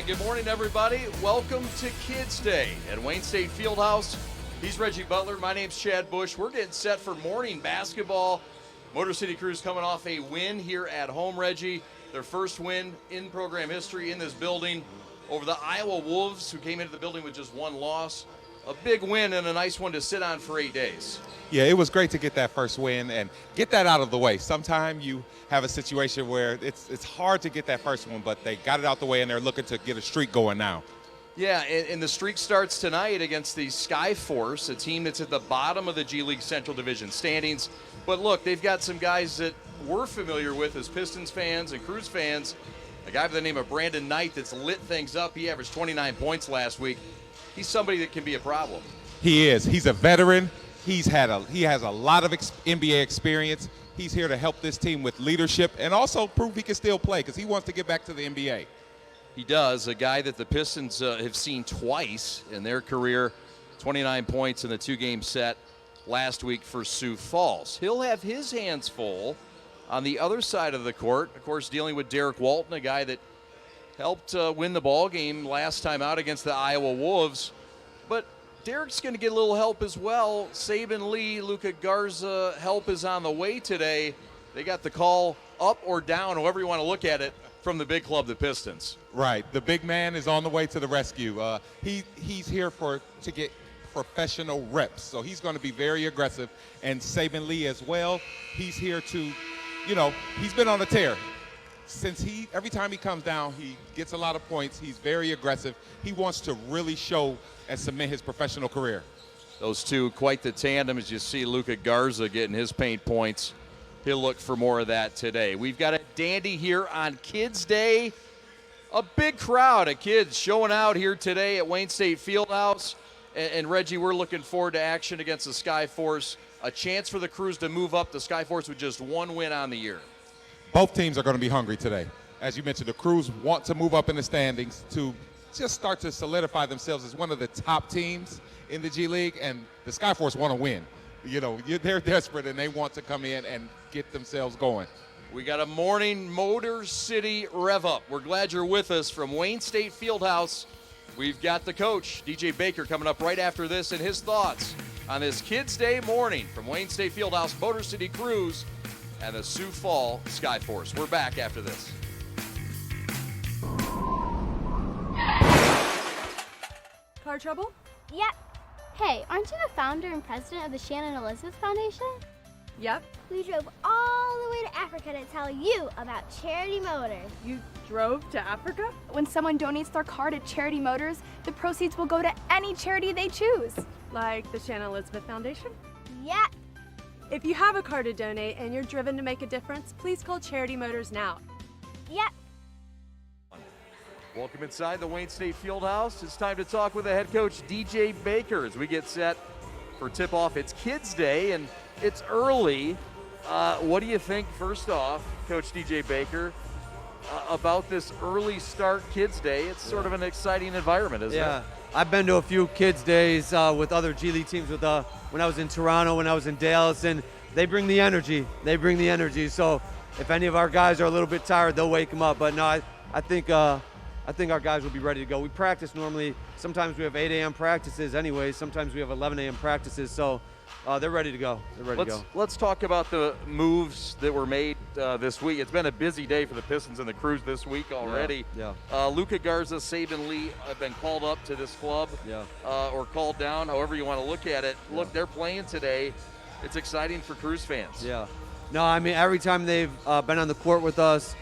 And good morning, everybody. Welcome to Kids Day at Wayne State Fieldhouse. He's Reggie Butler. My name's Chad Bush. We're getting set for morning basketball. Motor City Cruise coming off a win here at home, Reggie. Their first win in program history in this building over the Iowa Wolves, who came into the building with just one loss. A big win and a nice one to sit on for 8 days. Yeah, it was great to get that first win and get that out of the way. Sometimes you have a situation where it's hard to get that first one, but they got it out the way and they're looking to get a streak going now. Yeah, and the streak starts tonight against the SkyForce, a team that's at the bottom of the G League Central Division standings. But look, they've got some guys that we're familiar with as Pistons fans and Cruise fans. A guy by the name of Brandon Knight that's lit things up. He averaged 29 points last week. He's somebody that can be a problem. He is. He's a veteran. He has a lot of NBA experience. He's here to help this team with leadership and also prove he can still play because he wants to get back to the NBA. He does. A guy that the Pistons have seen twice in their career. 29 points in the two-game set last week for Sioux Falls. He'll have his hands full on the other side of the court, of course, dealing with Derek Walton, a guy that helped win the ball game last time out against the Iowa Wolves. But Derek's going to get a little help as well. Saban Lee, Luka Garza, help is on the way today. They got the call up or down, however you want to look at it, from the big club, the Pistons. Right. The big man is on the way to the rescue. He's here to get professional reps, so he's going to be very aggressive. And Saban Lee as well, he's here to, he's been on a tear. Every time he comes down, he gets a lot of points. He's very aggressive. He wants to really show and cement his professional career. Those two, quite the tandem, as you see Luka Garza getting his paint points. He'll look for more of that today. We've got a dandy here on Kids Day. A big crowd of kids showing out here today at Wayne State Fieldhouse. And Reggie, we're looking forward to action against the SkyForce. A chance for the Cruise to move up. The SkyForce with just one win on the year. Both teams are going to be hungry today. As you mentioned, the Cruise want to move up in the standings to just start to solidify themselves as one of the top teams in the G League, and the SkyForce want to win. They're desperate, and they want to come in and get themselves going. We got a morning Motor City rev up. We're glad you're with us from Wayne State Fieldhouse. We've got the coach, DJ Baker, coming up right after this and his thoughts on this Kids Day morning from Wayne State Fieldhouse, Motor City Cruise, and the Sioux Falls SkyForce. We're back after this. Car trouble? Yep. Hey, aren't you the founder and president of the Shannon Elizabeth Foundation? Yep. We drove all the way to Africa to tell you about Charity Motors. You drove to Africa? When someone donates their car to Charity Motors, the proceeds will go to any charity they choose. Like the Shannon Elizabeth Foundation? Yep. If you have a car to donate and you're driven to make a difference, please call Charity Motors now. Yep. Welcome inside the Wayne State Fieldhouse. It's time to talk with the head coach, DJ Baker, as we get set for tip-off. It's Kids Day, and it's early. What do you think, first off, Coach DJ Baker, about this early start Kids Day? It's sort of an exciting environment, isn't it? Yeah, I've been to a few Kids Days with other G League teams when I was in Toronto, when I was in Dallas, and they bring the energy. So if any of our guys are a little bit tired, they'll wake them up. But no, I think our guys will be ready to go. We practice normally. Sometimes we have 8 a.m. practices anyway. Sometimes we have 11 a.m. practices. So they're ready to go. Let's talk about the moves that were made this week. It's been a busy day for the Pistons and the Cruise this week already. Yeah. Luka Garza, Saban Lee have been called up to this club or called down, however you want to look at it. Yeah. Look, they're playing today. It's exciting for Cruise fans. Yeah. No, I mean, every time they've been on the court with us,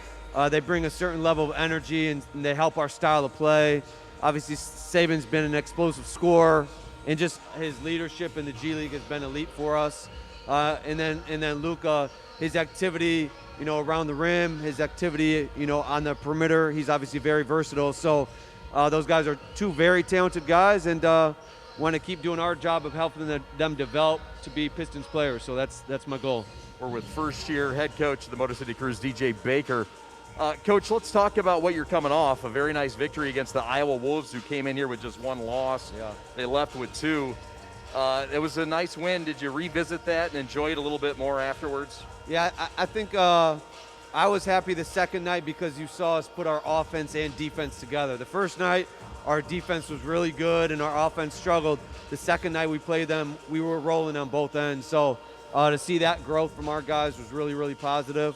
they bring a certain level of energy and they help our style of play. Obviously, Saban's been an explosive scorer, and just his leadership in the G League has been elite for us. And then Luka, his activity, around the rim, his activity, on the perimeter, he's obviously very versatile. So those guys are two very talented guys, and want to keep doing our job of helping them develop to be Pistons players. So that's my goal. We're with first-year head coach of the Motor City Cruise, DJ Baker. Coach, let's talk about what you're coming off. A very nice victory against the Iowa Wolves, who came in here with just one loss. Yeah. They left with 2. It was a nice win. Did you revisit that and enjoy it a little bit more afterwards? Yeah, I think I was happy the second night because you saw us put our offense and defense together. The first night, our defense was really good and our offense struggled. The second night we played them, we were rolling on both ends. So to see that growth from our guys was really, really positive.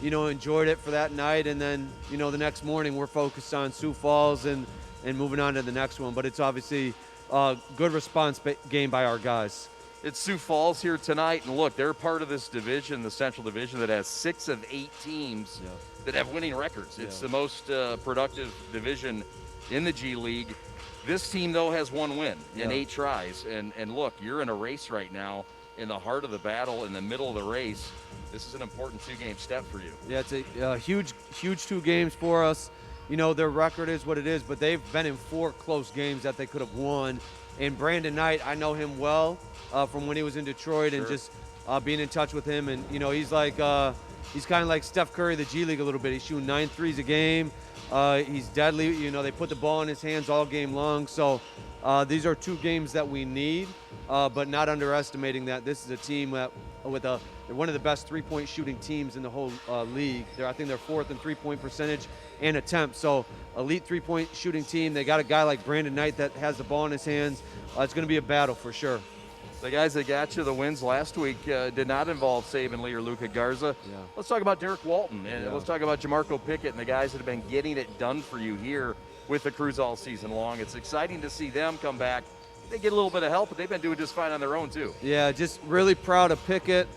Enjoyed it for that night. And then, the next morning we're focused on Sioux Falls and moving on to the next one. But it's obviously a good response game by our guys. It's Sioux Falls here tonight, and look, they're part of this division, the Central Division, that has 6 of 8 teams that have winning records. It's the most productive division in the G League. This team, though, has 1 win in 8 tries. And look, you're in a race right now, in the heart of the battle, in the middle of the race. This is an important 2-game step for you. Yeah, it's a huge 2 games for us. Their record is what it is, but they've been in 4 close games that they could have won. And Brandon Knight, I know him well from when he was in Detroit and just being in touch with him. And, he's kind of like Steph Curry, the G League a little bit. He's shooting 9 threes a game. He's deadly. They put the ball in his hands all game long. So these are 2 games that we need, but not underestimating that this is a team that they're one of the best 3-point shooting teams in the whole league. I think they're 4th in 3-point percentage and attempts. So elite 3-point shooting team. They got a guy like Brandon Knight that has the ball in his hands. It's going to be a battle for sure. The guys that got you the wins last week did not involve Saban Lee or Luka Garza. Let's talk about Derek Walton, and let's talk about Jamarco Pickett and the guys that have been getting it done for you here with the Crews all season long. It's exciting to see them come back. They get a little bit of help, but they've been doing just fine on their own too. Yeah, just really proud of Pickett.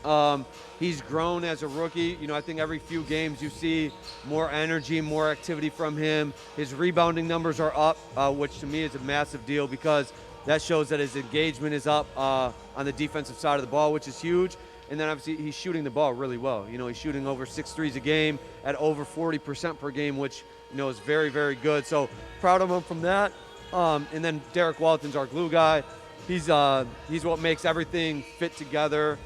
He's grown as a rookie. I think every few games you see more energy, more activity from him. His rebounding numbers are up, which to me is a massive deal because that shows that his engagement is up on the defensive side of the ball, which is huge. And then obviously he's shooting the ball really well. He's shooting over 6 threes a game at over 40% per game, which is very, very good. So proud of him from that. And then Derek Walton's our glue guy. He's what makes everything fit together.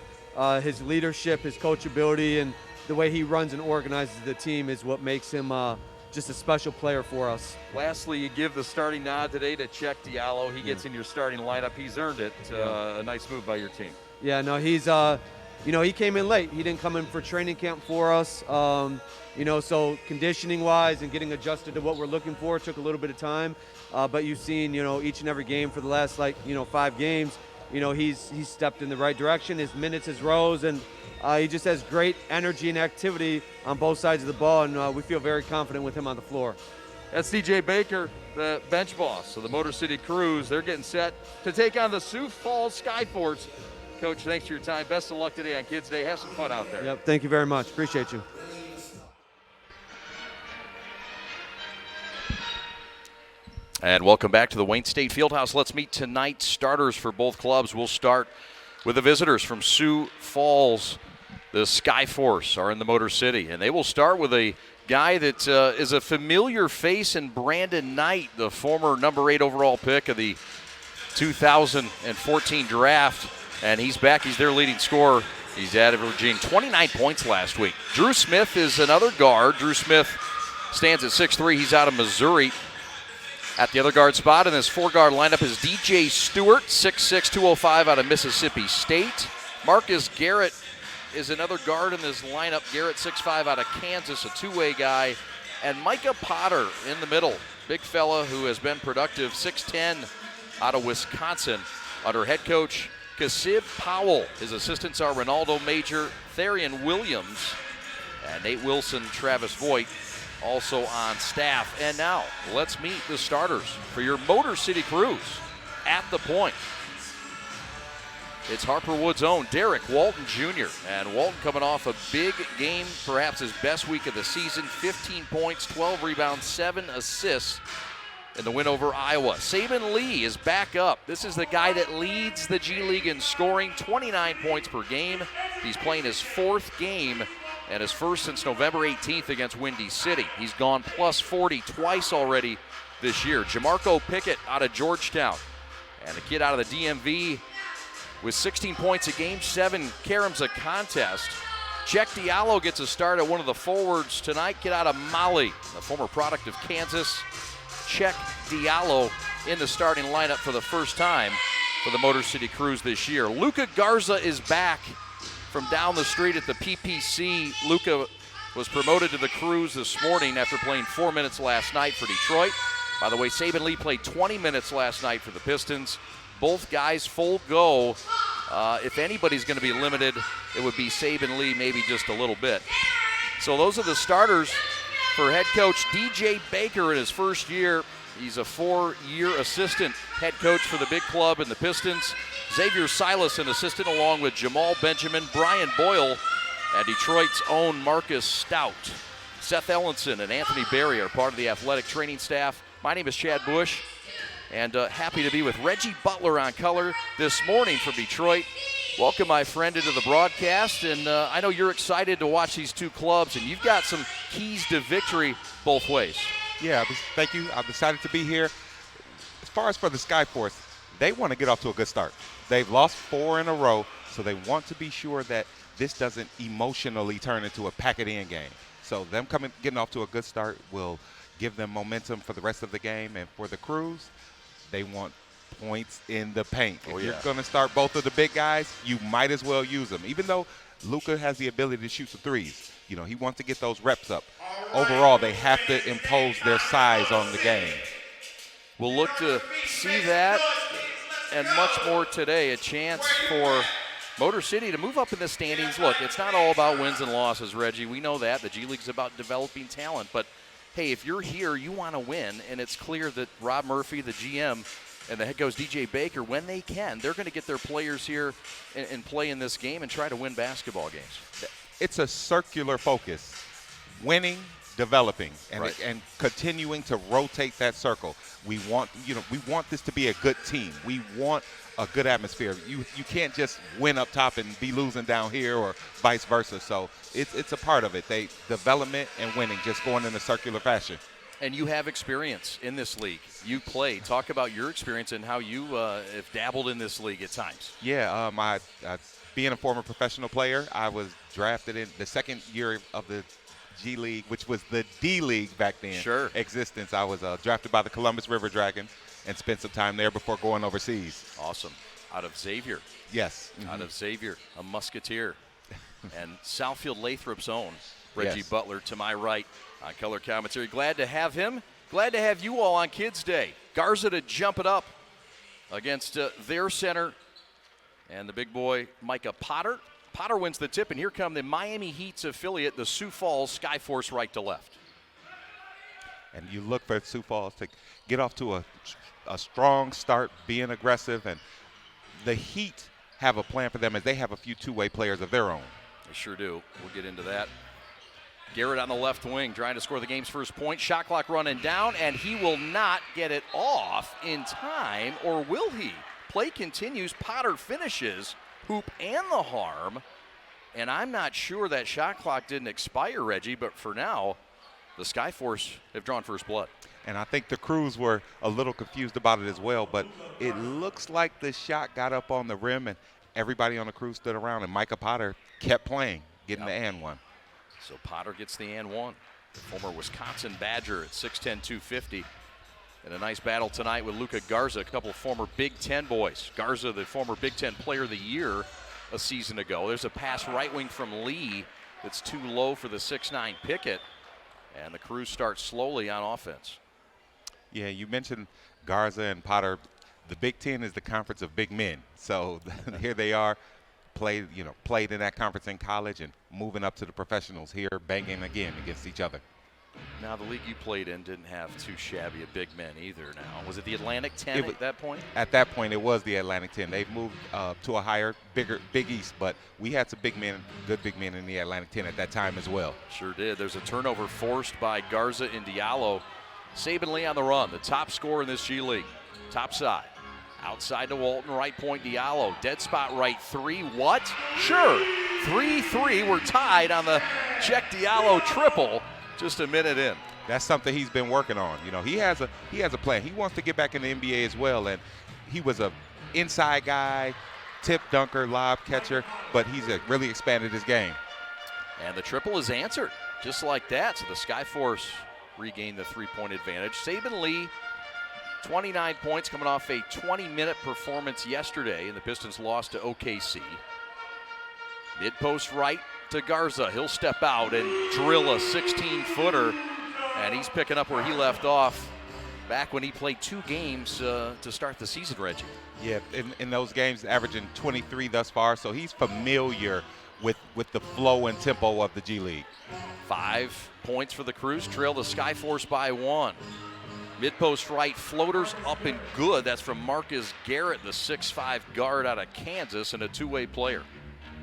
His leadership, his coachability, and the way he runs and organizes the team is what makes him just a special player for us. Lastly, you give the starting nod today to Check Diallo. He gets in your starting lineup. He's earned it. A nice move by your team. Yeah, no, he's he came in late. He didn't come in for training camp for us. So conditioning-wise and getting adjusted to what we're looking for took a little bit of time. But you've seen, each and every game for the last 5 games, he's stepped in the right direction. His minutes has rose, and he just has great energy and activity on both sides of the ball, and we feel very confident with him on the floor. That's DJ Baker, the bench boss of the Motor City Crews. They're getting set to take on the Sioux Falls SkyForce. Coach, thanks for your time. Best of luck today on Kids Day. Have some fun out there. Yep, thank you very much. Appreciate you. And welcome back to the Wayne State Fieldhouse. Let's meet tonight's starters for both clubs. We'll start with the visitors from Sioux Falls. The SkyForce are in the Motor City, and they will start with a guy that is a familiar face in Brandon Knight, the former number 8 overall pick of the 2014 draft. And he's back. He's their leading scorer. He's averaging 29 points last week. Drew Smith is another guard. Drew Smith stands at 6'3". He's out of Missouri. At the other guard spot in this 4-guard lineup is DJ Stewart, 6'6", 205 out of Mississippi State. Marcus Garrett is another guard in this lineup. Garrett, 6'5", out of Kansas, a 2-way guy. And Micah Potter in the middle, big fella who has been productive, 6'10", out of Wisconsin, under head coach Kasib Powell. His assistants are Ronaldo Major, Therian Williams, and Nate Wilson, Travis Voigt, also on staff. And now, let's meet the starters for your Motor City Crews. At the point, it's Harper Wood's own Derek Walton Jr. And Walton coming off a big game, perhaps his best week of the season, 15 points, 12 rebounds, 7 assists in the win over Iowa. Saban Lee is back up. This is the guy that leads the G League in scoring, 29 points per game. He's playing his 4th game and his first since November 18th against Windy City. He's gone plus 40 twice already this year. Jamarco Pickett out of Georgetown. And a kid out of the DMV with 16 points a game, 7 caroms a contest. Check Diallo gets a start at one of the forwards tonight. Kid out of Mali, the former product of Kansas. Check Diallo in the starting lineup for the first time for the Motor City Crews this year. Luka Garza is back from down the street at the PPC. Luka was promoted to the Crews this morning after playing 4 minutes last night for Detroit. By the way, Saban Lee played 20 minutes last night for the Pistons. Both guys full go. If anybody's going to be limited, it would be Saban Lee, maybe just a little bit. So those are the starters for head coach DJ Baker in his first year. He's a 4-year assistant head coach for the big club and the Pistons. Xavier Silas, an assistant, along with Jamal Benjamin, Brian Boyle, and Detroit's own Marcus Stout. Seth Ellenson and Anthony Berry are part of the athletic training staff. My name is Chad Bush, and happy to be with Reggie Butler on color this morning from Detroit. Welcome, my friend, into the broadcast, and I know you're excited to watch these two clubs, and you've got some keys to victory both ways. Yeah, thank you. I'm excited to be here. As far as for the SkyForce, they want to get off to a good start. They've lost 4 in a row, so they want to be sure that this doesn't emotionally turn into a pack-it-in game. So them getting off to a good start will give them momentum for the rest of the game. And for the Crews, they want points in the paint. If you're going to start both of the big guys, you might as well use them. Even though Luka has the ability to shoot some threes, you know, he wants to get those reps up. Overall, they have to impose their size on the game. We'll look to see that and much more today. A chance for Motor City to move up in the standings. Look, it's not all about wins and losses, Reggie. We know that. The G League's about developing talent. But, hey, if you're here, you want to win, and it's clear that Rob Murphy, the GM, and the head coach DJ Baker, when they can, they're going to get their players here and play in this game and try to win basketball games. It's a circular focus. Winning, developing, and continuing to rotate that circle. We want this to be a good team. We want a good atmosphere. You can't just win up top and be losing down here or vice versa. So it's a part of it. Development and winning just going in a circular fashion. And you have experience in this league. You play. Talk about your experience and how you have dabbled in this league at times. Yeah, being a former professional player, I was drafted in the second year of the G League, which was the D League back then. Sure. Existence. I was drafted by the Columbus River Dragon and spent some time there before going overseas. Awesome. Out of Xavier. Yes. Out of Xavier, a Musketeer. And Southfield Lathrop's own Reggie Butler to my right on color commentary. Glad to have him. Glad to have you all on Kids Day. Garza to jump it up against their center and the big boy Micah Potter. Potter wins the tip, and here come the Miami Heat's affiliate, the Sioux Falls SkyForce, right to left. And you look for Sioux Falls to get off to a strong start, being aggressive, and the Heat have a plan for them as they have a few two-way players of their own. They sure do. We'll get into that. Garrett on the left wing trying to score the game's first point. Shot clock running down, and he will not get it off in time, or will he? Play continues. Potter finishes. Hoop and the harm, and I'm not sure that shot clock didn't expire, Reggie, but for now, the SkyForce have drawn first blood. And I think the Crews were a little confused about it as well, but it looks like the shot got up on the rim, and everybody on the Crews stood around, and Micah Potter kept playing, getting the and one. So Potter gets the and one. The former Wisconsin Badger at 6'10", 250. And a nice battle tonight with Luka Garza, a couple of former Big Ten boys. Garza, the former Big Ten Player of the Year a season ago. There's a pass right wing from Lee that's too low for the 6'9" Pickett. And the Crews start slowly on offense. Yeah, you mentioned Garza and Potter. The Big Ten is the conference of big men. So here they are, played in that conference in college and moving up to the professionals here, banging again against each other. Now, the league you played in didn't have too shabby of big men either now. Was it the Atlantic 10 at that point? At that point, it was the Atlantic 10. They've moved to a higher, Big East, but we had some big men, good big men in the Atlantic 10 at that time as well. Sure did. There's a turnover forced by Garza and Diallo. Saban Lee on the run, the top scorer in this G League. Top side. Outside to Walton, right point Diallo. Dead spot right three. What? Sure. 3-3. We're tied on the Check Diallo triple. Just a minute in. That's something he's been working on. You know, he has a plan. He wants to get back in the NBA as well, and he was a inside guy, tip dunker, lob catcher, but he's really expanded his game. And the triple is answered just like that. So the SkyForce regained the three-point advantage. Saban Lee, 29 points coming off a 20-minute performance yesterday, and the Pistons lost to OKC. Mid-post right, to Garza. He'll step out and drill a 16-footer, and he's picking up where he left off back when he played 2 games to start the season, Reggie. Yeah, in those games, averaging 23 thus far, so he's familiar with the flow and tempo of the G League. 5 points for the Crews, trail the SkyForce by 1. Mid-post right, floaters up and good. That's from Marcus Garrett, the 6'5 guard out of Kansas, and a two-way player.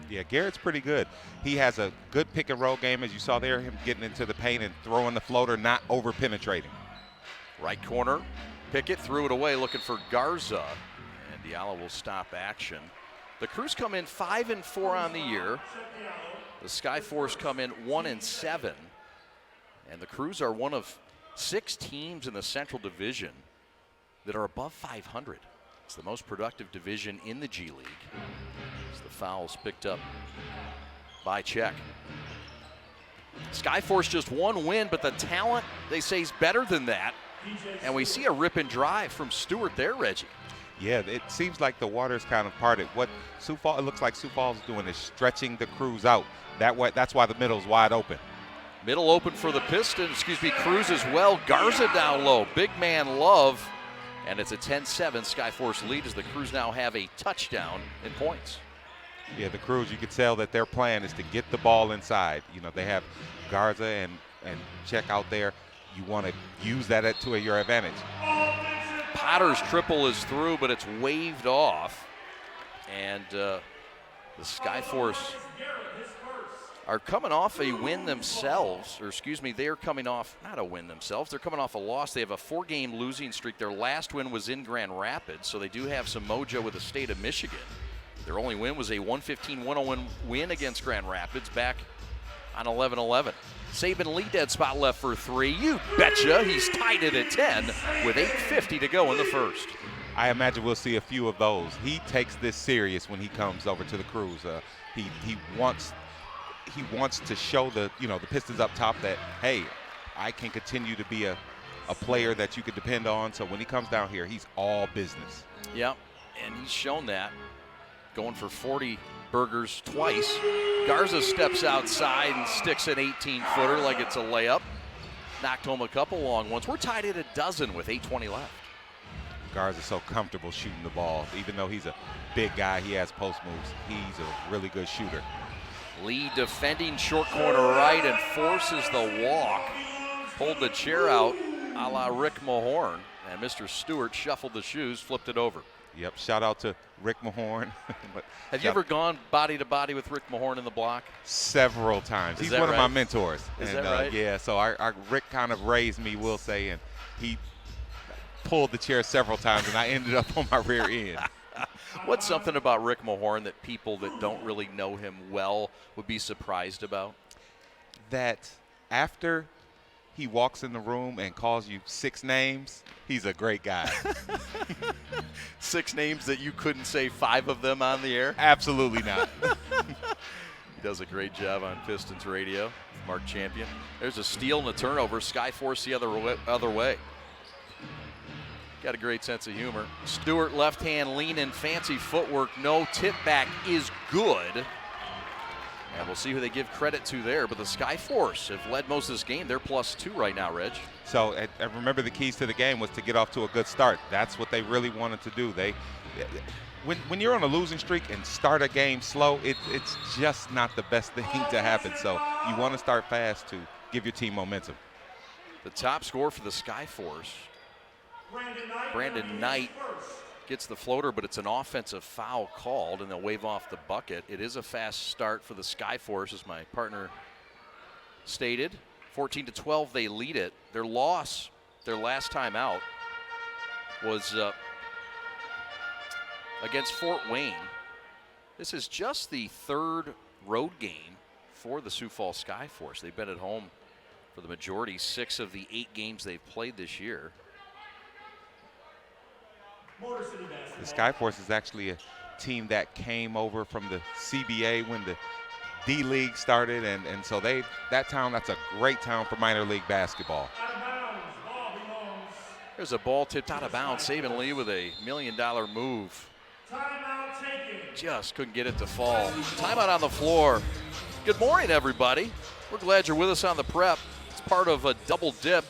Yeah, Garrett's pretty good. He has a good pick-and-roll game, as you saw there, him getting into the paint and throwing the floater, not over-penetrating. Right corner, Pickett threw it away looking for Garza, and Diallo will stop action. The Crews come in 5-4 on the year. The SkyForce come in 1-7, and the Crews are one of 6 teams in the Central Division that are above 500. It's the most productive division in the G League. As the foul's picked up by Czech. SkyForce just 1 win, but the talent, they say, is better than that. And we see a rip and drive from Stewart there, Reggie. Yeah, it seems like the water's kind of parted. What it looks like Sioux Falls is doing is stretching the Crews out. That's why the middle's wide open. Middle open for the Pistons, Crews as well. Garza down low, big man Love. And it's a 10-7 SkyForce lead as the Crews now have a touchdown in points. Yeah, the Crews, you could tell that their plan is to get the ball inside. You know, they have Garza and Czech out there. You want to use that to your advantage. Potter's triple is through, but it's waved off. And the SkyForce are coming off a win themselves, they're coming off, not a win themselves, they're coming off a loss. They have a 4-game losing streak. Their last win was in Grand Rapids, so they do have some mojo with the state of Michigan. Their only win was a 115-101 win against Grand Rapids back on 11-11. Saban Lee dead spot left for 3. You betcha. He's tied it at 10 with 8:50 to go in the first. I imagine we'll see a few of those. He takes this serious when he comes over to the Crews. He wants to show the Pistons up top that, hey, I can continue to be a player that you could depend on. So when he comes down here, he's all business. Yep, and he's shown that, going for 40 burgers twice. Garza steps outside and sticks an 18-footer like it's a layup. Knocked home a couple long ones. We're tied at a dozen with 8:20 left. Garza's so comfortable shooting the ball. Even though he's a big guy, he has post moves. He's a really good shooter. Lee defending short corner right and forces the walk. Pulled the chair out a la Rick Mahorn. And Mr. Stewart shuffled the shoes, flipped it over. Yep, shout out to Rick Mahorn. Have you ever gone body to body with Rick Mahorn in the block? Several times. He's one of my mentors. Is that right? Yeah, so our Rick kind of raised me, we'll say, and he pulled the chair several times, and I ended up on my rear end. What's something about Rick Mahorn that people that don't really know him well would be surprised about? That after he walks in the room and calls you 6 names, he's a great guy. 6 names that you couldn't say 5 of them on the air? Absolutely not. He does a great job on Pistons radio. Mark Champion. There's a steal and a turnover. SkyForce the other way. Got a great sense of humor. Stewart left hand leaning, fancy footwork. No tip back is good. And we'll see who they give credit to there. But the SkyForce have led most of this game. They're +2 right now, Reg. So I remember the keys to the game was to get off to a good start. That's what they really wanted to do. When you're on a losing streak and start a game slow, it's just not the best thing to happen. So you want to start fast to give your team momentum. The top scorer for the SkyForce, Brandon Knight, gets the floater, but it's an offensive foul called, and they'll wave off the bucket. It is a fast start for the SkyForce, as my partner stated. 14-12, they lead it. Their loss, their last time out, was against Fort Wayne. This is just the 3rd road game for the Sioux Falls SkyForce. They've been at home for the majority, 6 of the 8 games they've played this year. The SkyForce is actually a team that came over from the CBA when the D-League started, and so that's a great town for minor league basketball. There's a ball tipped out of bounds. Saban Lee with a $1 million move. Just couldn't get it to fall. Timeout on the floor. Good morning, everybody. We're glad you're with us on the prep. It's part of a double dip.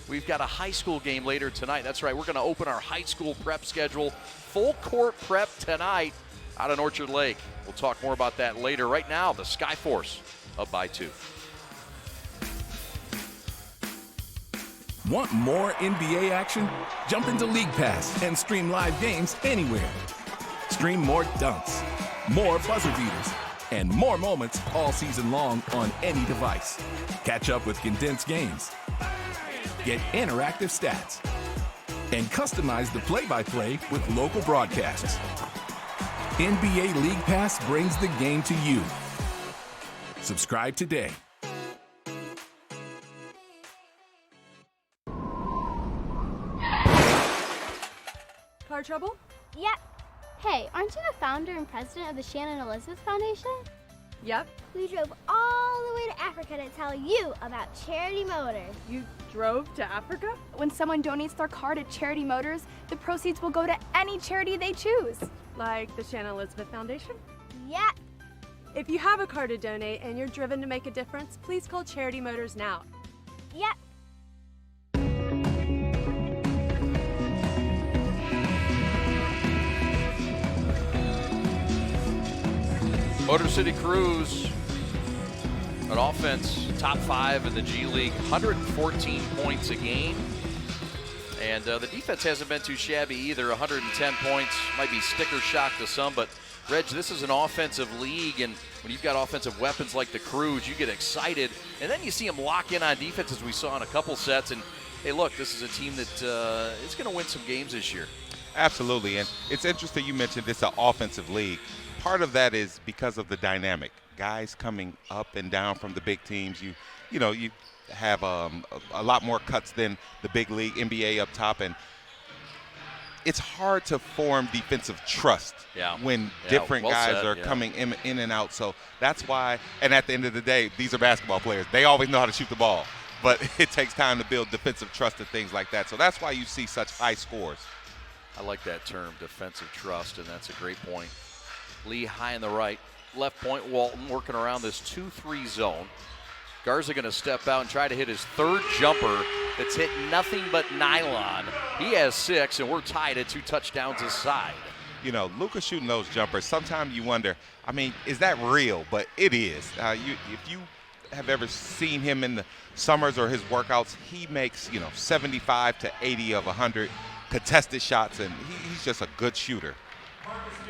We've got a high school game later tonight. That's right, we're going to open our high school prep schedule. Full court prep tonight out on Orchard Lake. We'll talk more about that later. Right now, the SkyForce up by 2. Want more NBA action? Jump into League Pass and stream live games anywhere. Stream more dunks, more buzzer beaters, and more moments all season long on any device. Catch up with condensed games. Get interactive stats. And customize the play-by-play with local broadcasts. NBA League Pass brings the game to you. Subscribe today. Car trouble? Yep. Hey, aren't you the founder and president of the Shannon Elizabeth Foundation? Yep. We drove all the way to Africa to tell you about Charity Motors. You drove to Africa? When someone donates their car to Charity Motors, the proceeds will go to any charity they choose. Like the Shannon Elizabeth Foundation? Yep. If you have a car to donate and you're driven to make a difference, please call Charity Motors now. Yep. Motor City Cruise, an offense top 5 in the G League, 114 points a game. And the defense hasn't been too shabby either, 110 points. Might be sticker shock to some, but Reg, this is an offensive league, and when you've got offensive weapons like the Cruise, you get excited. And then you see them lock in on defense, as we saw in a couple sets. And hey, look, this is a team that is going to win some games this year. Absolutely, and it's interesting you mentioned it's an offensive league. Part of that is because of the dynamic. Guys coming up and down from the big teams. You know, you have a lot more cuts than the big league, NBA up top, and it's hard to form defensive trust when different guys are coming in and out. So that's why, and at the end of the day, these are basketball players. They always know how to shoot the ball, but it takes time to build defensive trust and things like that. So that's why you see such high scores. I like that term, defensive trust, and that's a great point. Lee high in the right. Left point, Walton working around this 2-3 zone. Garza going to step out and try to hit his third jumper that's hit nothing but nylon. He has 6, and we're tied at 2 touchdowns aside. You know, Luka shooting those jumpers, sometimes you wonder, I mean, is that real? But it is. If you have ever seen him in the summers or his workouts, he makes, 75 to 80 of 100 contested shots, and he's just a good shooter.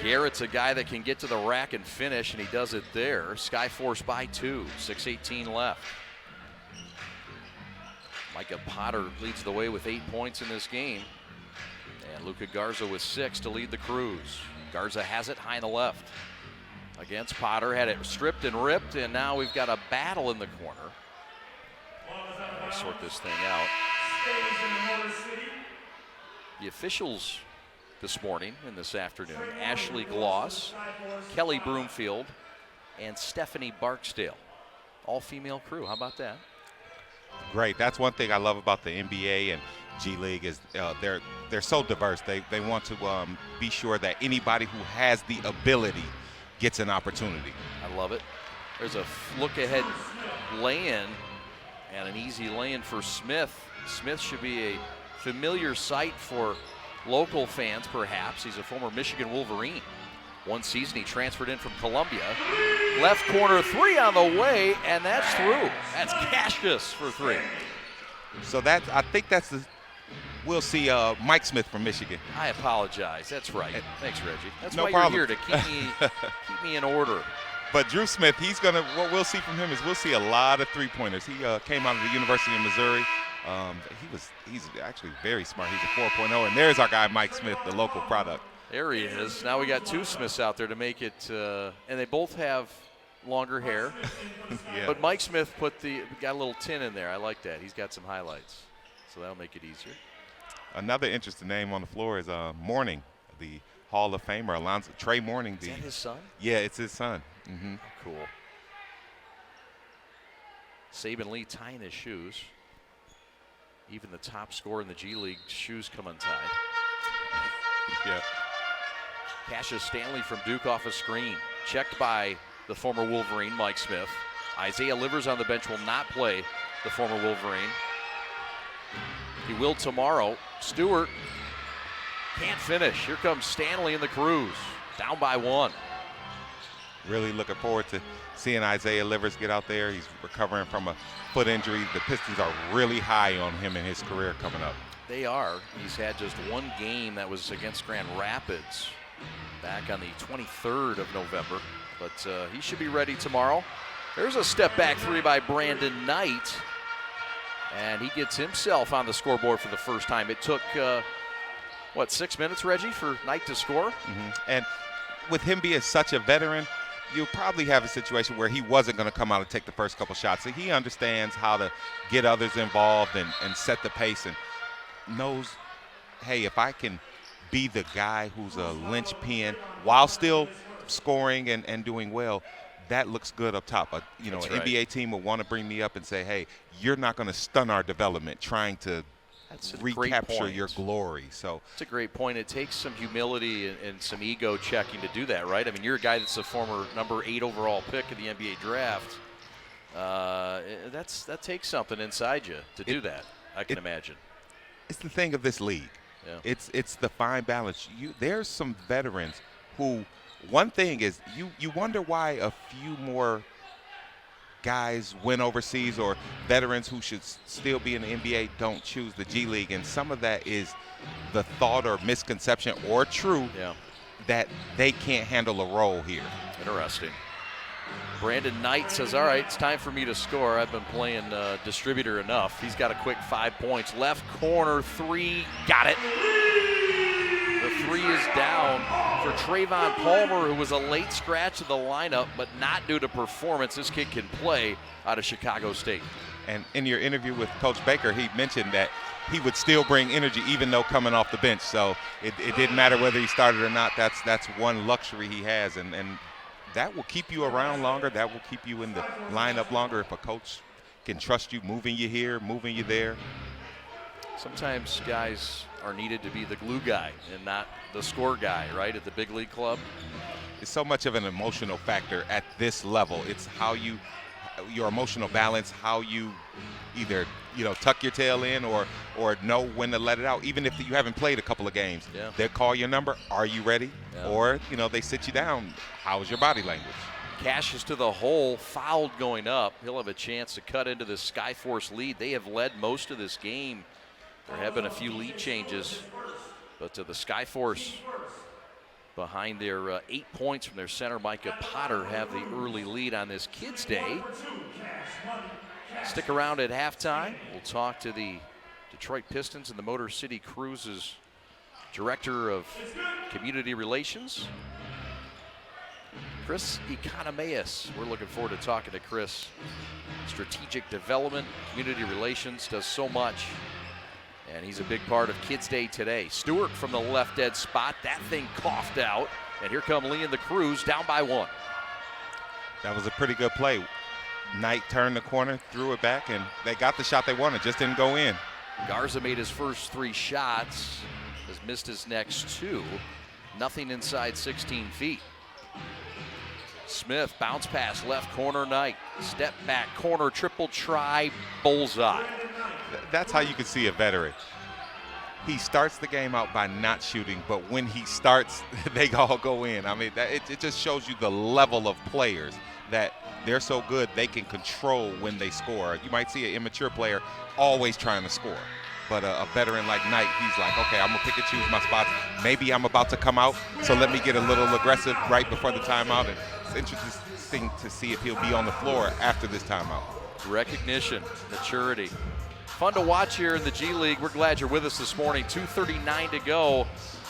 Garrett's a guy that can get to the rack and finish, and he does it there. SkyForce by 2, 6:18 left. Micah Potter leads the way with 8 points in this game. And Luka Garza with 6 to lead the Cruise. Garza has it high in the left. Against Potter, had it stripped and ripped, and now we've got a battle in the corner. We'll sort this thing out. The officials this morning and this afternoon, Ashley Gloss, Kelly Broomfield, and Stephanie Barksdale. All-female crew. How about that? Great. That's one thing I love about the NBA and G League is they're so diverse. They want to be sure that anybody who has the ability gets an opportunity. I love it. There's a look-ahead lay-in and an easy lay-in for Smith. Smith should be a familiar sight for local fans, perhaps. He's a former Michigan Wolverine. One season he transferred in from Columbia. Left corner 3 on the way, and that's through. That's Cassius for 3. So I think we'll see Mike Smith from Michigan. I apologize. That's right. Thanks, Reggie. That's no why problem. You're here, to keep me in order. But Drew Smith, what we'll see from him is we'll see a lot of three-pointers. He came out of the University of Missouri. He's actually very smart. He's a 4.0, and there's our guy Mike Smith, the local product. There he is. Now we got 2 Smiths out there to make it, and they both have longer hair. Yeah. But Mike Smith got a little tin in there. I like that. He's got some highlights, so that'll make it easier. Another interesting name on the floor is Mourning, the Hall of Famer, Alonzo Trey Mourning. Is that his son? Yeah, it's his son. Mm-hmm. Oh, cool. Saban Lee tying his shoes. Even the top scorer in the G League, shoes come untied. Yeah. Cassius Stanley from Duke off a screen. Checked by the former Wolverine, Mike Smith. Isaiah Livers on the bench will not play the former Wolverine. He will tomorrow. Stewart can't finish. Here comes Stanley in the Crews, down by 1. Really looking forward to seeing Isaiah Livers get out there. He's recovering from a foot injury. The Pistons are really high on him in his career coming up. They are. He's had just one game that was against Grand Rapids back on the 23rd of November. But he should be ready tomorrow. There's a step back three by Brandon Knight. And he gets himself on the scoreboard for the first time. It took, 6 minutes, Reggie, for Knight to score? Mm-hmm. And with him being such a veteran, you'll probably have a situation where he wasn't going to come out and take the first couple shots. So he understands how to get others involved and set the pace and knows, hey, if I can be the guy who's a linchpin while still scoring and doing well, that looks good up top. An NBA team will want to bring me up and say, hey, you're not going to stun our development trying to recapture your glory. So it's a great point. It takes some humility and some ego checking to do that, right? I mean, you're a guy that's a former number 8 overall pick in the NBA draft. That takes something inside you to do that, I can imagine. It's the thing of this league. Yeah. It's the fine balance. There's some veterans who, one thing is you wonder why a few more guys went overseas, or veterans who should still be in the NBA don't choose the G League, and some of that is the thought or misconception, or true, that they can't handle a role here. Interesting. Brandon Knight says, all right, it's time for me to score. I've been playing distributor enough. He's got a quick 5 points. Left corner, 3, got it. The 3 is down for Trayvon Palmer, who was a late scratch of the lineup, but not due to performance. This kid can play out of Chicago State. And in your interview with Coach Baker, he mentioned that he would still bring energy even though coming off the bench. So it didn't matter whether he started or not. That's one luxury he has, and that will keep you around longer. That will keep you in the lineup longer if a coach can trust you, moving you here, moving you there. Sometimes guys are needed to be the glue guy and not the score guy, right, at the big league club. It's so much of an emotional factor at this level. It's how your emotional balance, how you either tuck your tail in or know when to let it out. Even if you haven't played a couple of games, they'll call your number. Are you ready? Yeah. Or they sit you down. How's your body language? Cash is to the hole, fouled going up. He'll have a chance to cut into the SkyForce lead. They have led most of this game. There have been a few lead changes, but the SkyForce, behind their 8 points from their center, Micah Potter, have the early lead on this Kids Day. Stick around at halftime. We'll talk to the Detroit Pistons and the Motor City Cruises Director of Community Relations, Chris Economius. We're looking forward to talking to Chris. Strategic development, community relations, does so much. And he's a big part of Kids Day today. Stewart from the left dead spot. That thing coughed out. And here come Lee and the Crews, down by 1. That was a pretty good play. Knight turned the corner, threw it back, and they got the shot they wanted. Just didn't go in. Garza made his first 3 shots. Has missed his next 2. Nothing inside 16 feet. Smith, bounce pass, left corner, Knight. Step back, corner, triple try, bullseye. That's how you can see a veteran. He starts the game out by not shooting, but when he starts, they all go in. I mean, it just shows you the level of players, that they're so good they can control when they score. You might see an immature player always trying to score, but a veteran like Knight, he's like, okay, I'm going to pick and choose my spots. Maybe I'm about to come out, so let me get a little aggressive right before the timeout. And it's interesting to see if he'll be on the floor after this timeout. Recognition, maturity. Fun to watch here in the G League. We're glad you're with us this morning. 2:39 to go.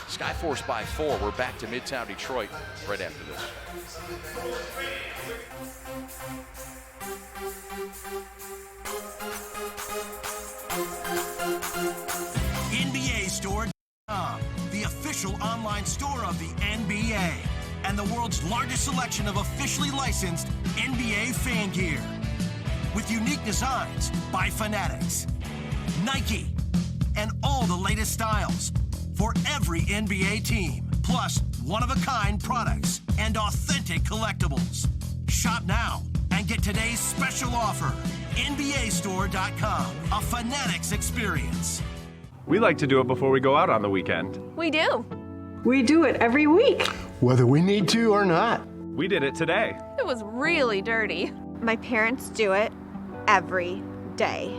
SkyForce by 4. We're back to Midtown Detroit right after this. NBAstore.com, the official online store of the NBA, and the world's largest selection of officially licensed NBA fan gear. With unique designs by Fanatics, Nike, and all the latest styles for every NBA team, plus one-of-a-kind products and authentic collectibles. Shop now and get today's special offer. NBAstore.com, a Fanatics experience. We like to do it before we go out on the weekend. We do. We do it every week. Whether we need to or not. We did it today. It was really dirty. My parents do it every day.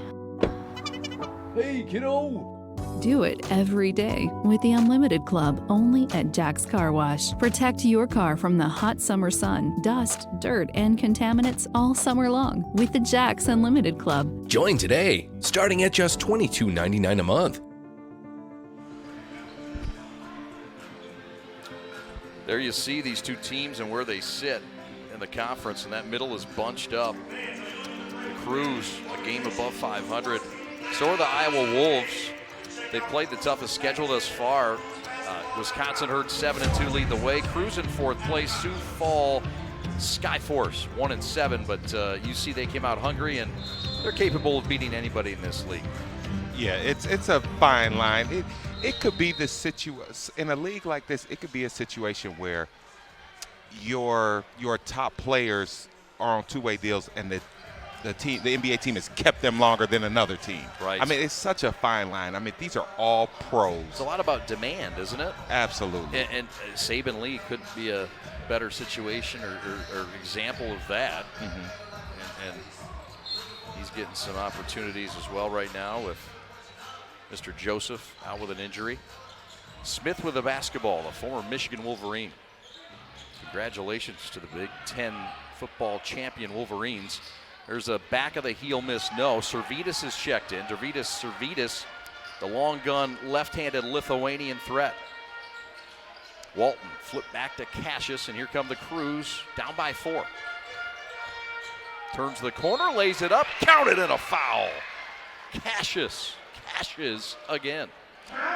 Hey, kiddo! Do it every day with the Unlimited Club only at Jack's Car Wash. Protect your car from the hot summer sun, dust, dirt, and contaminants all summer long with the Jack's Unlimited Club. Join today, starting at just $22.99 a month. There you see these two teams and where they sit in the conference, and that middle is bunched up. The Crews, a game above 500. So are the Iowa Wolves. They played the toughest schedule thus far. Wisconsin herd 7-2 lead the way. Crews in fourth place. Sioux Fall, SkyForce 1-7, but you see they came out hungry and they're capable of beating anybody in this league. Yeah, it's a fine line. It could be the situation in a league like this. It could be a situation where your top players are on two-way deals, and the NBA team has kept them longer than another team. Right. I mean, it's such a fine line. I mean, these are all pros. It's a lot about demand, isn't it? Absolutely. And Saban Lee could be a better situation or example of that. Mm-hmm. And he's getting some opportunities as well right now with Mr. Joseph out with an injury. Smith with the basketball, the former Michigan Wolverine. Congratulations to the Big Ten football champion Wolverines. There's a back of the heel miss. No, Servetus is checked in. Servetus, the long gun, left-handed Lithuanian threat. Walton flipped back to Cassius, and here come the Crews, down by 4. Turns the corner, lays it up, counted, and a foul. Cassius again.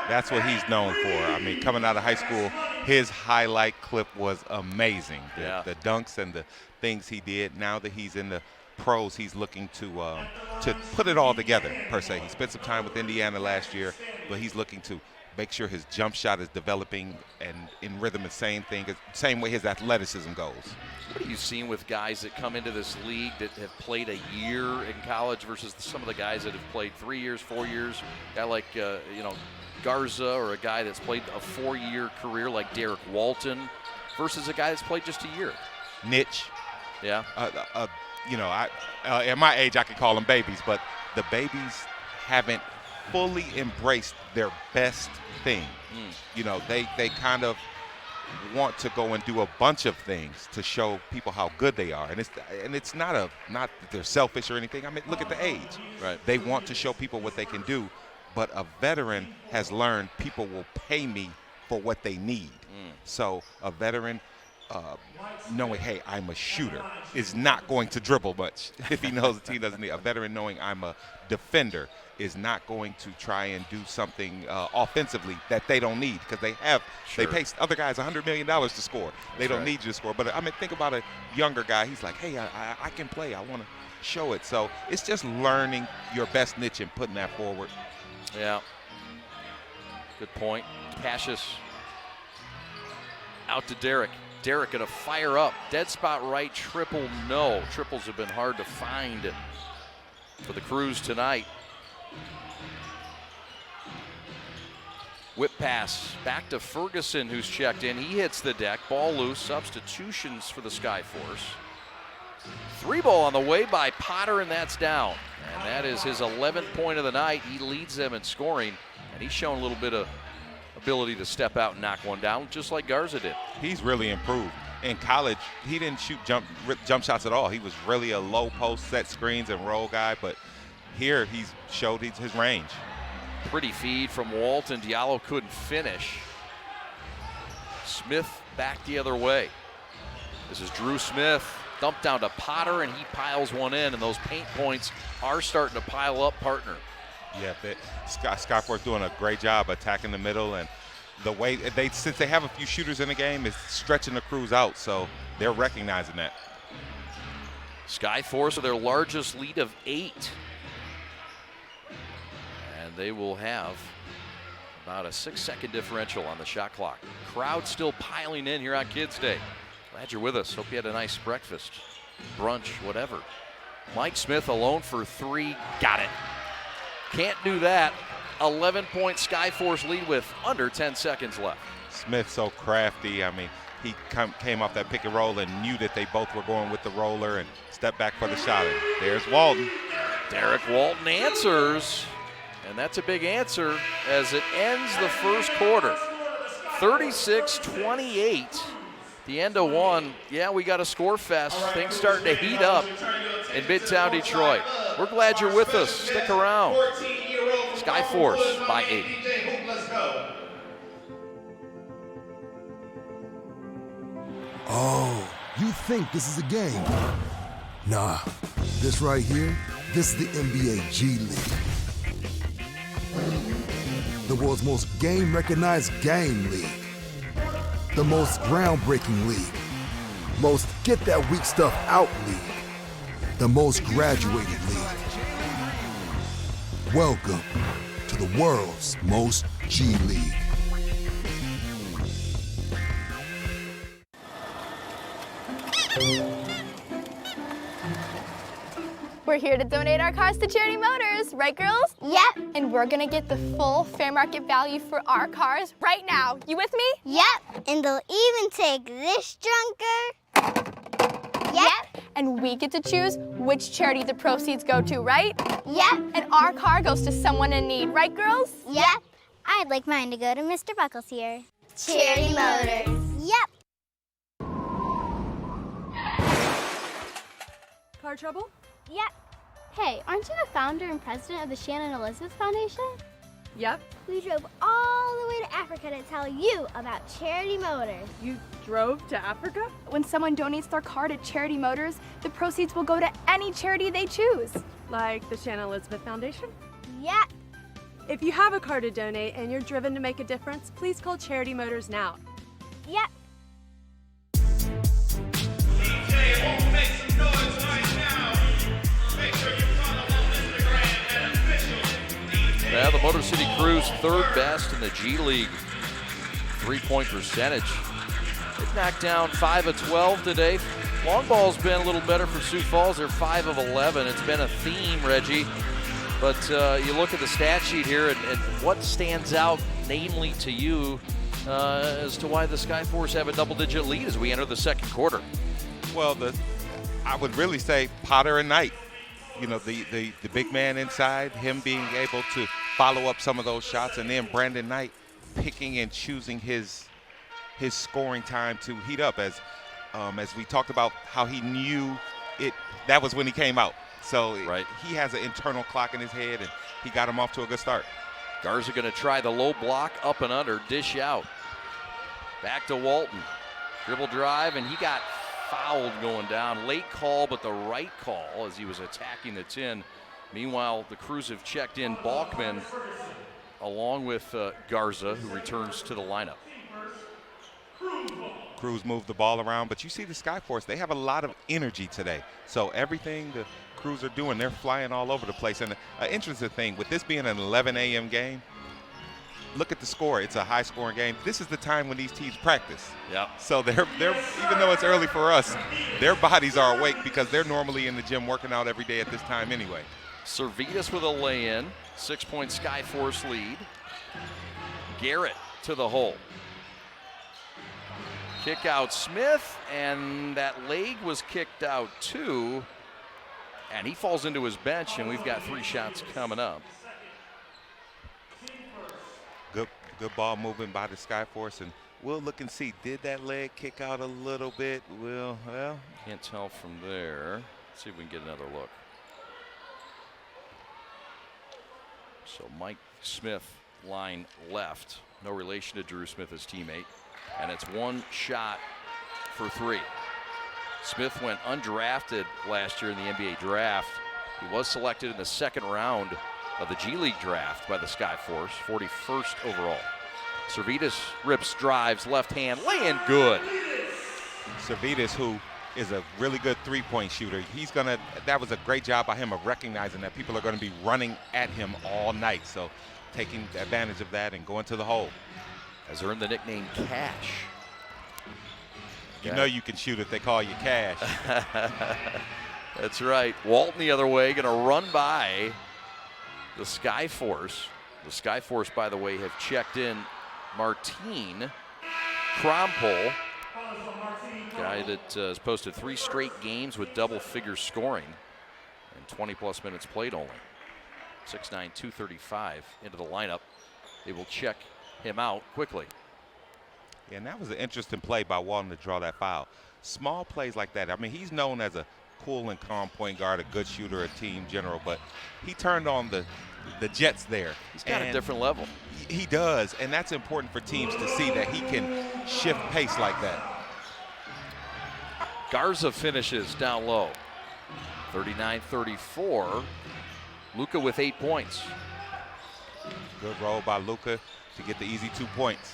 That's what he's known for. I mean, coming out of high school, his highlight clip was amazing. The dunks and the things he did. Now that he's in the pros, he's looking to put it all together, per se. He spent some time with Indiana last year, but he's looking to make sure his jump shot is developing and in rhythm, the same way his athleticism goes. What are you seeing with guys that come into this league that have played a year in college versus some of the guys that have played 3 years, 4 years? A guy like Garza, or a guy that's played a 4-year career like Derek Walton, versus a guy that's played just a year. Niche. Yeah. At my age, I could call them babies, but the babies haven't fully embraced their best thing. They kind of want to go and do a bunch of things to show people how good they are, and it's not that they're selfish or anything. I mean, look at the age. Right. They want to show people what they can do, but a veteran has learned people will pay me for what they need. So a veteran, knowing, hey, I'm a shooter, is not going to dribble much if he knows the team doesn't need. A veteran knowing I'm a defender is not going to try and do something offensively that they don't need, because they pay other guys $100 million to score. They don't need you to score. But I mean, think about a younger guy. He's like, hey, I can play. I want to show it. So it's just learning your best niche and putting that forward. Yeah. Good point. Cassius out to Derek. Derek gonna fire up. Dead spot right, triple no. Triples have been hard to find for the Crews tonight. Whip pass back to Ferguson, who's checked in. He hits the deck, ball loose. Substitutions for the Skyforce. 3-ball on the way by Potter, and that's down. And that is his 11th point of the night. He leads them in scoring, and he's shown a little bit of ability to step out and knock one down, just like Garza did. He's really improved. In college, he didn't shoot jump shots at all. He was really a low post, set screens, and roll guy, but here he's showed his range. Pretty feed from Walton. Diallo couldn't finish. Smith back the other way. This is Drew Smith. Dumped down to Potter, and he piles one in, and those paint points are starting to pile up, partner. Yeah, Skyforce doing a great job attacking the middle, and the way since they have a few shooters in the game, is stretching the Crews out, so they're recognizing that. Skyforce with their largest lead of 8. And they will have about a 6-second differential on the shot clock. Crowd still piling in here on Kids Day. Glad you're with us. Hope you had a nice breakfast. brunch, whatever. Mike Smith alone for three. Got it. Can't do that. 11-point SkyForce lead with under 10 seconds left. Smith so crafty. I mean, he came off that pick and roll and knew that they both were going with the roller and stepped back for the shot. And there's Walton. Derek Walton answers, and that's a big answer as it ends the first quarter. 36-28. The end of one. Yeah, we got a score fest. Things starting to heat up in Midtown Detroit. We're glad you're with us. Stick around. SkyForce by 8. Oh, you think this is a game? Nah, this right here, this is the NBA G League. The world's most game-recognized game league. The most groundbreaking league. Most get-that-weak-stuff-out league. The most graduated league. Welcome to the world's most G League. We're here to donate our cars to Charity Motors, right girls? Yep. And we're gonna get the full fair market value for our cars right now. You with me? Yep. And they'll even take this junker. Yep. And we get to choose which charity the proceeds go to, right? Yep. And our car goes to someone in need, right girls? Yep. I'd like mine to go to Mr. Buckles here. Charity Motors. Yep. Car trouble? Yep. Hey, aren't you the founder and president of the Shannon Elizabeth Foundation? Yep. We drove all the way to Africa to tell you about Charity Motors. You drove to Africa? When someone donates their car to Charity Motors, the proceeds will go to any charity they choose. Like the Shannon Elizabeth Foundation? Yep. If you have a car to donate and you're driven to make a difference, please call Charity Motors now. Yep. Yeah, the Motor City Crew's third best in the G League three-point percentage. They've knocked down 5 of 12 today. Long ball's been a little better for Sioux Falls. They're 5 of 11. It's been a theme, Reggie. But you look at the stat sheet here and what stands out, namely to you, as to why the SkyForce have a double-digit lead as we enter the second quarter. Well, I would really say Potter and Knight. You know, the big man inside, him being able to follow up some of those shots, and then Brandon Knight picking and choosing his scoring time to heat up. As we talked about how he knew it, that was when he came out. So right. He has an internal clock in his head, and he got him off to a good start. Garza going to try the low block, up and under, dish out. Back to Walton. Dribble drive, and he got fouled going down. Late call, but the right call as he was attacking the 10. Meanwhile, the Crews have checked in Balkman along with Garza, who returns to the lineup. Crews moved the ball around, but you see the SkyForce, they have a lot of energy today. So everything the Crews are doing, they're flying all over the place. And an interesting thing, with this being an 11 a.m. game, look at the score. It's a high-scoring game. This is the time when these teams practice. Yeah. So they're even though it's early for us, their bodies are awake because they're normally in the gym working out every day at this time anyway. Servetus with a lay-in, 6-point SkyForce lead. Garrett to the hole. Kick out Smith, and that leg was kicked out too. And he falls into his bench, and we've got 3 shots coming up. Good ball movement by the SkyForce, and we'll look and see. Did that leg kick out a little bit? Well, can't tell from there. Let's see if we can get another look. So Mike Smith, line left. No relation to Drew Smith, his teammate. And it's 1 shot for 3. Smith went undrafted last year in the NBA draft. He was selected in the second round of the G League draft by the SkyForce, 41st overall. Servetus rips, drives, left hand, laying good. Servetus, who is a really good three-point shooter, that was a great job by him of recognizing that people are going to be running at him all night. So taking advantage of that and going to the hole. Has earned the nickname Cash. You know you can shoot if they call you cash. That's right. Walton the other way, going to run by the SkyForce. The SkyForce, by the way, have checked in Martine Krompol, guy that has posted 3 straight games with double-figure scoring and 20-plus minutes played only. 6'9", 235 into the lineup. They will check him out quickly. Yeah, and that was an interesting play by Walton to draw that foul. Small plays like that. I mean, he's known as a cool and calm point guard, a good shooter, a team general, but he turned on the Jets there. He's got a different level. He does, and that's important for teams to see that he can shift pace like that. Garza finishes down low. 39-34. Luka with 8 points. Good roll by Luka to get the easy 2 points.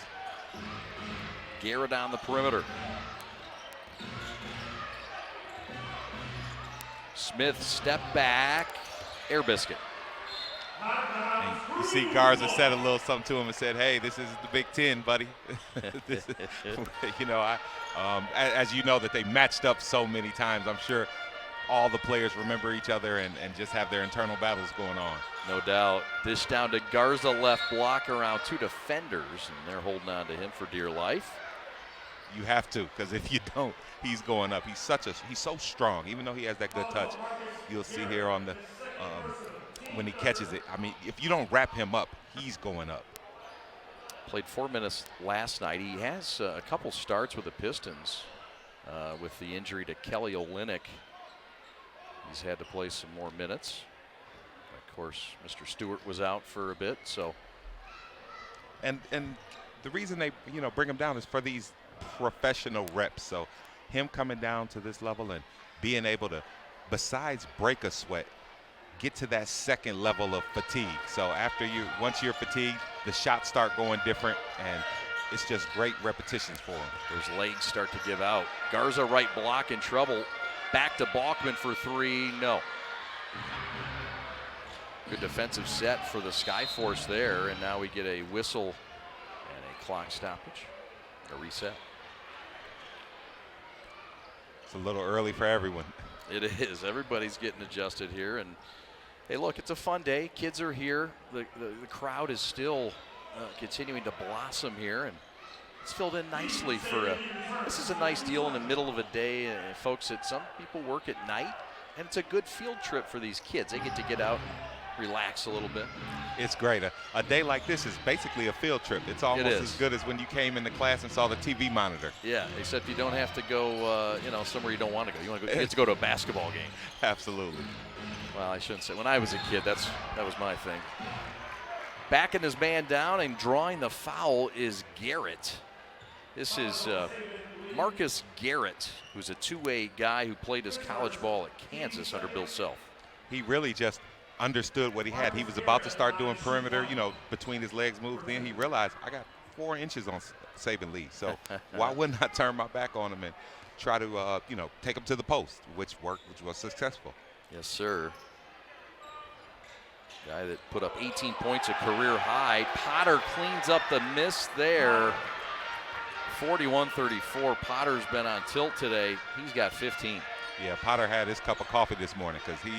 Garrett on the perimeter. Smith step back, air biscuit. And you see Garza said a little something to him and said, hey, this is the Big Ten, buddy. You know, as you know that they matched up so many times, I'm sure all the players remember each other and just have their internal battles going on. No doubt. Dish down to Garza, left block around 2 defenders, and they're holding on to him for dear life. You have to, because if you don't, he's going up. He's so strong, even though he has that good touch. You'll see here on the when he catches it. I mean, if you don't wrap him up, he's going up. Played 4 minutes last night. He has a couple starts with the Pistons with the injury to Kelly Olynyk. He's had to play some more minutes. Of course, Mr. Stewart was out for a bit, so. And the reason they bring him down is for these professional reps. So him coming down to this level and being able to, besides break a sweat, get to that second level of fatigue. So once you're fatigued, the shots start going different, and it's just great repetitions for him. Those legs start to give out. Garza right block in trouble. Back to Balkman for 3, no. Good defensive set for the SkyForce there, and now we get a whistle and a clock stoppage, a reset. It's a little early for everyone. It is. Everybody's getting adjusted here, and hey, look, it's a fun day. Kids are here. The crowd is still continuing to blossom here, and it's filled in nicely for this is a nice deal in the middle of a day. Folks, some people work at night, and it's a good field trip for these kids. They get to get out and relax a little bit. It's great. A day like this is basically a field trip. It's almost as good as when you came into class and saw the TV monitor. Yeah, except you don't have to go, somewhere you don't want to go. You get to go to a basketball game. Absolutely. Well, I shouldn't say. When I was a kid, that was my thing. Backing his man down and drawing the foul is Garrett. This is Marcus Garrett, who's a two-way guy who played his college ball at Kansas under Bill Self. He really just understood what he had. He was about to start doing perimeter, between his legs moves. Then he realized, I got 4 inches on Saban Lee, so why wouldn't I turn my back on him and try to, take him to the post, which worked, which was successful. Yes, sir. Guy that put up 18 points, a career high. Potter cleans up the miss there. 41-34. Potter's been on tilt today. He's got 15. Yeah, Potter had his cup of coffee this morning because he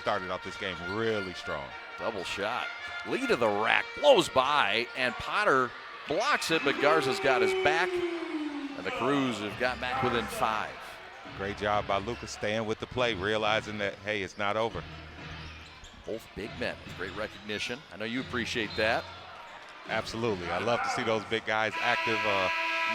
started out this game really strong. Double shot. Lee to the rack, blows by, and Potter blocks it, but Garza's got his back, and the Crews have got back within 5. Great job by Lucas staying with the play, realizing that, hey, it's not over. Both big men, great recognition. I know you appreciate that. Absolutely. I love to see those big guys active.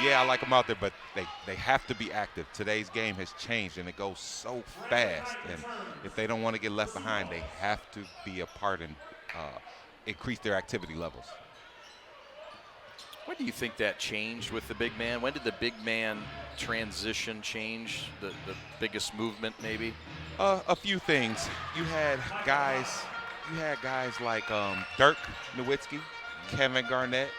Yeah, I like them out there, but they have to be active. Today's game has changed, and it goes so fast. And if they don't want to get left behind, they have to be a part and increase their activity levels. When do you think that changed with the big man? When did the big man transition change, the biggest movement maybe? A few things. You had guys like Dirk Nowitzki, Kevin Garnett,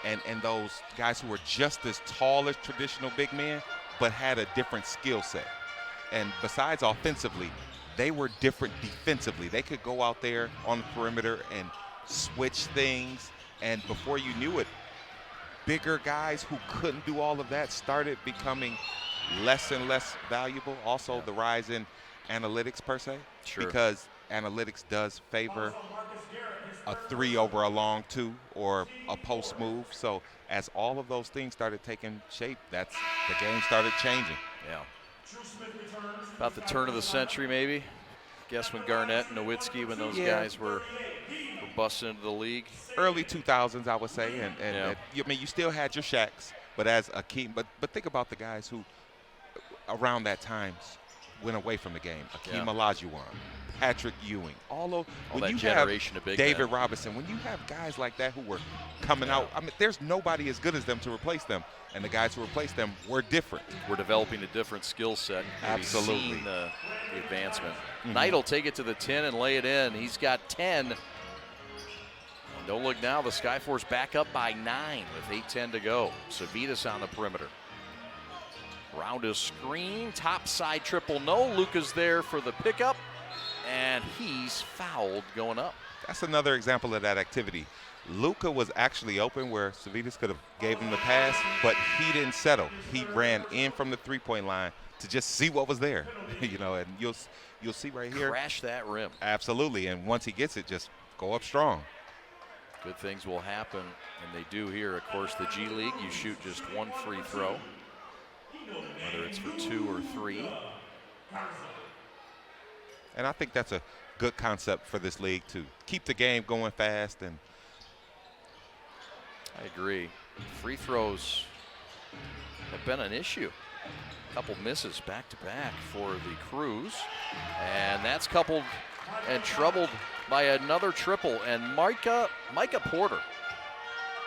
and those guys who were just as tall as traditional big men, but had a different skill set. And besides offensively, they were different defensively. They could go out there on the perimeter and switch things, and before you knew it, bigger guys who couldn't do all of that started becoming less and less valuable. Also, the rise in analytics per se, because analytics does favor a 3 over a long 2 or a post move. So as all of those things started taking shape, the game started changing. Yeah. About the turn of the century, maybe. Guess when Garnett and Nowitzki, when those guys were busting into the league. Early 2000s, I would say, and I mean, you still had your Shaqs, but as Akeem, but think about the guys who around that time went away from the game. Akeem Olajuwon, Patrick Ewing, all that generation of big David men. Robinson. When you have guys like that who were coming out, I mean, there's nobody as good as them to replace them, and the guys who replaced them were different. We're developing a different skill set. Absolutely. Seeing the advancement. Knight will take it to the 10 and lay it in. He's got 10. And don't look now, the SkyForce back up by 9 with 8:10 to go. Savitas on the perimeter. Round a screen, top side triple, no. Luka's there for the pickup, and he's fouled going up. That's another example of that activity. Luka was actually open where Savitas could have gave him the pass, but he didn't settle. He ran in from the three-point line to just see what was there, and you'll see right here. Crash that rim. Absolutely, and once he gets it, just go up strong. Good things will happen, and they do here. Of course, the G League, you shoot just one free throw, whether it's for 2 or 3. And I think that's a good concept for this league to keep the game going fast. And I agree. Free throws have been an issue. A couple misses back-to-back for the Crews, and that's coupled and troubled by another triple. And Micah Porter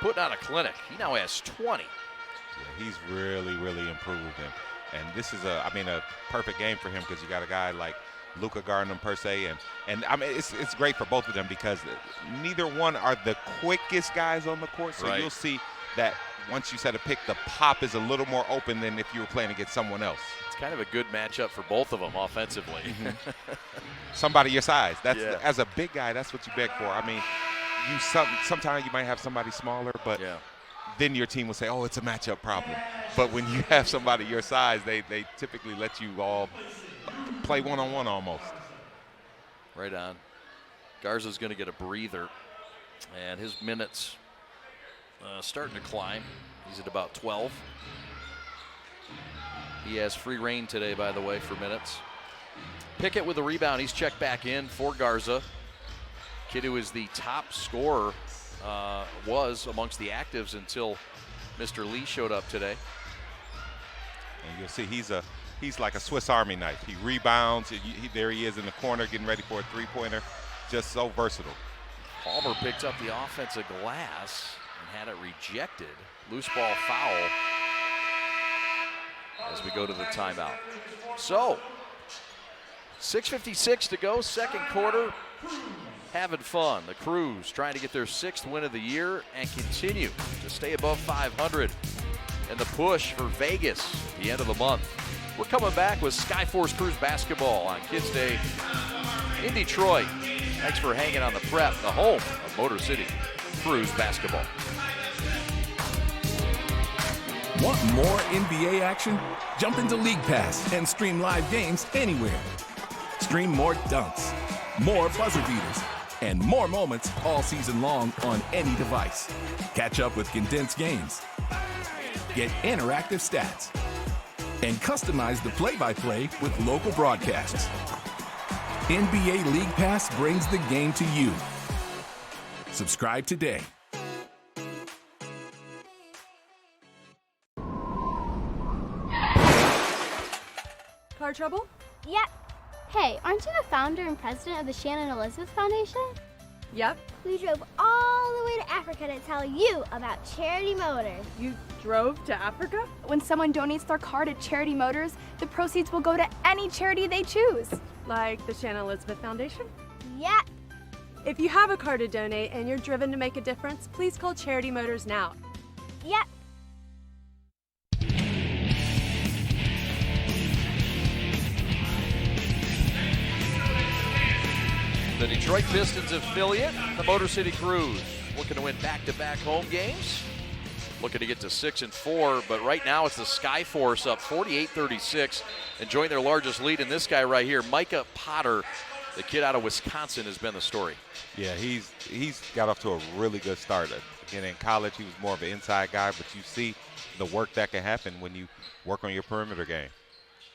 putting on a clinic. He now has 20. Yeah, he's really, really improved. And this is a perfect game for him because you got a guy like Luka guarding him per se. And I mean, it's great for both of them because neither one are the quickest guys on the court. So you'll see that once you set a pick, the pop is a little more open than if you were playing against someone else. It's kind of a good matchup for both of them offensively. Somebody your size. As a big guy, that's what you beg for. I mean, sometimes you might have somebody smaller, but then your team will say, oh, it's a matchup problem. But when you have somebody your size, they typically let you all play one-on-one almost. Right on. Garza's going to get a breather, and his minutes starting to climb. He's at about 12. He has free reign today, by the way, for minutes. Pickett with the rebound. He's checked back in for Garza. Kid who is the top scorer was amongst the actives until Mr. Lee showed up today. And you'll see he's like a Swiss Army knife. He rebounds. There he is in the corner getting ready for a three-pointer. Just so versatile. Palmer picked up the offensive glass and had it rejected. Loose ball foul as we go to the timeout. So, 6:56 to go, second quarter. Having fun. The Crews trying to get their 6th win of the year and continue to stay above 500 in the push for Vegas at the end of the month. We're coming back with SkyForce Crews basketball on Kids Day in Detroit. Thanks for hanging on the prep, the home of Motor City Crews basketball. Want more NBA action? Jump into League Pass and stream live games anywhere. Stream more dunks, more buzzer beaters, and more moments all season long on any device. Catch up with condensed games. Get interactive stats. And customize the play-by-play with local broadcasts. NBA League Pass brings the game to you. Subscribe today. Car trouble? Yep. Hey, aren't you the founder and president of the Shannon Elizabeth Foundation? Yep. We drove all the way to Africa to tell you about Charity Motors. You drove to Africa? When someone donates their car to Charity Motors, the proceeds will go to any charity they choose. Like the Shannon Elizabeth Foundation? Yep. If you have a car to donate and you're driven to make a difference, please call Charity Motors now. Yep. The Detroit Pistons affiliate, the Motor City Crews, looking to win back-to-back home games. looking to get to 6-4, but right now it's the SkyForce up 48-36, enjoying their largest lead. And this guy right here, Micah Potter, the kid out of Wisconsin, has been the story. Yeah, he's got off to a really good start. Again, in college, he was more of an inside guy, but you see the work that can happen when you work on your perimeter game.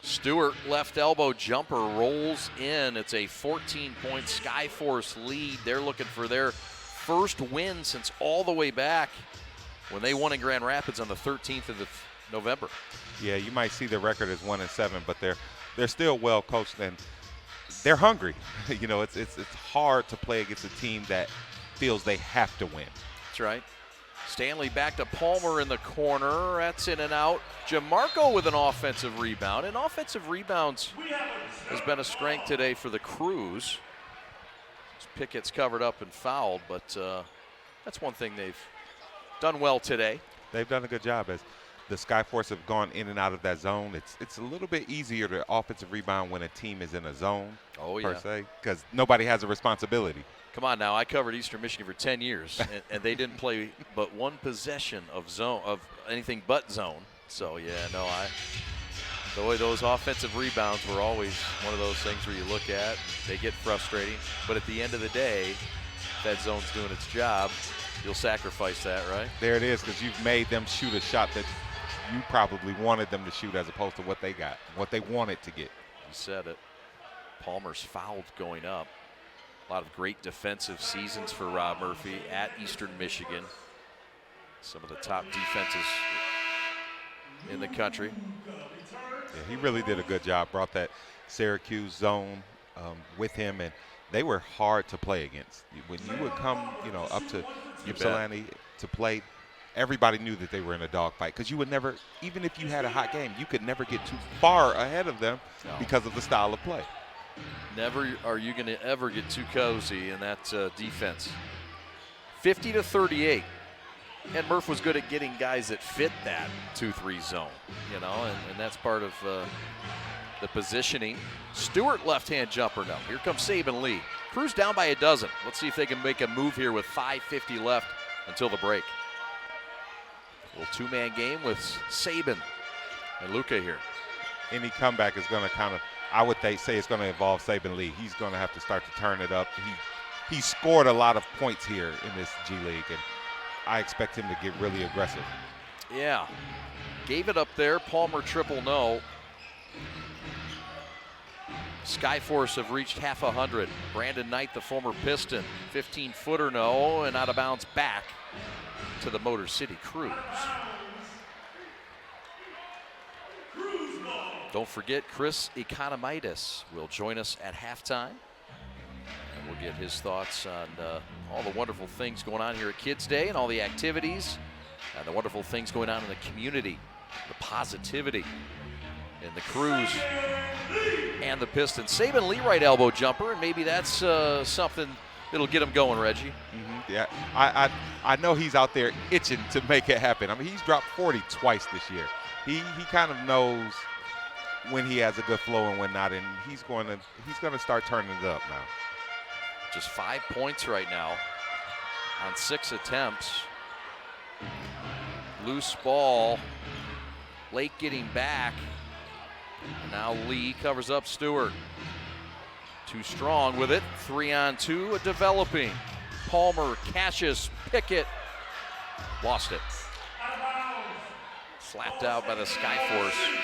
Stewart, left elbow jumper, rolls in. It's a 14-point SkyForce lead. They're looking for their first win since all the way back when they won in Grand Rapids on the 13th of November. Yeah, you might see the record as 1-7, but they're still well coached and they're hungry. You know, it's hard to play against a team that feels they have to win. That's right. Stanley back to Palmer in the corner. That's in and out. Jamarco with an offensive rebound. And offensive rebounds has been a strength today for the Crews. Pickett's covered up and fouled, but that's one thing they've done well today. They've done a good job as the SkyForce have gone in and out of that zone. It's a little bit easier to offensive rebound when a team is in a zone, per se, because nobody has a responsibility. Come on now, I covered Eastern Michigan for 10 years, and they didn't play but one possession of anything but zone. So, yeah, no, those offensive rebounds were always one of those things where you look at, they get frustrating. But at the end of the day, if that zone's doing its job, you'll sacrifice that, right? There it is, because you've made them shoot a shot that you probably wanted them to shoot as opposed to what they got, what they wanted to get. You said it. Palmer's fouled going up. A lot of great defensive seasons for Rob Murphy at Eastern Michigan. Some of the top defenses in the country. Yeah, he really did a good job. Brought that Syracuse zone with him, and they were hard to play against. When you would come, up to Ypsilanti to play, everybody knew that they were in a dogfight because you would never, even if you had a hot game, you could never get too far ahead of them because of the style of play. Never are you going to ever get too cozy in that defense. 50-38. And Murph was good at getting guys that fit that 2-3 zone, and that's part of the positioning. Stewart left-hand jumper now. Here comes Saban Lee. Crews down by a dozen. Let's see if they can make a move here with 5:50 left until the break. A little two-man game with Saban and Luka here. Any comeback is going to I would say it's going to involve Saban Lee. He's going to have to start to turn it up. He scored a lot of points here in this G League, and I expect him to get really aggressive. Yeah. Gave it up there. Palmer triple no. SkyForce have reached half 100. Brandon Knight, the former Piston, 15-footer no, and out of bounds back to the Motor City Crews. Don't forget, Chris Economides will join us at halftime. And we'll get his thoughts on all the wonderful things going on here at Kids Day and all the activities and the wonderful things going on in the community, the positivity in the Crews and the Pistons. Saban Lee right elbow jumper, and maybe that's something that'll get him going, Reggie. Mm-hmm. Yeah, I know he's out there itching to make it happen. I mean, he's dropped 40 twice this year. He kind of knows when he has a good flow and when not, and he's going to start turning it up now. Just 5 points right now on 6 attempts. Loose ball. Lake getting back. And now Lee covers up Stewart. Too strong with it. 3-on-2, developing. Palmer, Cassius, Pickett. Lost it. Slapped out by the SkyForce.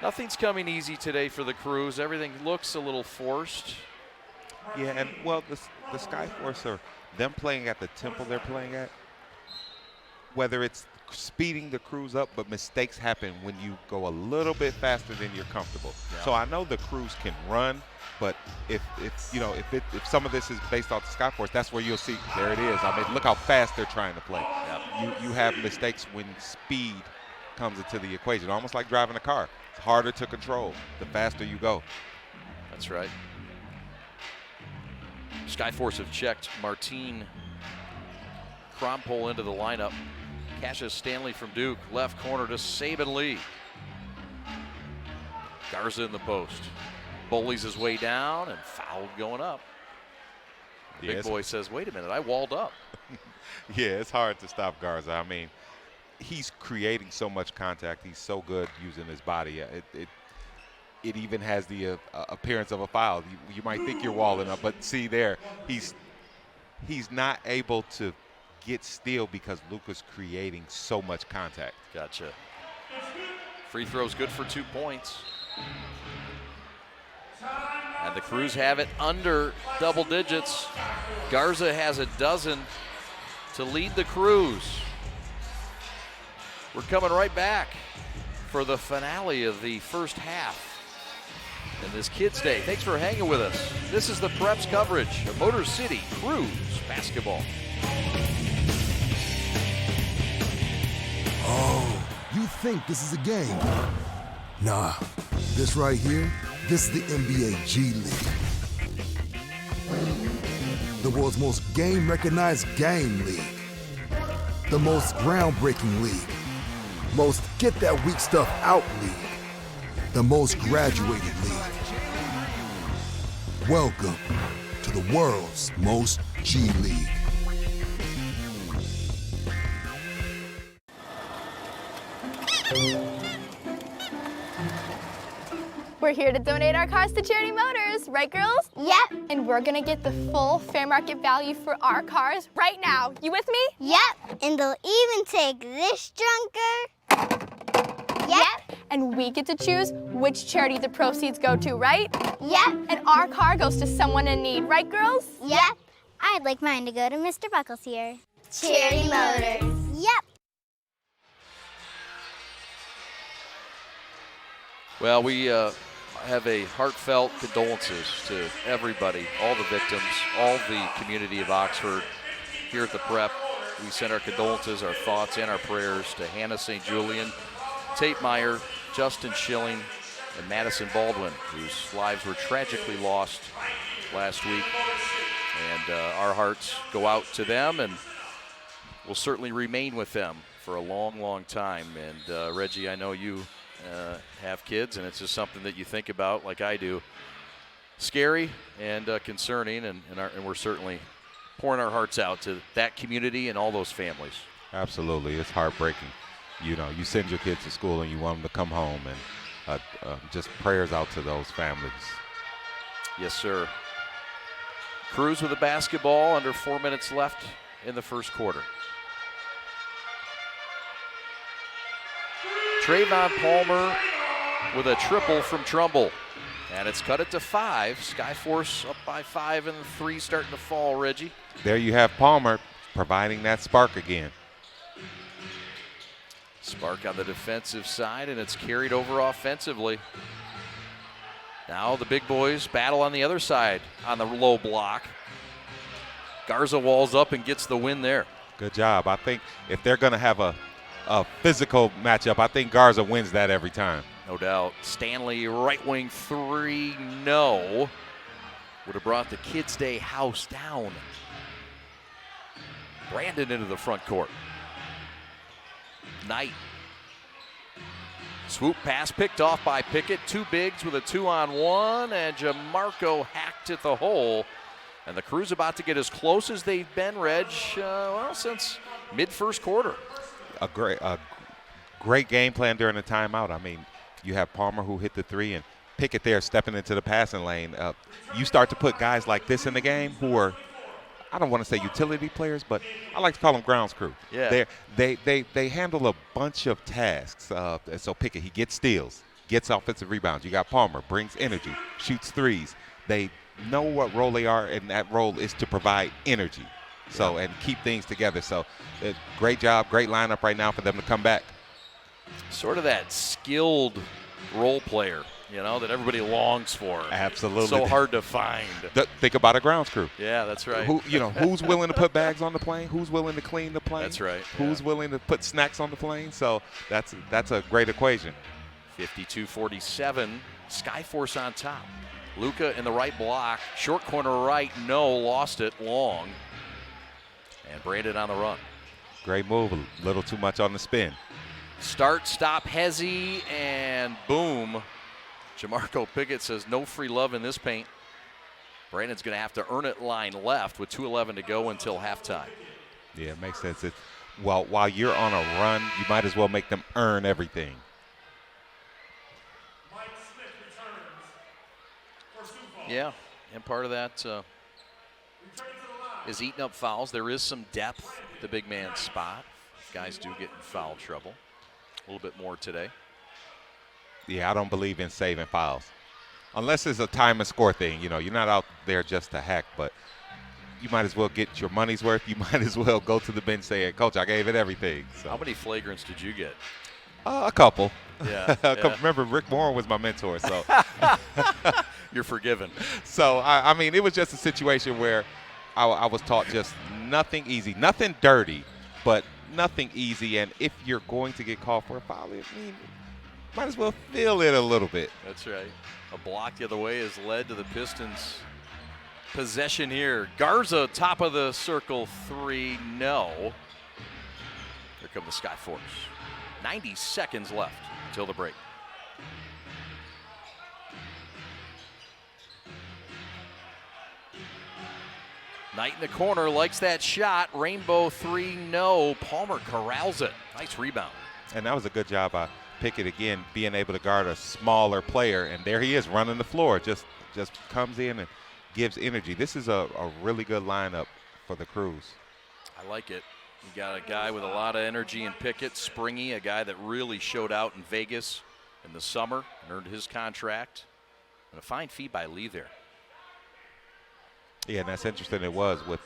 Nothing's coming easy today for the Crews. Everything looks a little forced. Yeah, and well, the SkyForce are them playing at the tempo they're playing at. Whether it's speeding the Crews up, but mistakes happen when you go a little bit faster than you're comfortable. Yeah. So I know the Crews can run, but if some of this is based off the SkyForce, that's where you'll see. There it is. I mean, look how fast they're trying to play. Yep. You have mistakes when speed comes into the equation, almost like driving a car. It's harder to control the faster you go. That's right. SkyForce have checked Martine Krompol into the lineup. Cassius Stanley from Duke, left corner to Saban Lee. Garza in the post. Bullies his way down and fouled going up. Big boy says, wait a minute, I walled up. Yeah, it's hard to stop Garza. I mean, he's creating so much contact. He's so good using his body. It even has the appearance of a foul. You might think you're walling up, but see there, he's not able to get steal because Luka's creating so much contact. Gotcha. Free throw's good for 2 points. And the Crews have it under double digits. Garza has a dozen to lead the Crews. We're coming right back for the finale of the first half in this Kids Day. Thanks for hanging with us. This is the Preps coverage of Motor City Crews basketball. Oh, you think this is a game? Nah, this right here, this is the NBA G League. The world's most game-recognized game league. The most groundbreaking league. Most get that weak stuff out league. The most graduated league. Welcome to the world's most G League. We're here to donate our cars to Charity Motors, right girls? Yep. And we're gonna get the full fair market value for our cars right now. You with me? Yep. And they'll even take this junker. Yep. And we get to choose which charity the proceeds go to, right? Yep. And our car goes to someone in need, right girls? Yep. I'd like mine to go to Mr. Buckles here. Charity Motors. Yep. Well, we have a heartfelt condolences to everybody, all the victims, all the community of Oxford. Here at the Prep, we send our condolences, our thoughts, and our prayers to Hannah St. Julian, Tate Meyer, Justin Schilling, and Madison Baldwin, whose lives were tragically lost last week. And our hearts go out to them, and will certainly remain with them for a long, long time. And Reggie, I know you have kids, and it's just something that you think about like I do. Scary and concerning, and we're certainly pouring our hearts out to that community and all those families. Absolutely. It's heartbreaking. You know, you send your kids to school and you want them to come home, and just prayers out to those families. Yes, sir. Crews with the basketball, under 4 minutes left in the first quarter. Trayvon Palmer with a triple from Trumbull. And it's cut it to 5. SkyForce up by 5, and the 3 starting to fall, Reggie. There you have Palmer providing that spark again. Spark on the defensive side, and it's carried over offensively. Now the big boys battle on the other side on the low block. Garza walls up and gets the win there. Good job. I think if they're going to have a physical matchup, I think Garza wins that every time. No doubt. Stanley, right wing 3, no. Would have brought the Kids Day house down. Brandon into the front court. Knight. Swoop pass picked off by Pickett. 2 bigs with a 2-on-1, and Jamarco hacked at the hole. And the Crews about to get as close as they've been, Reg, since mid-first quarter. A great game plan during the timeout. I mean, you have Palmer who hit the 3, and Pickett there stepping into the passing lane. You start to put guys like this in the game who are, I don't want to say utility players, but I like to call them grounds crew. Yeah. They handle a bunch of tasks. So Pickett, he gets steals, gets offensive rebounds. You got Palmer, brings energy, shoots 3s. They know what role they are, and that role is to provide energy. So, and keep things together. So, great job, great lineup right now for them to come back. Sort of that skilled role player, that everybody longs for. Absolutely. So hard to find. Think about a grounds crew. Yeah, that's right. Who's willing to put bags on the plane? Who's willing to clean the plane? That's right. Who's willing to put snacks on the plane? So that's a great equation. 52-47, SkyForce on top. Luka in the right block, short corner right, no, lost it long. And Brandon on the run. Great move, a little too much on the spin. Start, stop, hezzy, and boom. Jamarco Pickett says no free love in this paint. Brandon's going to have to earn it line left with 2:11 to go until halftime. Yeah, it makes sense. Well, while you're on a run, you might as well make them earn everything. Yeah, and part of that is eating up fouls. There is some depth at the big man spot. Guys do get in foul trouble. A little bit more today. Yeah, I don't believe in saving fouls. Unless it's a time and score thing. You know, you're not out there just to hack, but you might as well get your money's worth. You might as well go to the bench saying, Coach, I gave it everything. So. How many flagrants did you get? A couple. Yeah. Remember, Rick Warren was my mentor, so. You're forgiven. So, I mean, it was just a situation where I was taught just nothing easy, nothing dirty, but nothing easy. And if you're going to get called for a foul, I mean, might as well feel it a little bit. That's right. A block the other way has led to the Pistons' possession here. Garza, top of the circle, 3, no. Here come the SkyForce. 90 seconds left until the break. Knight in the corner likes that shot. Rainbow 3, no. Palmer corrals it. Nice rebound. And that was a good job by Pickett again, being able to guard a smaller player. And there he is running the floor. Just comes in and gives energy. This is a really good lineup for the Crews. I like it. You got a guy with a lot of energy in Pickett, springy, a guy that really showed out in Vegas in the summer and earned his contract. And a fine feed by Lee there. Yeah, and that's interesting. It was with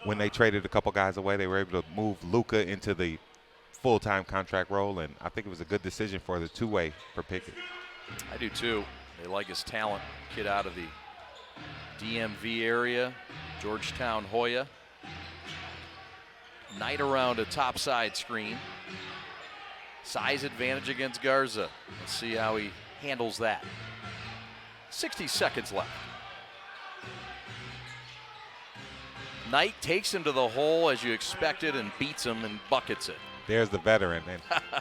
when they traded a couple guys away, they were able to move Luka into the full-time contract role, and I think it was a good decision for the two-way for Pickett. I do too. They like his talent. Kid out of the DMV area, Georgetown Hoya. Knight around a topside screen. Size advantage against Garza. Let's see how he handles that. 60 seconds left. Knight takes him to the hole as you expected and beats him and buckets it. There's the veteran.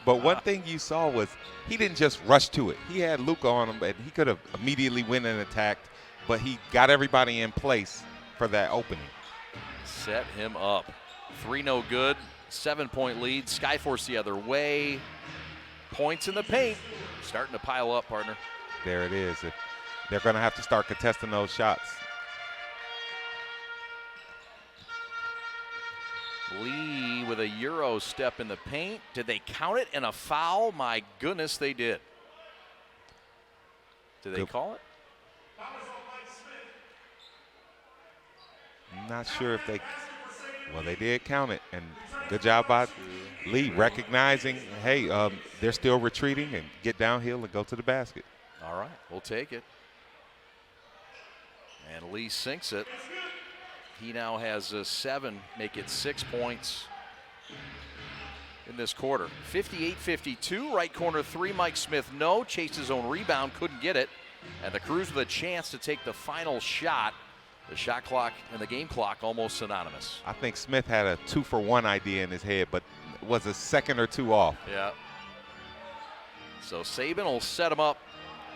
But one thing you saw was he didn't just rush to it. He had Luka on him, and he could have immediately went and attacked, but he got everybody in place for that opening. Set him up. 3 no good, 7-point lead. SkyForce the other way. Points in the paint. Starting to pile up, partner. There it is. They're going to have to start contesting those shots. Lee with a Euro step in the paint. Did they count it in a foul? My goodness, they did. Did they call it? I'm not sure if they. Well, they did count it, and good job by Lee recognizing, hey, they're still retreating, and get downhill and go to the basket. All right, we'll take it. And Lee sinks it. He now has 7, make it 6 points in this quarter. 58-52, right corner 3, Mike Smith, no. Chased his own rebound, couldn't get it. And the Crews with a chance to take the final shot. The shot clock and the game clock almost synonymous. I think Smith had a 2-for-1 idea in his head, but was a second or two off. Yeah. So Saban will set him up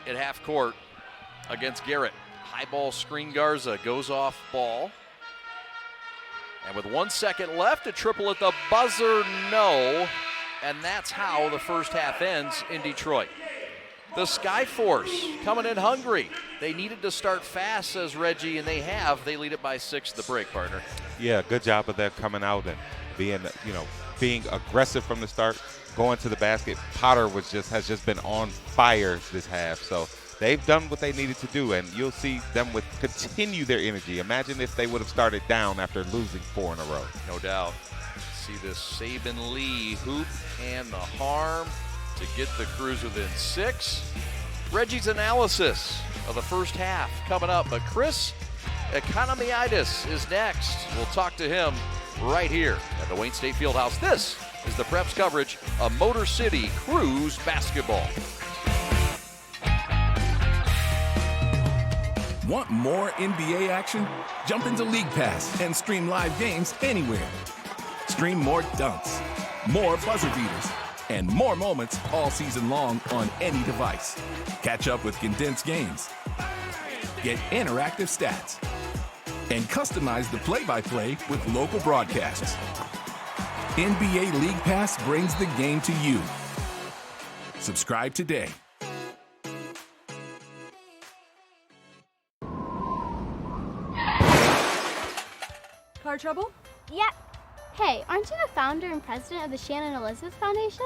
at half court against Garrett. High ball screen, Garza goes off ball. And with 1 second left, a triple at the buzzer, no. And that's how the first half ends in Detroit. The SkyForce coming in hungry. They needed to start fast, says Reggie, and they have. They lead it by 6 at the break, partner. Yeah, good job of that coming out and being aggressive from the start, going to the basket. Potter has just been on fire this half. So they've done what they needed to do, and you'll see them continue their energy. Imagine if they would have started down after losing 4 in a row. No doubt. See this Saban Lee hoop and the harm to get the Crews within 6. Reggie's analysis of the first half coming up, but Chris Economiidis is next. We'll talk to him right here at the Wayne State Fieldhouse. This is the Preps coverage of Motor City Crews basketball. Want more NBA action? Jump into League Pass and stream live games anywhere. Stream more dunks, more buzzer beaters, and more moments all season long on any device. Catch up with condensed games, get interactive stats, and customize the play-by-play with local broadcasts. NBA League Pass brings the game to you. Subscribe today. Car trouble? Yep. Hey, aren't you the founder and president of the Shannon Elizabeth Foundation?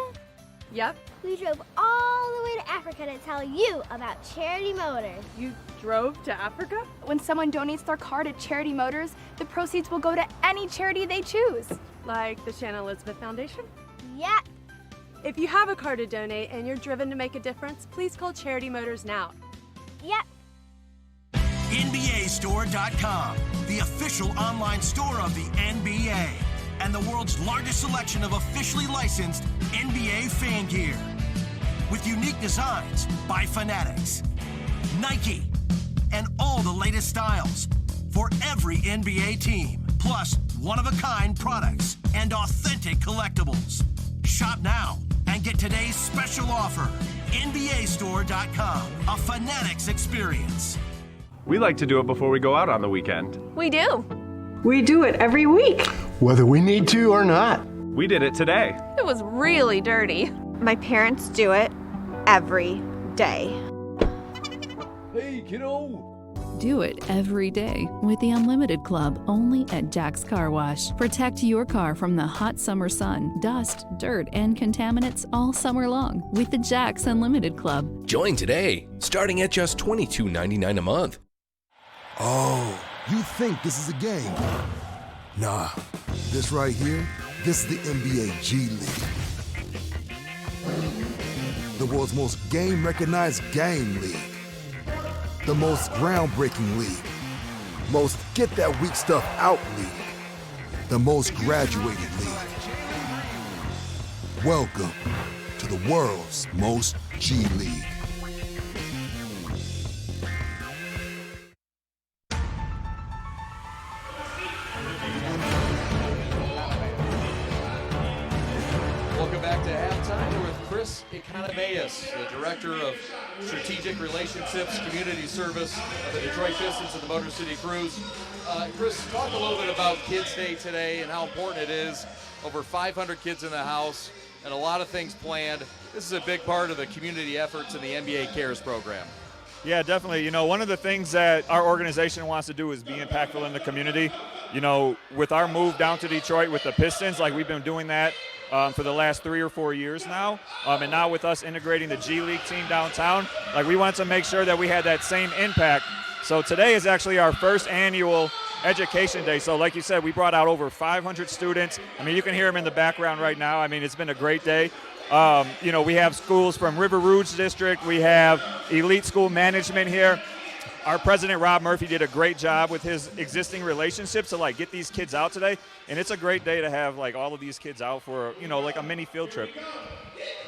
Yep. We drove all the way to Africa to tell you about Charity Motors. You drove to Africa? When someone donates their car to Charity Motors, the proceeds will go to any charity they choose. Like the Shannon Elizabeth Foundation? Yep. If you have a car to donate and you're driven to make a difference, please call Charity Motors now. Yep. NBAstore.com, the official online store of the NBA and the world's largest selection of officially licensed NBA fan gear. With unique designs by Fanatics, Nike, and all the latest styles for every NBA team, plus one-of-a-kind products and authentic collectibles. Shop now and get today's special offer. NBAstore.com, a Fanatics experience. We like to do it before we go out on the weekend. We do. We do it every week. Whether we need to or not. We did it today. It was really dirty. My parents do it every day. Hey, kiddo. Do it every day with the Unlimited Club only at Jack's Car Wash. Protect your car from the hot summer sun, dust, dirt, and contaminants all summer long with the Jack's Unlimited Club. Join today, starting at just $22.99 a month. Oh, you think this is a game? Nah, this right here, this is the NBA G League. The world's most game-recognized game league. The most groundbreaking league. Most get-that-weak stuff out league. The most graduated league. Welcome to the world's most G League. Welcome back to halftime. We're with Chris Economius, the Director of Strategic Relationships, Community Service of the Detroit Pistons and the Motor City Cruise. Chris, talk a little bit about Kids Day today and how important it is. Over 500 kids in the house and a lot of things planned. This is a big part of the community efforts in the NBA Cares program. Yeah, definitely. You know, one of the things that our organization wants to do is be impactful in the community. You know, with our move down to Detroit with the Pistons, like we've been doing that for the last 3 or 4 years now. And now with us integrating the G League team downtown, like we wanted to make sure that we had that same impact. So today is actually our first annual Education Day. So like you said, we brought out over 500 students. I mean, you can hear them in the background right now. I mean, it's been a great day. You know, we have schools from River Rouge District. We have elite school management here. Our president, Rob Murphy, did a great job with his existing relationships to, like, get these kids out today. And it's a great day to have, like, all of these kids out for, you know, like a mini field trip.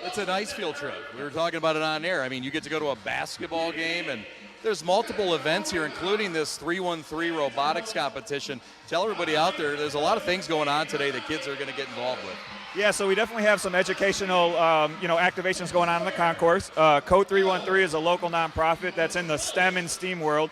It's a nice field trip. We were talking about it on air. I mean, you get to go to a basketball game, and there's multiple events here, including this 3-1-3 robotics competition. Tell everybody out there, there's a lot of things going on today that kids are going to get involved with. Yeah, so we definitely have some educational, you know, activations going on in the concourse. Code 313 is a local nonprofit that's in the STEM and STEAM world.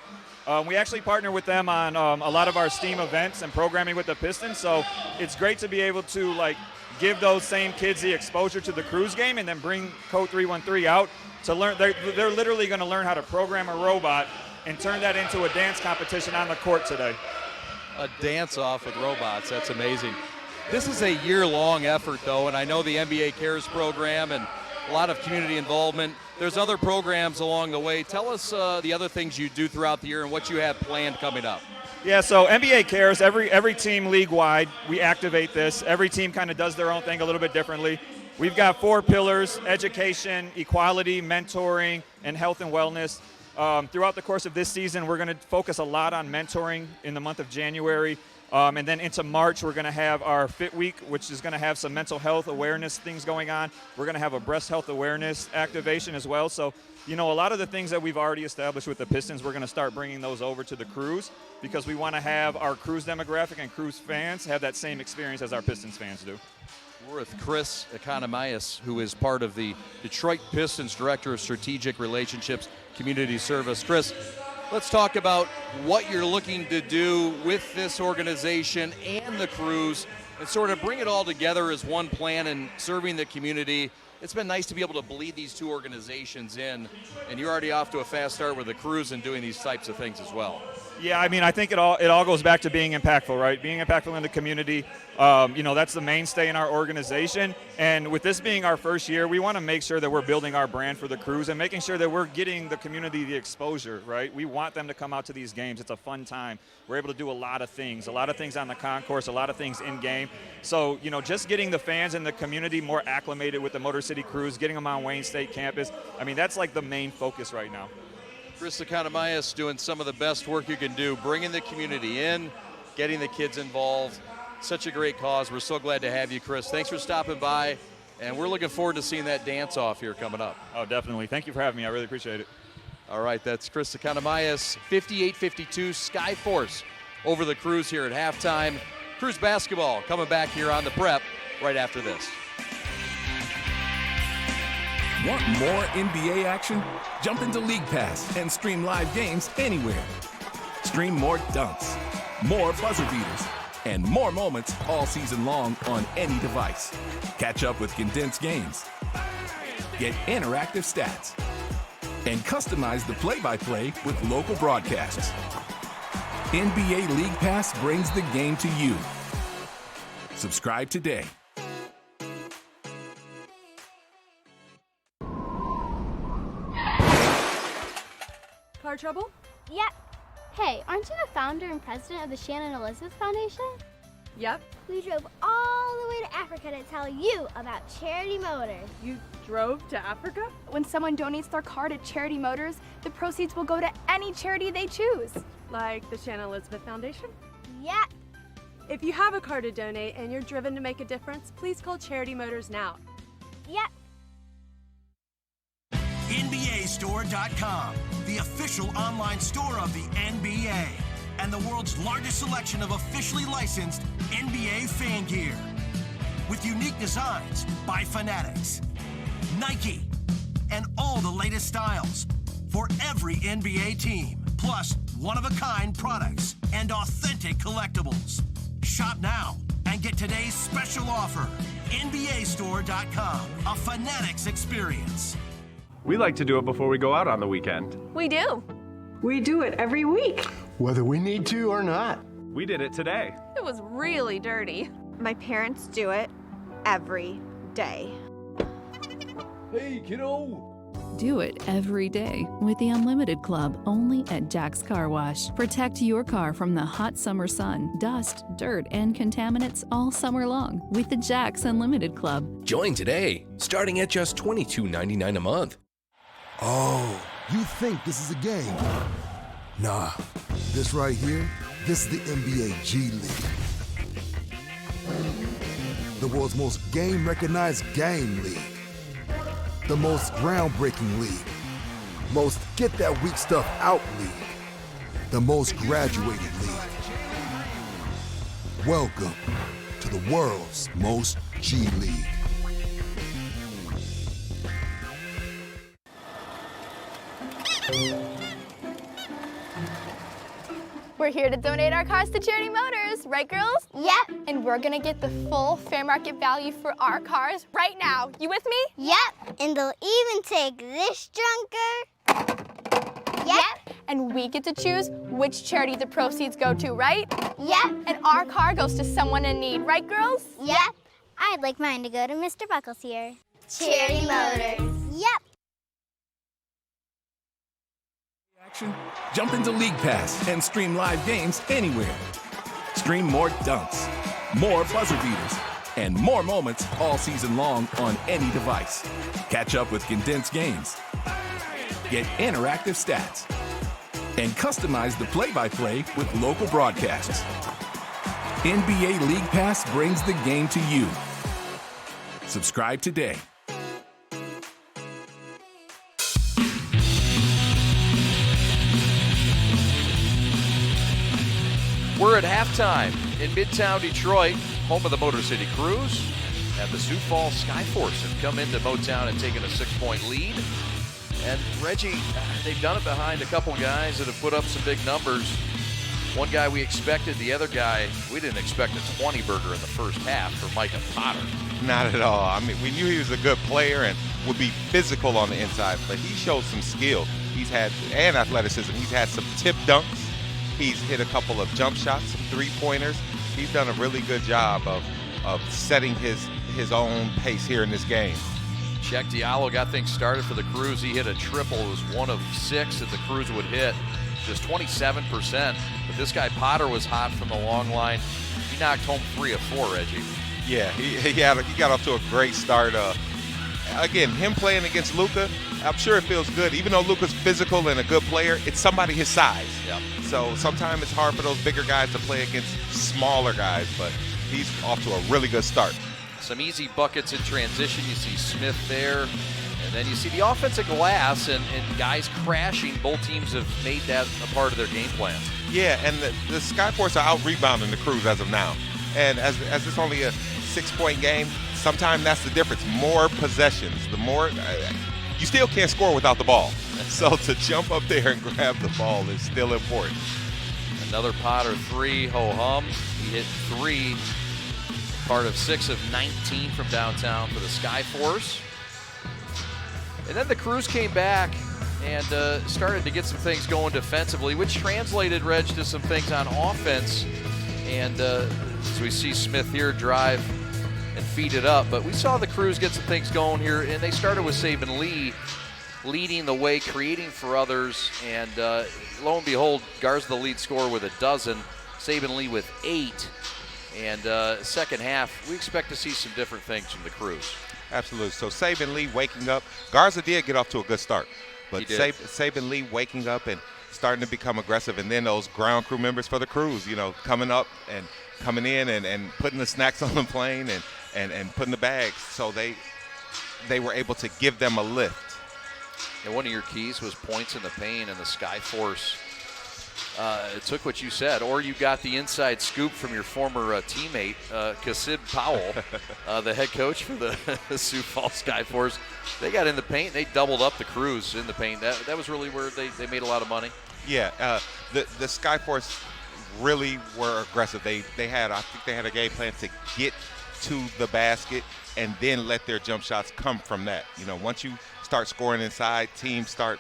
We actually partner with them on a lot of our STEAM events and programming with the Pistons. So it's great to be able to, like, give those same kids the exposure to the Cruise game and then bring Code 313 out to learn. They're literally going to learn how to program a robot and turn that into a dance competition on the court today. A dance-off with robots. That's amazing. This is a year-long effort, though, and I know the NBA Cares program and a lot of community involvement. There's other programs along the way. Tell us the other things you do throughout the year and what you have planned coming up. Yeah, so NBA Cares, every team league-wide, we activate this. Every team kind of does their own thing a little bit differently. We've got 4 pillars: education, equality, mentoring, and health and wellness. Throughout the course of this season, we're going to focus a lot on mentoring in the month of January. And then into March, we're going to have our Fit Week, which is going to have some mental health awareness things going on. We're going to have a breast health awareness activation as well. So, you know, a lot of the things that we've already established with the Pistons, we're going to start bringing those over to the Cruise because we want to have our Cruise demographic and Cruise fans have that same experience as our Pistons fans do. We're with Chris Economius, who is part of the Detroit Pistons Director of Strategic Relationships, Community Service. Chris, let's talk about what you're looking to do with this organization and the Cruise and sort of bring it all together as one plan and serving the community. It's been nice to be able to bleed these two organizations in, and you're already off to a fast start with the Crews and doing these types of things as well. Yeah, I mean, I think it all goes back to being impactful, right? Being impactful in the community. That's the mainstay in our organization. And with this being our first year, we want to make sure that we're building our brand for the Crews and making sure that we're getting the community the exposure, right? We want them to come out to these games. It's a fun time. We're able to do a lot of things on the concourse, a lot of things in game. So, just getting the fans and the community more acclimated with the Motor City Crews, getting them on Wayne State campus. I mean, that's like the main focus right now. Chris Economidis doing some of the best work you can do, bringing the community in, getting the kids involved. Such a great cause. We're so glad to have you, Chris. Thanks for stopping by, and we're looking forward to seeing that dance-off here coming up. Oh, definitely. Thank you for having me. I really appreciate it. All right, that's Chris Economidis, 58-52 SkyForce over the Crews here at halftime. Crews basketball coming back here on the Prep right after this. Want more NBA action? Jump into League Pass and stream live games anywhere. Stream more dunks, more buzzer beaters, and more moments all season long on any device. Catch up with condensed games. Get interactive stats. And customize the play-by-play with local broadcasts. NBA League Pass brings the game to you. Subscribe today. Car trouble? Yep. Hey, aren't you the founder and president of the Shannon Elizabeth Foundation? Yep. We drove all the way to Africa to tell you about Charity Motors. You drove to Africa? When someone donates their car to Charity Motors, the proceeds will go to any charity they choose. Like the Shannon Elizabeth Foundation? Yep. If you have a car to donate and you're driven to make a difference, please call Charity Motors now. Yep. NBAstore.com, the official online store of the NBA, and the world's largest selection of officially licensed NBA fan gear. With unique designs by Fanatics, Nike, and all the latest styles for every NBA team, plus one-of-a-kind products and authentic collectibles. Shop now and get today's special offer. NBAstore.com, a Fanatics experience. We like to do it before we go out on the weekend. We do. We do it every week. Whether we need to or not. We did it today. It was really dirty. My parents do it every day. Hey, kiddo. Do it every day with the Unlimited Club only at Jack's Car Wash. Protect your car from the hot summer sun, dust, dirt, and contaminants all summer long with the Jack's Unlimited Club. Join today, starting at just $22.99 a month. Oh, you think this is a game? Nah, this right here, this is the NBA G League. The world's most game-recognized game league. The most groundbreaking league. Most get-that-weak-stuff-out league. The most graduated league. Welcome to the world's most G League. We're here to donate our cars to Charity Motors, right, girls? Yep. And we're gonna get the full fair market value for our cars right now. You with me? Yep. And they'll even take this junker. Yep. And we get to choose which charity the proceeds go to, right? Yep. And our car goes to someone in need, right, girls? Yep. I'd like mine to go to Mr. Buckles here. Charity Motors. Yep. Action? Jump into League Pass and stream live games anywhere. Stream more dunks, more buzzer beaters, and more moments all season long on any device. Catch up with condensed games. Get interactive stats. And customize the play-by-play with local broadcasts. NBA League Pass brings the game to you. Subscribe today. We're at halftime in Midtown Detroit, home of the Motor City Crews. And the Sioux Falls SkyForce have come into Motown and taken a 6-point lead. And Reggie, they've done it behind a couple guys that have put up some big numbers. One guy we expected, the other guy, we didn't expect a 20-burger in the first half for Micah Potter. Not at all. I mean, we knew he was a good player and would be physical on the inside, but he showed some skill. He's had, and athleticism. He's had some tip dunks. He's hit a couple of jump shots, some three-pointers. He's done a really good job of setting his own pace here in this game. Check Diallo got things started for the Crews. He hit a triple. It was 1 of 6 that the Crews would hit. Just 27%. But this guy Potter was hot from the long line. He knocked home 3 of 4, Reggie. Yeah, he got off to a great start. Again, him playing against Luka, I'm sure it feels good. Even though Luka's physical and a good player, it's somebody his size. Yep. So sometimes it's hard for those bigger guys to play against smaller guys, but he's off to a really good start. Some easy buckets in transition. You see Smith there. And then you see the offensive glass and guys crashing. Both teams have made that a part of their game plan. Yeah, and the SkyForce are out-rebounding the Crews as of now. And as it's only a 6-point game, sometimes that's the difference. More possessions. The more you still can't score without the ball. So to jump up there and grab the ball is still important. Another Potter 3, ho-hum. He hit 3, part of 6 of 19 from downtown for the SkyForce. And then the Crews came back and started to get some things going defensively, which translated, Reg, to some things on offense. And as we see Smith here drive and feed it up. But we saw the Crews get some things going here, and they started with Saban Lee leading the way, creating for others. And lo and behold, Garza the lead scorer with 12, Saban Lee with 8. And second half, we expect to see some different things from the Crews. Absolutely. So Saban Lee waking up. Garza did get off to a good start. But Saban Lee waking up and starting to become aggressive. And then those ground crew members for the Crews, coming up and coming in and putting the snacks on the plane and putting the bags. So they were able to give them a lift. And one of your keys was points in the paint, and the SkyForce took what you said, or you got the inside scoop from your former teammate, Kasib Powell, the head coach for the Sioux Falls SkyForce. They got in the paint. They doubled up the Crews in the paint. That was really where they made a lot of money. Yeah, the SkyForce really were aggressive. I think they had a game plan to get to the basket and then let their jump shots come from that. Once you start scoring inside, teams start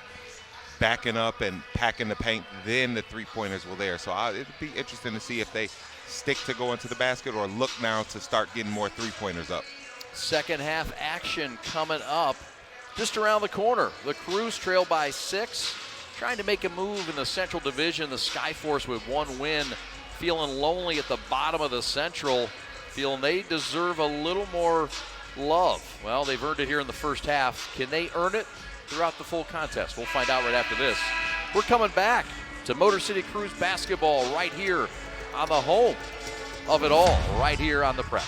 backing up and packing the paint, then the three-pointers were there. So it'd be interesting to see if they stick to going to the basket or look now to start getting more three-pointers up. Second half action coming up just around the corner. The Crews trail by 6, trying to make a move in the Central Division. The SkyForce with 1 win, feeling lonely at the bottom of the Central, feeling they deserve a little more love. Well, they've earned it here in the first half. Can they earn it throughout the full contest? We'll find out right after this. We're coming back to Motor City Crews basketball right here on the home of it all, right here on the Prep.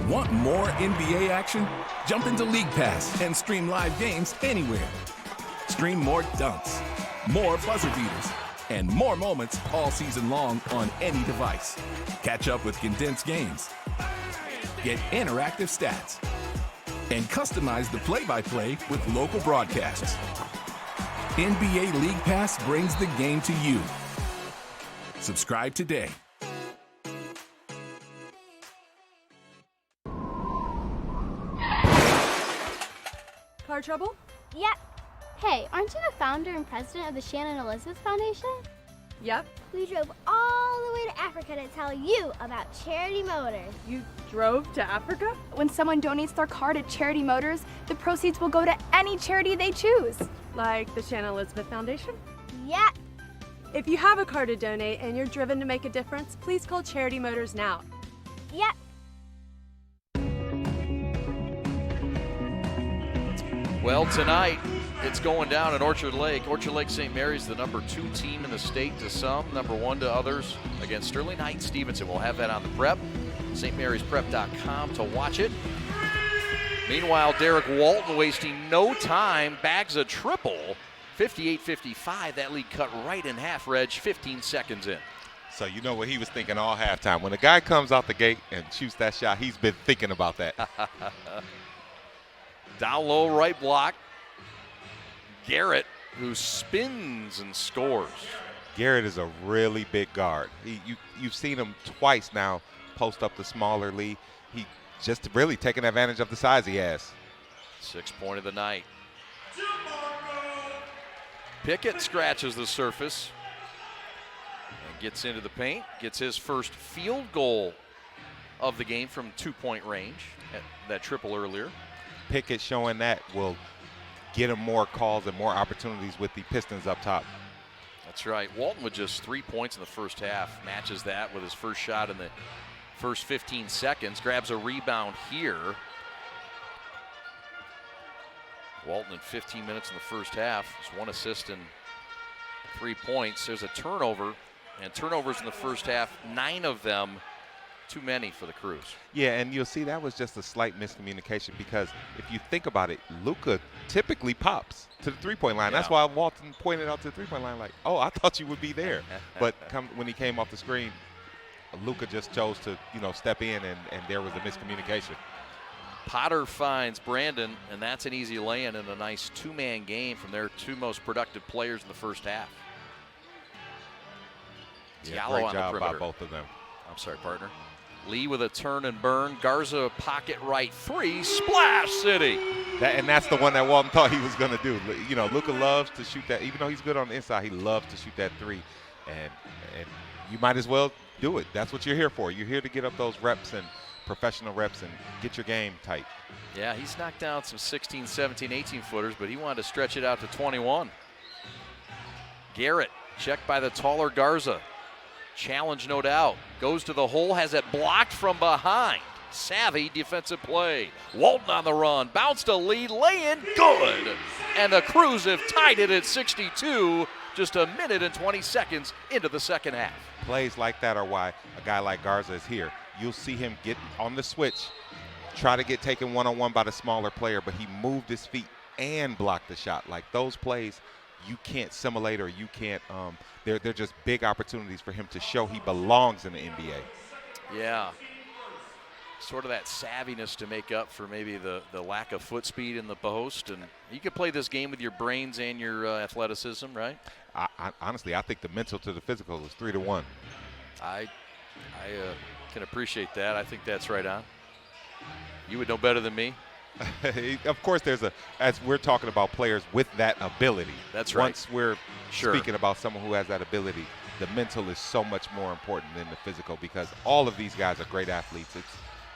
Want more NBA action? Jump into League Pass and stream live games anywhere. Stream more dunks, more buzzer beaters, and more moments all season long on any device. Catch up with condensed games. Get interactive stats. And customize the play-by-play with local broadcasts. NBA League Pass brings the game to you. Subscribe today. Car trouble? Yep. Hey, aren't you the founder and president of the Shannon Elizabeth Foundation? Yep. We drove all the way to Africa to tell you about Charity Motors. You drove to Africa? When someone donates their car to Charity Motors, the proceeds will go to any charity they choose. Like the Shannon Elizabeth Foundation? Yep. If you have a car to donate and you're driven to make a difference, please call Charity Motors now. Yep. Well, tonight it's going down at Orchard Lake. Orchard Lake St. Mary's, the number 2 team in the state to some, number 1 to others, against Sterling Heights Stevenson. We'll have that on the Prep, stmarysprep.com to watch it. Meanwhile, Derek Walton wasting no time, bags a triple, 58-55. That lead cut right in half, Reg, 15 seconds in. So you know what he was thinking all halftime. When a guy comes out the gate and shoots that shot, he's been thinking about that. Down low, right block. Garrett who spins and scores. Garrett is a really big guard. You've seen him twice now post up the smaller Lee. He just really taking advantage of the size he has. 6 point of the night. Pickett scratches the surface and gets into the paint, gets his first field goal of the game from 2-point range at that triple earlier. Pickett showing that will get him more calls and more opportunities with the Pistons up top. That's right. Walton with just 3 points in the first half matches that with his first shot in the first 15 seconds. Grabs a rebound here. Walton in 15 minutes in the first half. Just 1 assist and 3 points. There's a turnover, and turnovers in the first half, 9 of them too many for the Crews. Yeah, and you'll see that was just a slight miscommunication because if you think about it, Luka typically pops to the three-point line. Yeah. That's why Walton pointed out to the three-point line like, oh, I thought you would be there. But when he came off the screen, Luka just chose to, step in, and there was a miscommunication. Potter finds Brandon, and that's an easy lay-in and a nice two-man game from their 2 most productive players in the first half. Yeah, Diallo great on job the by perimeter. both of them. I'm sorry, partner. Lee with a turn and burn. Garza pocket right 3. Splash City. And that's the one that Walton thought he was going to do. Luka loves to shoot that. Even though he's good on the inside, he loves to shoot that 3. And you might as well do it. That's what you're here for. You're here to get up those reps and professional reps and get your game tight. Yeah, he's knocked down some 16, 17, 18-footers, but he wanted to stretch it out to 21. Garrett checked by the taller Garza. Challenge, no doubt. Goes to the hole, has it blocked from behind. Savvy defensive play. Walton on the run. Bounce to lead. Lay in. Good. And the Crews have tied it at 62, just a minute and 20 seconds into the second half. Plays like that are why a guy like Garza is here. You'll see him get on the switch, try to get taken one-on-one by the smaller player, but he moved his feet and blocked the shot. Like those plays, you can't simulate or you can't they're just big opportunities for him to show he belongs in the NBA. Yeah. Sort of that savviness to make up for maybe the lack of foot speed in the post. And you could play this game with your brains and your athleticism, right? I honestly, I think the mental to the physical is 3-1. I can appreciate that. I think that's right on. You would know better than me. Of course, as we're talking about players with that ability. That's right. Once we're speaking about someone who has that ability, the mental is so much more important than the physical because all of these guys are great athletes. It's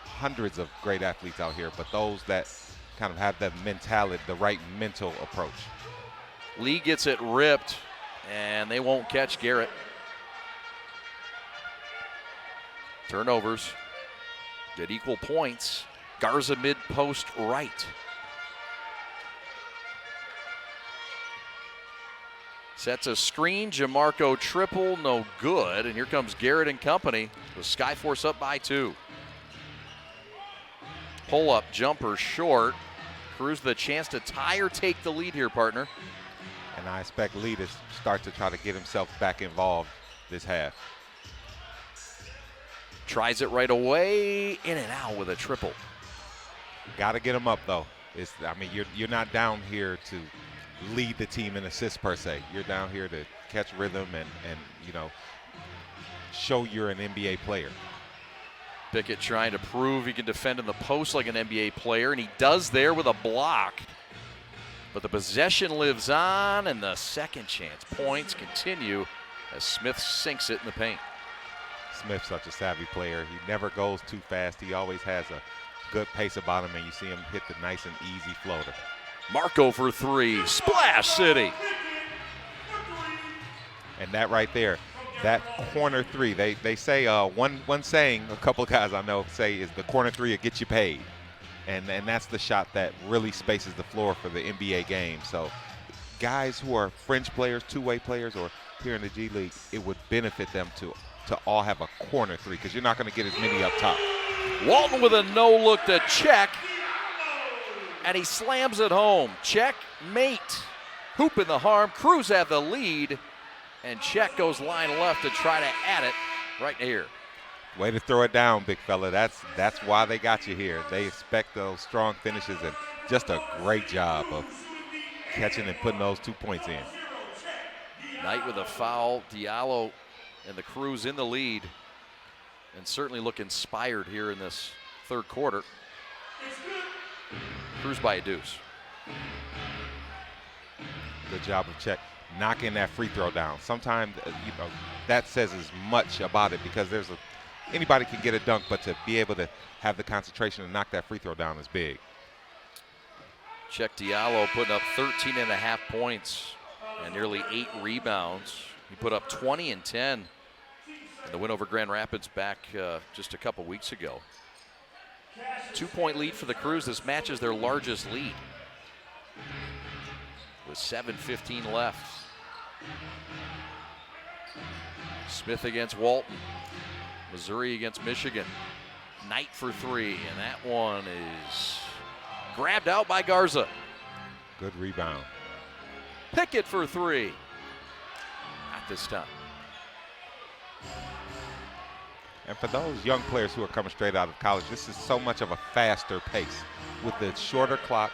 hundreds of great athletes out here, but those that kind of have that mentality, the right mental approach. Lee gets it ripped, and they won't catch Garrett. Turnovers at equal points. Garza mid-post right. Sets a screen. Jamarco triple, no good. And here comes Garrett and company with SkyForce up by 2. Pull-up jumper short. Crews the chance to tie or take the lead here, partner. And I expect Lee to start to try to get himself back involved this half. Tries it right away. In and out with a triple. Got to get him up, though. You're not down here to lead the team in assists per se. You're down here to catch rhythm and show you're an NBA player. Pickett trying to prove he can defend in the post like an NBA player, and he does there with a block. But the possession lives on, and the second chance points continue as Smith sinks it in the paint. Smith's such a savvy player. He never goes too fast. He always has a good pace about him, and you see him hit the nice and easy floater. Marco for 3. Splash City. And that right there, that corner 3, they say one saying, a couple of guys I know say is the corner 3 will get you paid. And that's the shot that really spaces the floor for the NBA game. So guys who are fringe players, two-way players, or here in the G League, it would benefit them to all have a corner 3 because you're not going to get as many up top. Walton with a no-look to check, and he slams it home. Check, mate. Hoop in the harm. Crews have the lead, and Check goes line left to try to add it right here. Way to throw it down, big fella. That's why they got you here. They expect those strong finishes, and just a great job of catching and putting those 2 points in. Knight with a foul. Diallo and the Crews in the lead, and certainly look inspired here in this third quarter. Crews by a deuce. Good job of Check knocking that free throw down. Sometimes, that says as much about it, because anybody can get a dunk, but to be able to have the concentration and knock that free throw down is big. Check Diallo putting up 13.5 points and nearly 8 rebounds. He put up 20 and 10 in the win over Grand Rapids back just a couple weeks ago. 2-point lead for the Crews. This matches their largest lead with 7:15 left. Smith against Walton. Missouri against Michigan. Knight for 3, and that one is grabbed out by Garza. Good rebound. Pickett for 3. Not this time. And for those young players who are coming straight out of college, this is so much of a faster pace with the shorter clock,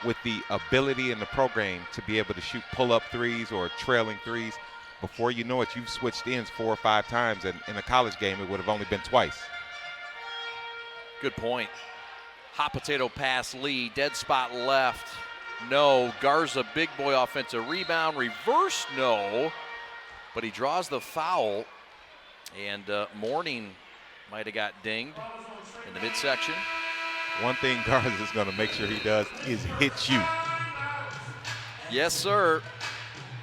with the ability in the program to be able to shoot pull-up threes or trailing threes. Before you know it, you've switched ends 4 or 5 times, and in a college game, it would have only been twice. Good point. Hot potato pass Lee, dead spot left. No. Garza, big boy offensive rebound, reverse, no. But he draws the foul, and Mourning might have got dinged in the midsection. One thing Garza is going to make sure he does is hit you. Yes, sir.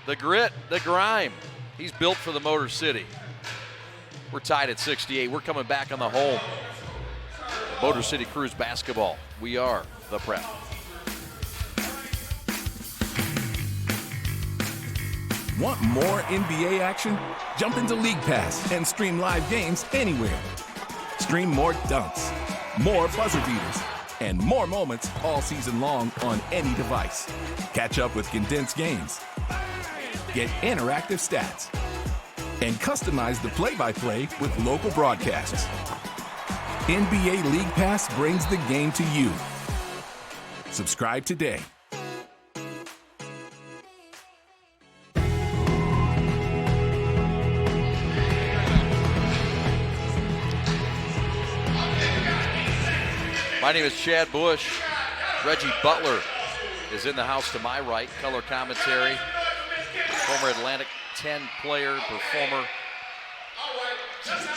The grit, the grime. He's built for the Motor City. We're tied at 68. We're coming back on the home. Motor City Crews basketball. We are the Prep. Want more NBA action? Jump into League Pass and stream live games anywhere. Stream more dunks, more buzzer beaters, and more moments all season long on any device. Catch up with condensed games, get interactive stats, and customize the play-by-play with local broadcasts. NBA League Pass brings the game to you. Subscribe today. My name is Chad Bush. Reggie Butler is in the house to my right. Color commentary. Former Atlantic 10 player, performer.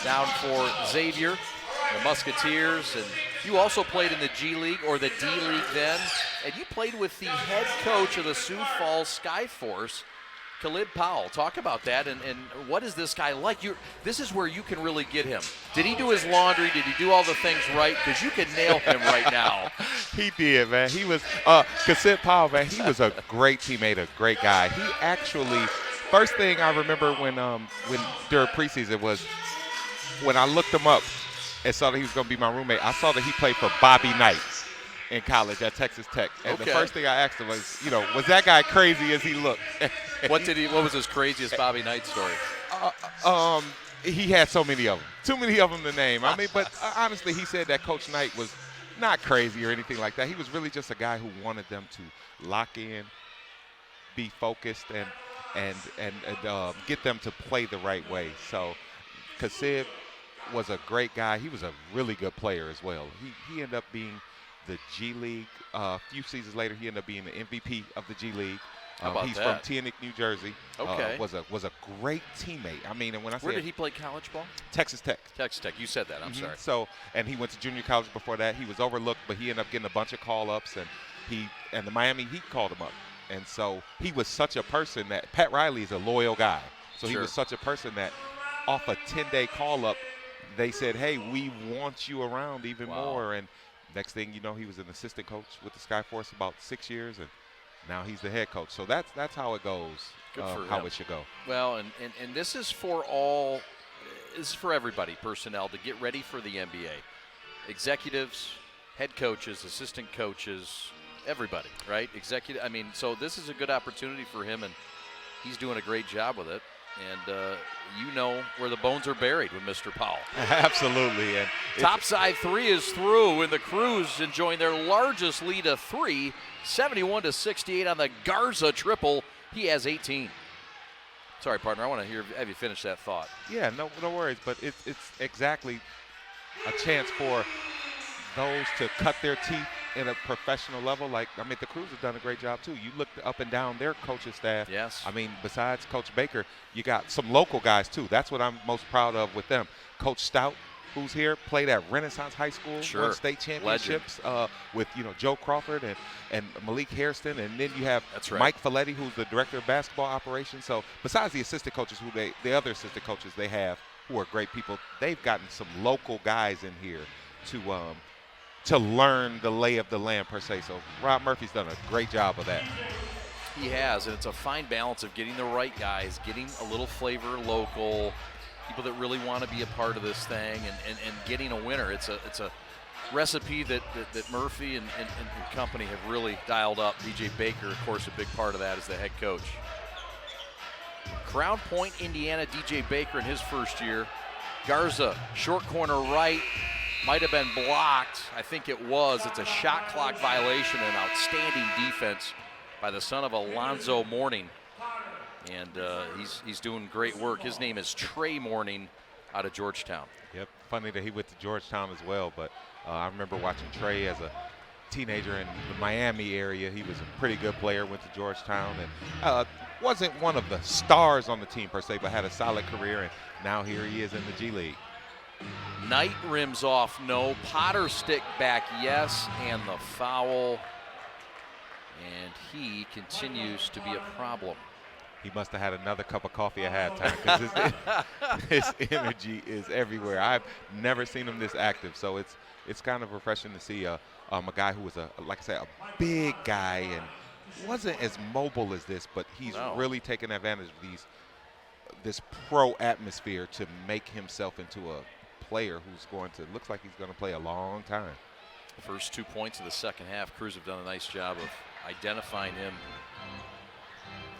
Down for Xavier, the Musketeers. And you also played in the G League or the D League then. And you played with the head coach of the Sioux Falls SkyForce, Khalid Powell. Talk about that, and what is this guy like? This is where you can really get him. Did he do his laundry? Did he do all the things right? Because you can nail him right now. He did, man. He was, Khalid Powell, man, he was a great teammate, a great guy. He actually, first thing I remember when during preseason was when I looked him up and saw that he was going to be my roommate, I saw that he played for Bobby Knight in college at Texas Tech. And the first thing I asked him was, was that guy crazy as he looked? What was his craziest Bobby Knight story? He had so many of them. Too many of them to name. I mean, but honestly, he said that Coach Knight was not crazy or anything like that. He was really just a guy who wanted them to lock in, be focused, and get them to play the right way. So Kasib was a great guy. He was a really good player as well. He ended up being the G League. A few seasons later, he ended up being the MVP of the G League. How about he's that? from Teaneck, New Jersey. Okay. Was a great teammate. I mean, and when I say where did he play college ball? Texas Tech. Texas Tech. You said that. I'm sorry. So, and he went to junior college before that. He was overlooked, but he ended up getting a bunch of call-ups, and the Miami Heat called him up. And so he was such a person that Pat Riley is a loyal guy. So he was such a person that off a 10-day call-up, they said, hey, we want you around even more. And next thing you know, he was an assistant coach with the SkyForce about 6 years, and now he's the head coach. So that's how it goes, how it should go. Well, and this is for all, this is for everybody, personnel, to get ready for the NBA. Executives, head coaches, assistant coaches, everybody, right? So this is a good opportunity for him, and he's doing a great job with it. And you know where the bones are buried with Mr. Powell. Absolutely. And Topside three is through, and the Crews enjoying their largest lead of 3, 71-68 on the Garza triple. He has 18. Sorry, partner, I want to have you finish that thought. Yeah, no worries, but it's exactly a chance for those to cut their teeth in a professional level. Like, I mean, the Crews have done a great job too. You look up and down their coaching staff. Yes. I mean, besides Coach Baker, you got some local guys too. That's what I'm most proud of with them. Coach Stout, who's here, played at Renaissance High School, won state championships with Joe Crawford and Malik Hairston, and then you have Mike Folletti, who's the director of basketball operations. So besides the assistant coaches, the other assistant coaches they have, who are great people, they've gotten some local guys in here to learn the lay of the land per se. So Rob Murphy's done a great job of that. He has, and it's a fine balance of getting the right guys, getting a little flavor local, people that really want to be a part of this thing, and getting a winner. It's a recipe that Murphy and company have really dialed up. DJ Baker, of course, a big part of that as the head coach. Crown Point, Indiana, DJ Baker in his first year. Garza, short corner right, might have been blocked. I think it was. It's a shot clock violation and outstanding defense by the son of Alonzo Mourning. And he's doing great work. His name is Trey Mourning out of Georgetown. Yep, funny that he went to Georgetown as well, but I remember watching Trey as a teenager in the Miami area. He was a pretty good player, went to Georgetown, and wasn't one of the stars on the team per se, but had a solid career, and now here he is in the G League. Knight rims off, no. Potter stick back, yes, and the foul. And he continues to be a problem. He must have had another cup of coffee at halftime because his energy is everywhere. I've never seen him this active, so it's kind of refreshing to see a guy who was like I said, a big guy and wasn't as mobile as this, but he's really taken advantage of this pro atmosphere to make himself into a player who's looks like he's going to play a long time. The first 2 points of the second half, Crews have done a nice job of identifying him.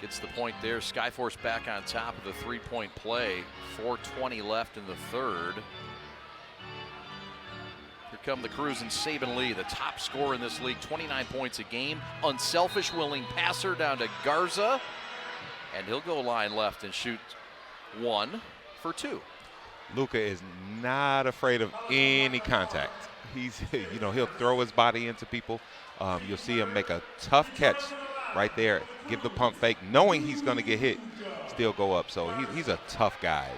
Gets the point there. SkyForce back on top of the three-point play. 4:20 left in the third. Here come the Crews and Saban Lee, the top scorer in this league, 29 points a game. Unselfish, willing passer down to Garza. And he'll go line left and shoot 1 for 2. Luka is not afraid of any contact. He's, he'll throw his body into people. You'll see him make a tough catch right there, give the pump fake, knowing he's going to get hit, still go up. So he's a tough guy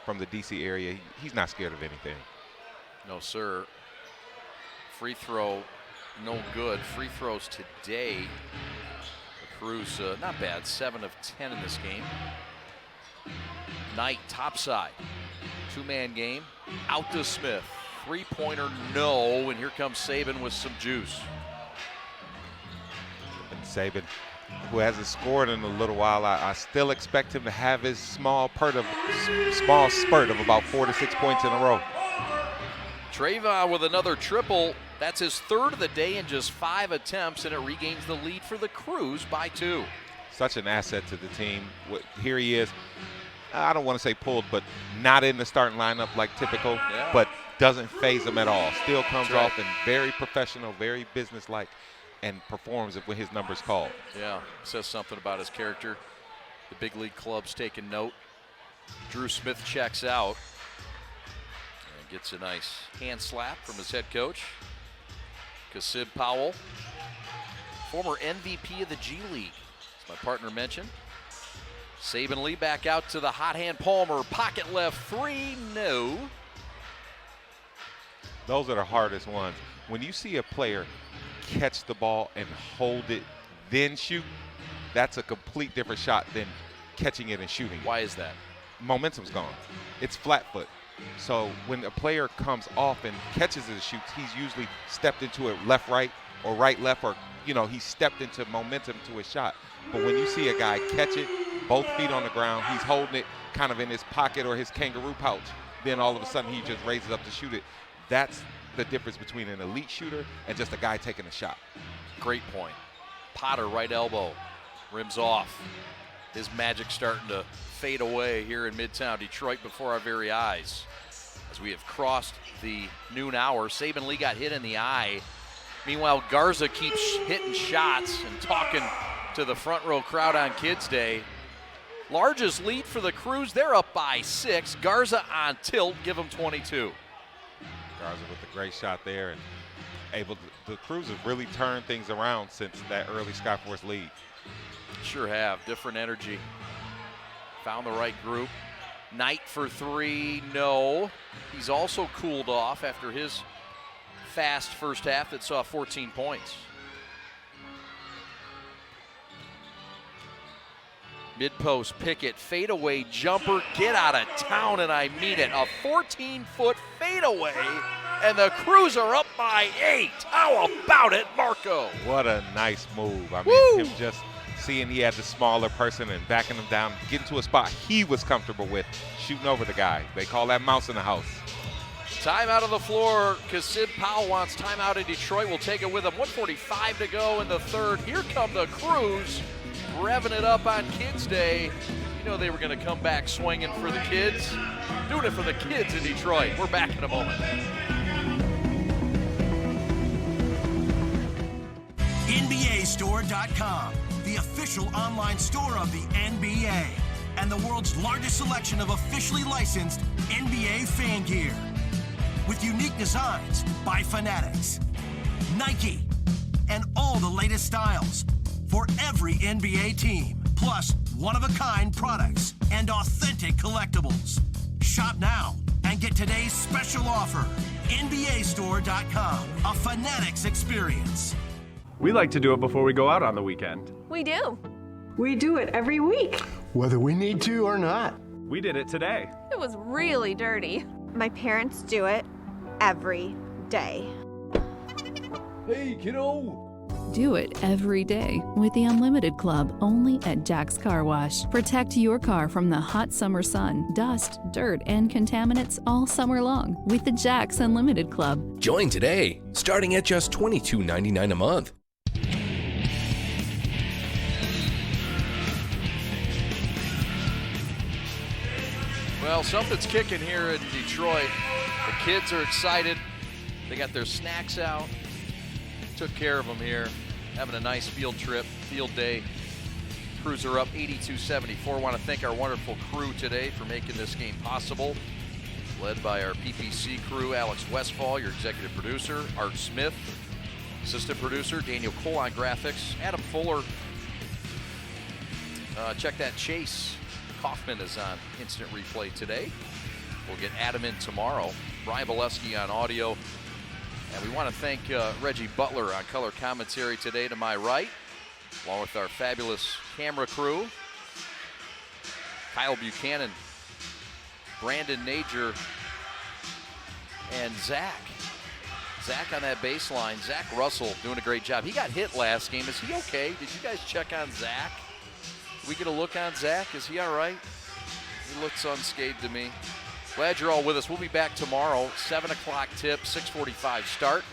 from the D.C. area. He's not scared of anything. No, sir. Free throw, no good. Free throws today. The Crews, not bad, 7 of 10 in this game. Knight, topside. Two-man game, out to Smith. Three-pointer, no, and here comes Saban with some juice. And Saban, who hasn't scored in a little while, I still expect him to have his small spurt of about 4 to 6 points in a row. Trayvon with another triple. That's his third of the day in just 5 attempts, and it regains the lead for the Crews by 2. Such an asset to the team. Here he is. I don't want to say pulled, but not in the starting lineup like typical, but doesn't phase him at all. Still comes off and very professional, very businesslike, and performs when his number's called. Yeah, says something about his character. The big league club's taking note. Drew Smith checks out and gets a nice hand slap from his head coach. Kasib Powell, former MVP of the G League, as my partner mentioned. Saban Lee back out to the hot hand Palmer. Pocket left 3, no. Those are the hardest ones. When you see a player catch the ball and hold it, then shoot, that's a complete different shot than catching it and shooting. Why is that? Momentum's gone. It's flat foot. So when a player comes off and catches it and shoots, he's usually stepped into it left-right or right-left, or, he stepped into momentum to his shot. But when you see a guy catch it, both feet on the ground, he's holding it kind of in his pocket or his kangaroo pouch, then all of a sudden he just raises up to shoot it. That's the difference between an elite shooter and just a guy taking a shot. Great point. Potter, right elbow, rims off. his magic starting to fade away here in Midtown Detroit before our very eyes. As we have crossed the noon hour, Saban Lee got hit in the eye. Meanwhile, Garza keeps hitting shots and talking to the front row crowd on Kids Day. Largest lead for the Crews. They're up by 6. Garza on tilt. Give them 22. Garza with a great shot there, and the Crews have really turned things around since that early SkyForce lead. Sure have. Different energy. Found the right group. Knight for 3, no. He's also cooled off after his fast first half that saw 14 points. Mid-post, Pickett, fadeaway jumper, get out of town, and I mean it. A 14-foot fadeaway, and the Crews are up by 8. How about it, Marco? What a nice move. I mean, him just seeing he had the smaller person and backing him down, getting to a spot he was comfortable with, shooting over the guy. They call that mouse in the house. Time out of the floor because Sid Powell wants timeout in Detroit. We'll take it with him. 1:45 to go in the third. Here come the Crews, revving it up on Kids Day. You know they were going to come back swinging for the kids. Doing it for the kids in Detroit. We're back in a moment. NBAstore.com, the official online store of the NBA and the world's largest selection of officially licensed NBA fan gear. With unique designs by Fanatics, Nike, and all the latest styles for every NBA team, plus one-of-a-kind products and authentic collectibles. Shop now and get today's special offer. NBAstore.com, a Fanatics experience. We like to do it before we go out on the weekend. We do. We do it every week. Whether we need to or not. We did it today. It was really dirty. My parents do it every day. Hey, kiddo. Do it every day with the Unlimited Club only at Jack's Car Wash. Protect your car from the hot summer sun, dust, dirt, and contaminants all summer long with the Jack's Unlimited Club. Join today, starting at just $22.99 a month. Well, something's kicking here in Detroit. The kids are excited. They got their snacks out. Took care of them here. Having a nice field day. Crews are up 82-74. Want to thank our wonderful crew today for making this game possible. Led by our PPC crew, Alex Westfall, your executive producer, Art Smith, assistant producer, Daniel Cole on graphics, Adam Fuller. Check that Chase Kaufman is on instant replay today. We'll get Adam in tomorrow. Brian Bolesky on audio. And we want to thank Reggie Butler on color commentary today to my right, along with our fabulous camera crew. Kyle Buchanan, Brandon Nager, and Zach. Zach on that baseline. Zach Russell doing a great job. He got hit last game. Is he okay? Did you guys check on Zach? Did we get a look on Zach? Is he all right? He looks unscathed to me. Glad you're all with us. We'll be back tomorrow, 7 o'clock tip, 6:45 start.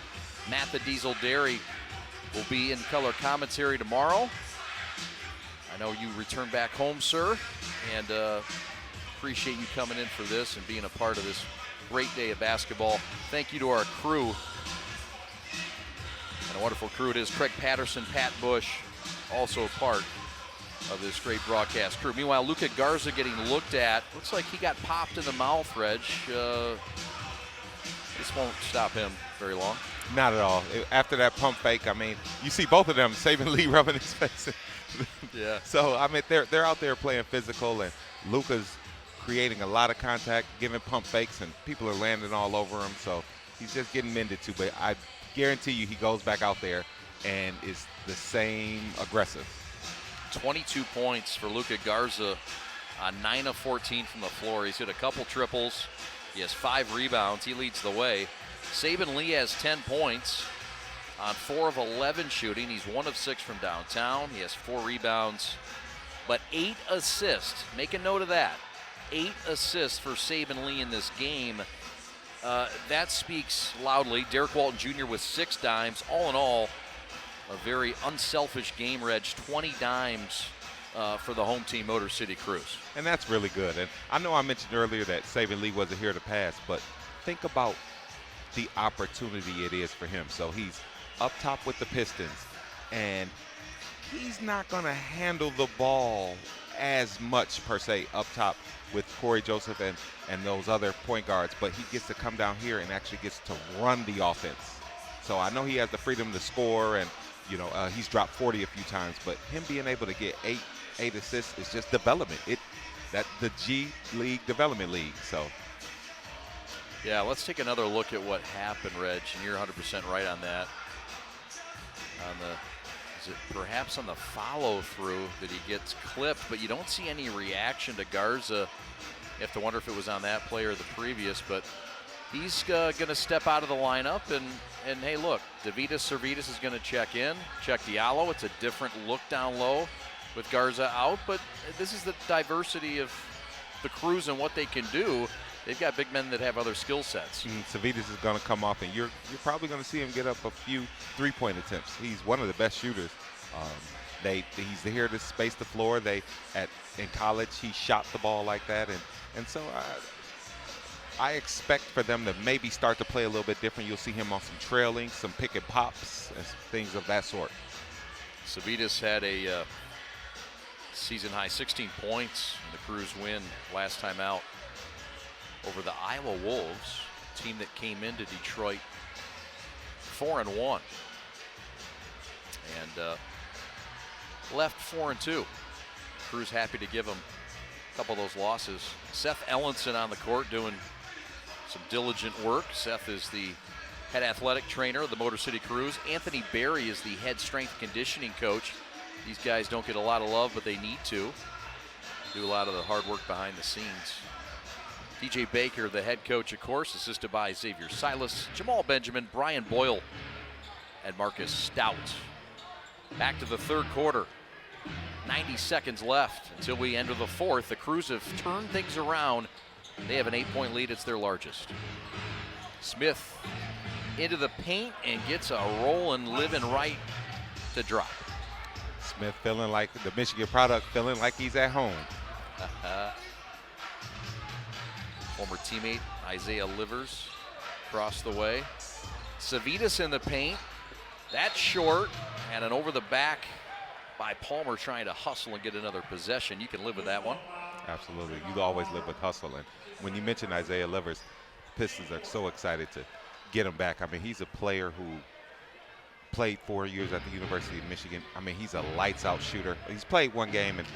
Matt the Diesel Dairy will be in color commentary tomorrow. I know you return back home, sir, and appreciate you coming in for this and being a part of this great day of basketball. Thank you to our crew. And a wonderful crew it is. Craig Patterson, Pat Bush, also a part of this great broadcast crew. Meanwhile, Luka Garza getting looked at. Looks like he got popped in the mouth, Reg. This won't stop him very long. Not at all. After that pump fake, I mean, you see both of them, Saban Lee rubbing his face. Yeah. So, I mean, they're out there playing physical, and Luka's creating a lot of contact, giving pump fakes, and people are landing all over him. So he's just getting mended to. But I guarantee you he goes back out there and is the same aggressive. 22 points for Luka Garza on 9 of 14 from the floor. He's hit a couple triples. He has 5 rebounds. He leads the way. Saban Lee has 10 points on 4 of 11 shooting. He's 1 of 6 from downtown. He has 4 rebounds, but 8 assists. Make a note of that. 8 assists for Saban Lee in this game. That speaks loudly. Derek Walton Jr. with 6 dimes. All in all, a very unselfish game, Reg. 20 dimes for the home team, Motor City Cruise. And that's really good. And I know I mentioned earlier that Saban Lee wasn't here to pass, but think about the opportunity it is for him. So he's up top with the Pistons, and he's not going to handle the ball as much per se up top with Corey Joseph and those other point guards, but he gets to come down here and actually gets to run the offense. So I know he has the freedom to score, and he's dropped 40 a few times, but him being able to get eight assists is just development. The G League Development League. So yeah, let's take another look at what happened, Reg, and you're 100% right on that. Is it perhaps on the follow-through that he gets clipped, but you don't see any reaction to Garza. You have to wonder if it was on that play or the previous, but he's going to step out of the lineup, and hey, look, Servidis is going to check in, check Diallo. It's a different look down low with Garza out, but this is the diversity of the Cruise and what they can do. They've got big men that have other skill sets. Servidis is going to come off, and you're probably going to see him get up a few three-point attempts. He's one of the best shooters. He's here to space the floor. In college, he shot the ball like that, and so I expect for them to maybe start to play a little bit different. You'll see him on some trailing, some pick and pops, and things of that sort. Servidis had a season-high 16 points in the Cruise win last time out over the Iowa Wolves, a team that came into Detroit 4-1 and left 4-2. Cruise happy to give them a couple of those losses. Seth Ellenson on the court doing some diligent work. Seth is the head athletic trainer of the Motor City Cruise. Anthony Berry is the head strength conditioning coach. These guys don't get a lot of love, but they need to do a lot of the hard work behind the scenes. DJ Baker, the head coach, of course, assisted by Xavier Silas, Jamal Benjamin, Brian Boyle, and Marcus Stout. Back to the third quarter. 90 seconds left until we enter the fourth. The Cruise have turned things around. They have an 8-point lead. It's their largest. Smith into the paint and gets a rolling, living right to drop. Smith feeling like the Michigan product, feeling like he's at home. Former teammate Isaiah Livers across the way. Servidis in the paint. That's short, and an over the back by Palmer trying to hustle and get another possession. You can live with that one. Absolutely. You always live with hustle. And when you mention Isaiah Livers, Pistons are so excited to get him back. I mean, he's a player who played 4 years at the University of Michigan. I mean, he's a lights-out shooter. He's played one game and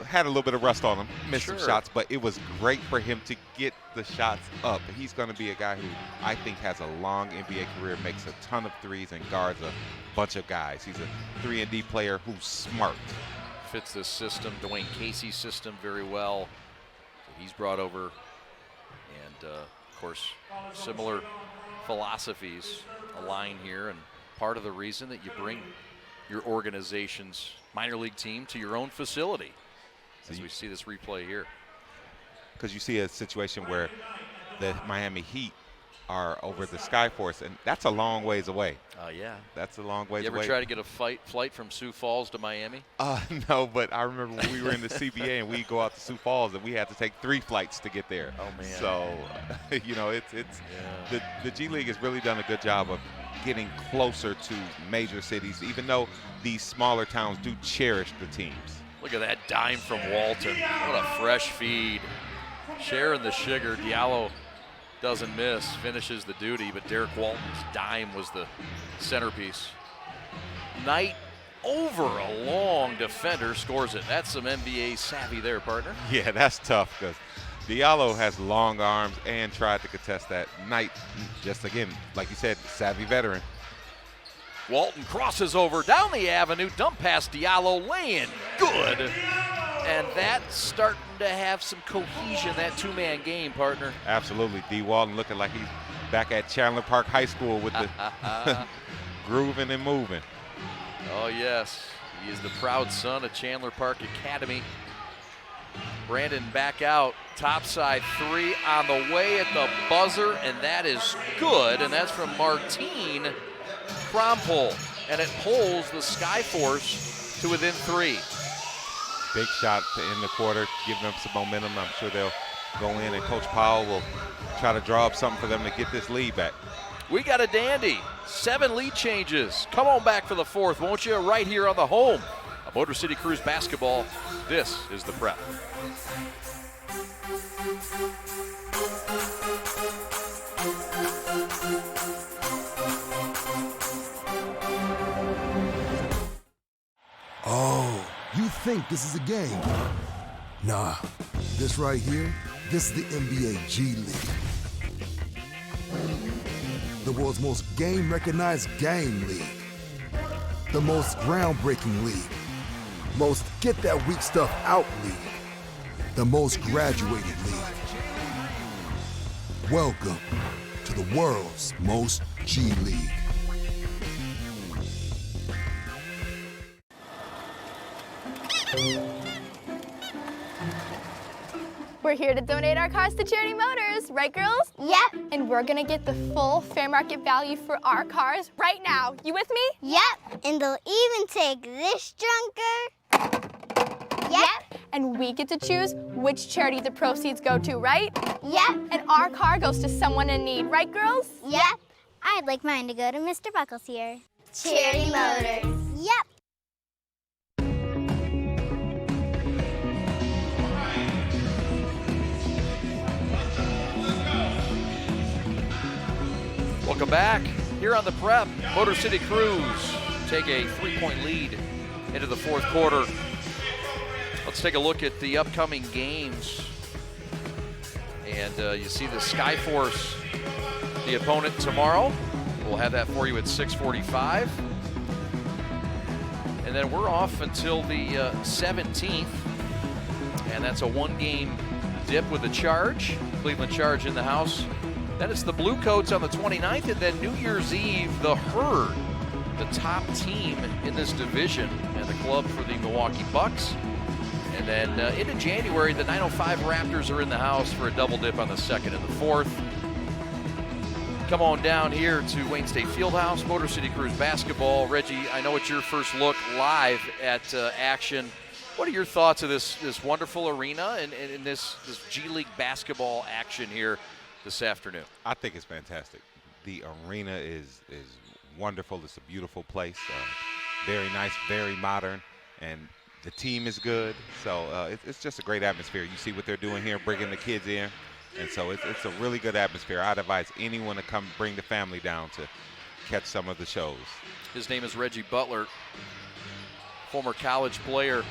had a little bit of rust on him, missed some shots, but it was great for him to get the shots up. He's going to be a guy who I think has a long NBA career, makes a ton of threes, and guards a bunch of guys. He's a 3-and-D player who's smart. Fits this system, Dwayne Casey's system, very well. So he's brought over, and of course, similar philosophies align here, and part of the reason that you bring your organization's minor league team to your own facility. As we see this replay here. Because you see a situation where the Miami Heat are over the SkyForce, and that's a long ways away. Yeah. That's a long ways away. You ever try to get a flight from Sioux Falls to Miami? No, but I remember when we were in the CBA and we'd go out to Sioux Falls and we had to take 3 flights to get there. Oh, man. So, the G League has really done a good job of getting closer to major cities, even though these smaller towns do cherish the teams. Look at that dime from Walton. What a fresh feed. Sharing the sugar. Diallo doesn't miss, finishes the duty, but Derek Walton's dime was the centerpiece. Knight over a long defender scores it. That's some NBA savvy there, partner. Yeah, that's tough because Diallo has long arms and tried to contest that. Knight, just again, like you said, savvy veteran. Walton crosses over down the avenue, dump pass Diallo, laying good. And that's starting to have some cohesion, that two-man game, partner. Absolutely. D. Walton looking like he's back at Chandler Park High School with the grooving and moving. Oh, yes. He is the proud son of Chandler Park Academy. Brandon back out, topside 3 on the way at the buzzer, and that is good. And that's from Martine Krompol. And it pulls the SkyForce to within 3. big shot to end the quarter, give them some momentum. I'm sure they'll go in, and Coach Powell will try to draw up something for them to get this lead back. We got a dandy. 7 lead changes. Come on back for the 4th, won't you? Right here on the home of Motor City Cruise basketball. This is the Prep. Oh, you think this is a game? Nah, this right here, this is the NBA G League. The world's most game-recognized game league. The most groundbreaking league. Most get-that-weak stuff out league. The most graduated league. Welcome to the world's most G League. We're here to donate our cars to Charity Motors, right, girls? Yep. And we're gonna get the full fair market value for our cars right now. You with me? Yep. And they'll even take this junker. Yep. And we get to choose which charity the proceeds go to, right? Yep. And our car goes to someone in need, right, girls? Yep. I'd like mine to go to Mr. Buckles here. Charity Motors. Yep. Welcome back here on the Prep. Motor City Cruise take a 3-point lead into the 4th quarter. Let's take a look at the upcoming games. And you see the SkyForce, the opponent tomorrow. We'll have that for you at 6:45. And then we're off until the 17th. And that's a 1-game dip with the Charge. Cleveland Charge in the house. Then it's the Blue Coats on the 29th, and then New Year's Eve, the Herd, the top team in this division, and the club for the Milwaukee Bucks. And then into January, the 905 Raptors are in the house for a double dip on the 2nd and the 4th. Come on down here to Wayne State Fieldhouse, Motor City Cruise basketball. Reggie, I know it's your first look live at action. What are your thoughts of this wonderful arena and this G League basketball action here this afternoon? I think it's fantastic. The arena is wonderful. It's a beautiful place. Very nice, very modern, and the team is good. So it's just a great atmosphere. You see what they're doing here, bringing the kids in, and so it's a really good atmosphere. I'd advise anyone to come bring the family down to catch some of the shows. His name is Reggie Butler, former college player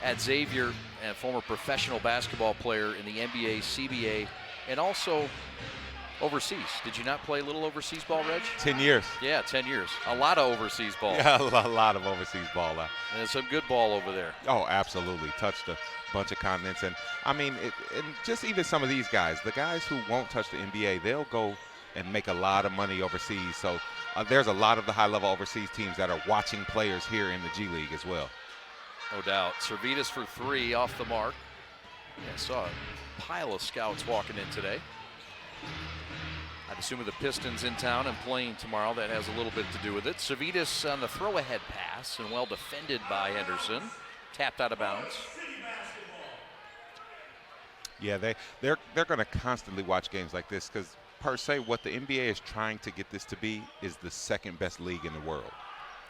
at Xavier and former professional basketball player in the NBA, CBA, and also overseas. Did you not play a little overseas ball, Reg? 10 years. Yeah, 10 years. A lot of overseas ball. Yeah, a lot of overseas ball. And some good ball over there. Oh, absolutely. Touched a bunch of continents. And, I mean, and just even some of these guys, the guys who won't touch the NBA, they'll go and make a lot of money overseas. So there's a lot of the high-level overseas teams that are watching players here in the G League as well. No doubt. Servetus for 3 off the mark. Yeah, I saw a pile of scouts walking in today. I'd assume with the Pistons in town and playing tomorrow, that has a little bit to do with it. Servetus on the throw-ahead pass and well defended by Henderson. Tapped out of bounds. Yeah, they're going to constantly watch games like this because, per se, what the NBA is trying to get this to be is the second best league in the world.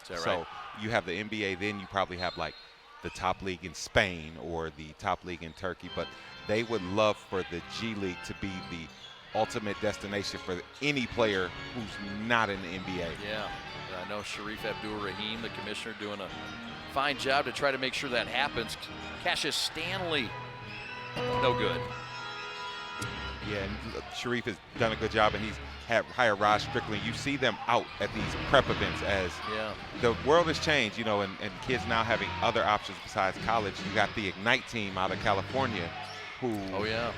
Is that right? So you have the NBA, then you probably have like the top league in Spain or the top league in Turkey, but they would love for the G League to be the ultimate destination for any player who's not in the NBA. Yeah, I know Sharif Abdur-Rahim, the commissioner, doing a fine job to try to make sure that happens. Cassius Stanley, no good. Yeah, and Sharif has done a good job, and he's hired Rod Strickland. You see them out at these prep events as the world has changed, you know, and kids now having other options besides college. You got the Ignite team out of California who,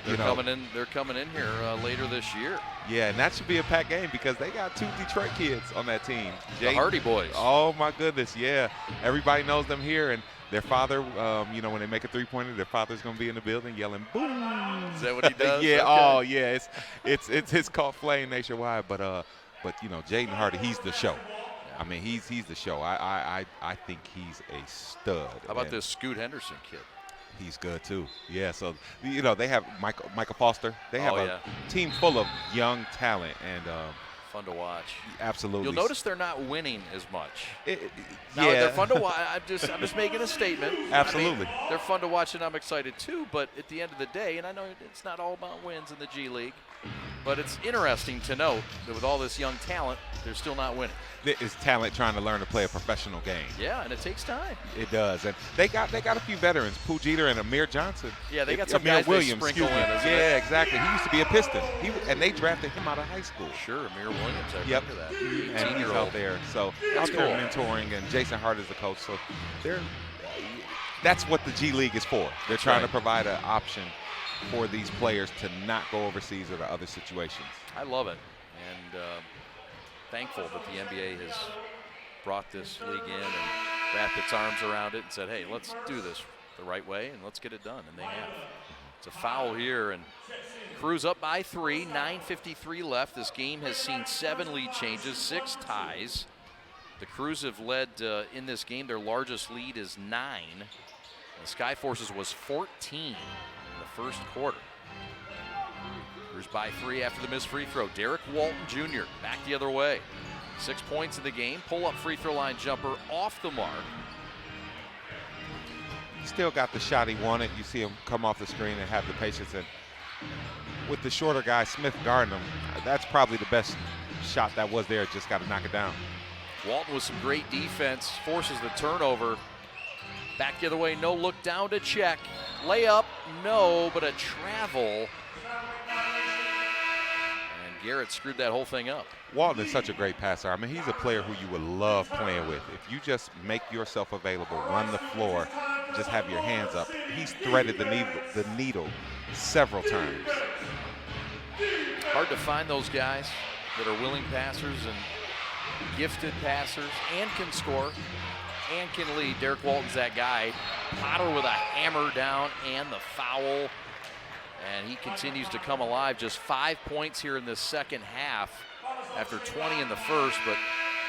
they're coming in here later this year. Yeah, and that should be a packed game because they got 2 Detroit kids on that team. The Hardy Boys. Oh, my goodness, yeah. Everybody knows them here, and their father, when they make a three-pointer, their father's going to be in the building yelling, boom. Is that what he does? Yeah, okay. Oh, yeah. It's called Flame nationwide, but Jaden Hardy, he's the show. I mean, he's the show. I think he's a stud. How about this Scoot Henderson kid? He's good too. Yeah. So they have Michael Foster. They have a team full of young talent and. Fun to watch. Absolutely. You'll notice they're not winning as much. Now, they're fun to watch. I'm just making a statement. Absolutely. I mean, they're fun to watch, and I'm excited too. But at the end of the day, and I know it's not all about wins in the G League, but it's interesting to note that with all this young talent, they're still not winning. It's talent trying to learn to play a professional game. Yeah, and it takes time. It does, and they got a few veterans, Pooh Jeter and Amir Johnson. Yeah, they got some guys Williams, they sprinkle in. Yeah, exactly. He used to be a Piston, and they drafted him out of high school. Sure, Amir Williams. I Yep. remember that. And he's out there, so That's out there cool. mentoring, and Jason Hart is the coach. So that's what the G League is for. They're trying to provide an option for these players to not go overseas or to other situations. I love it, and thankful that the NBA has brought this league in and wrapped its arms around it and said, hey, let's do this the right way and let's get it done, and they have. It's a foul here, and Crews up by 3, 9:53 left. This game has seen 7 lead changes, 6 ties. The Crews have led in this game. Their largest lead is 9. The SkyForce's was 14 in the first quarter. Crews by 3 after the missed free throw. Derek Walton Jr. back the other way. 6 points in the game. Pull-up free throw line jumper off the mark. He still got the shot he wanted. You see him come off the screen and have the patience. And with the shorter guy, Smith guarding him, that's probably the best shot that was there. Just got to knock it down. Walton with some great defense, forces the turnover. Back the other way, no look down to check. Layup, no, but a travel. And Garrett screwed that whole thing up. Walton is such a great passer. I mean, he's a player who you would love playing with. If you just make yourself available, run the floor, just have your hands up. He's threaded the needle several times. Hard to find those guys that are willing passers and gifted passers and can score and can lead. Derek Walton's that guy. Potter with a hammer down and the foul. And he continues to come alive. Just 5 points here in the second half after 20 in the first, but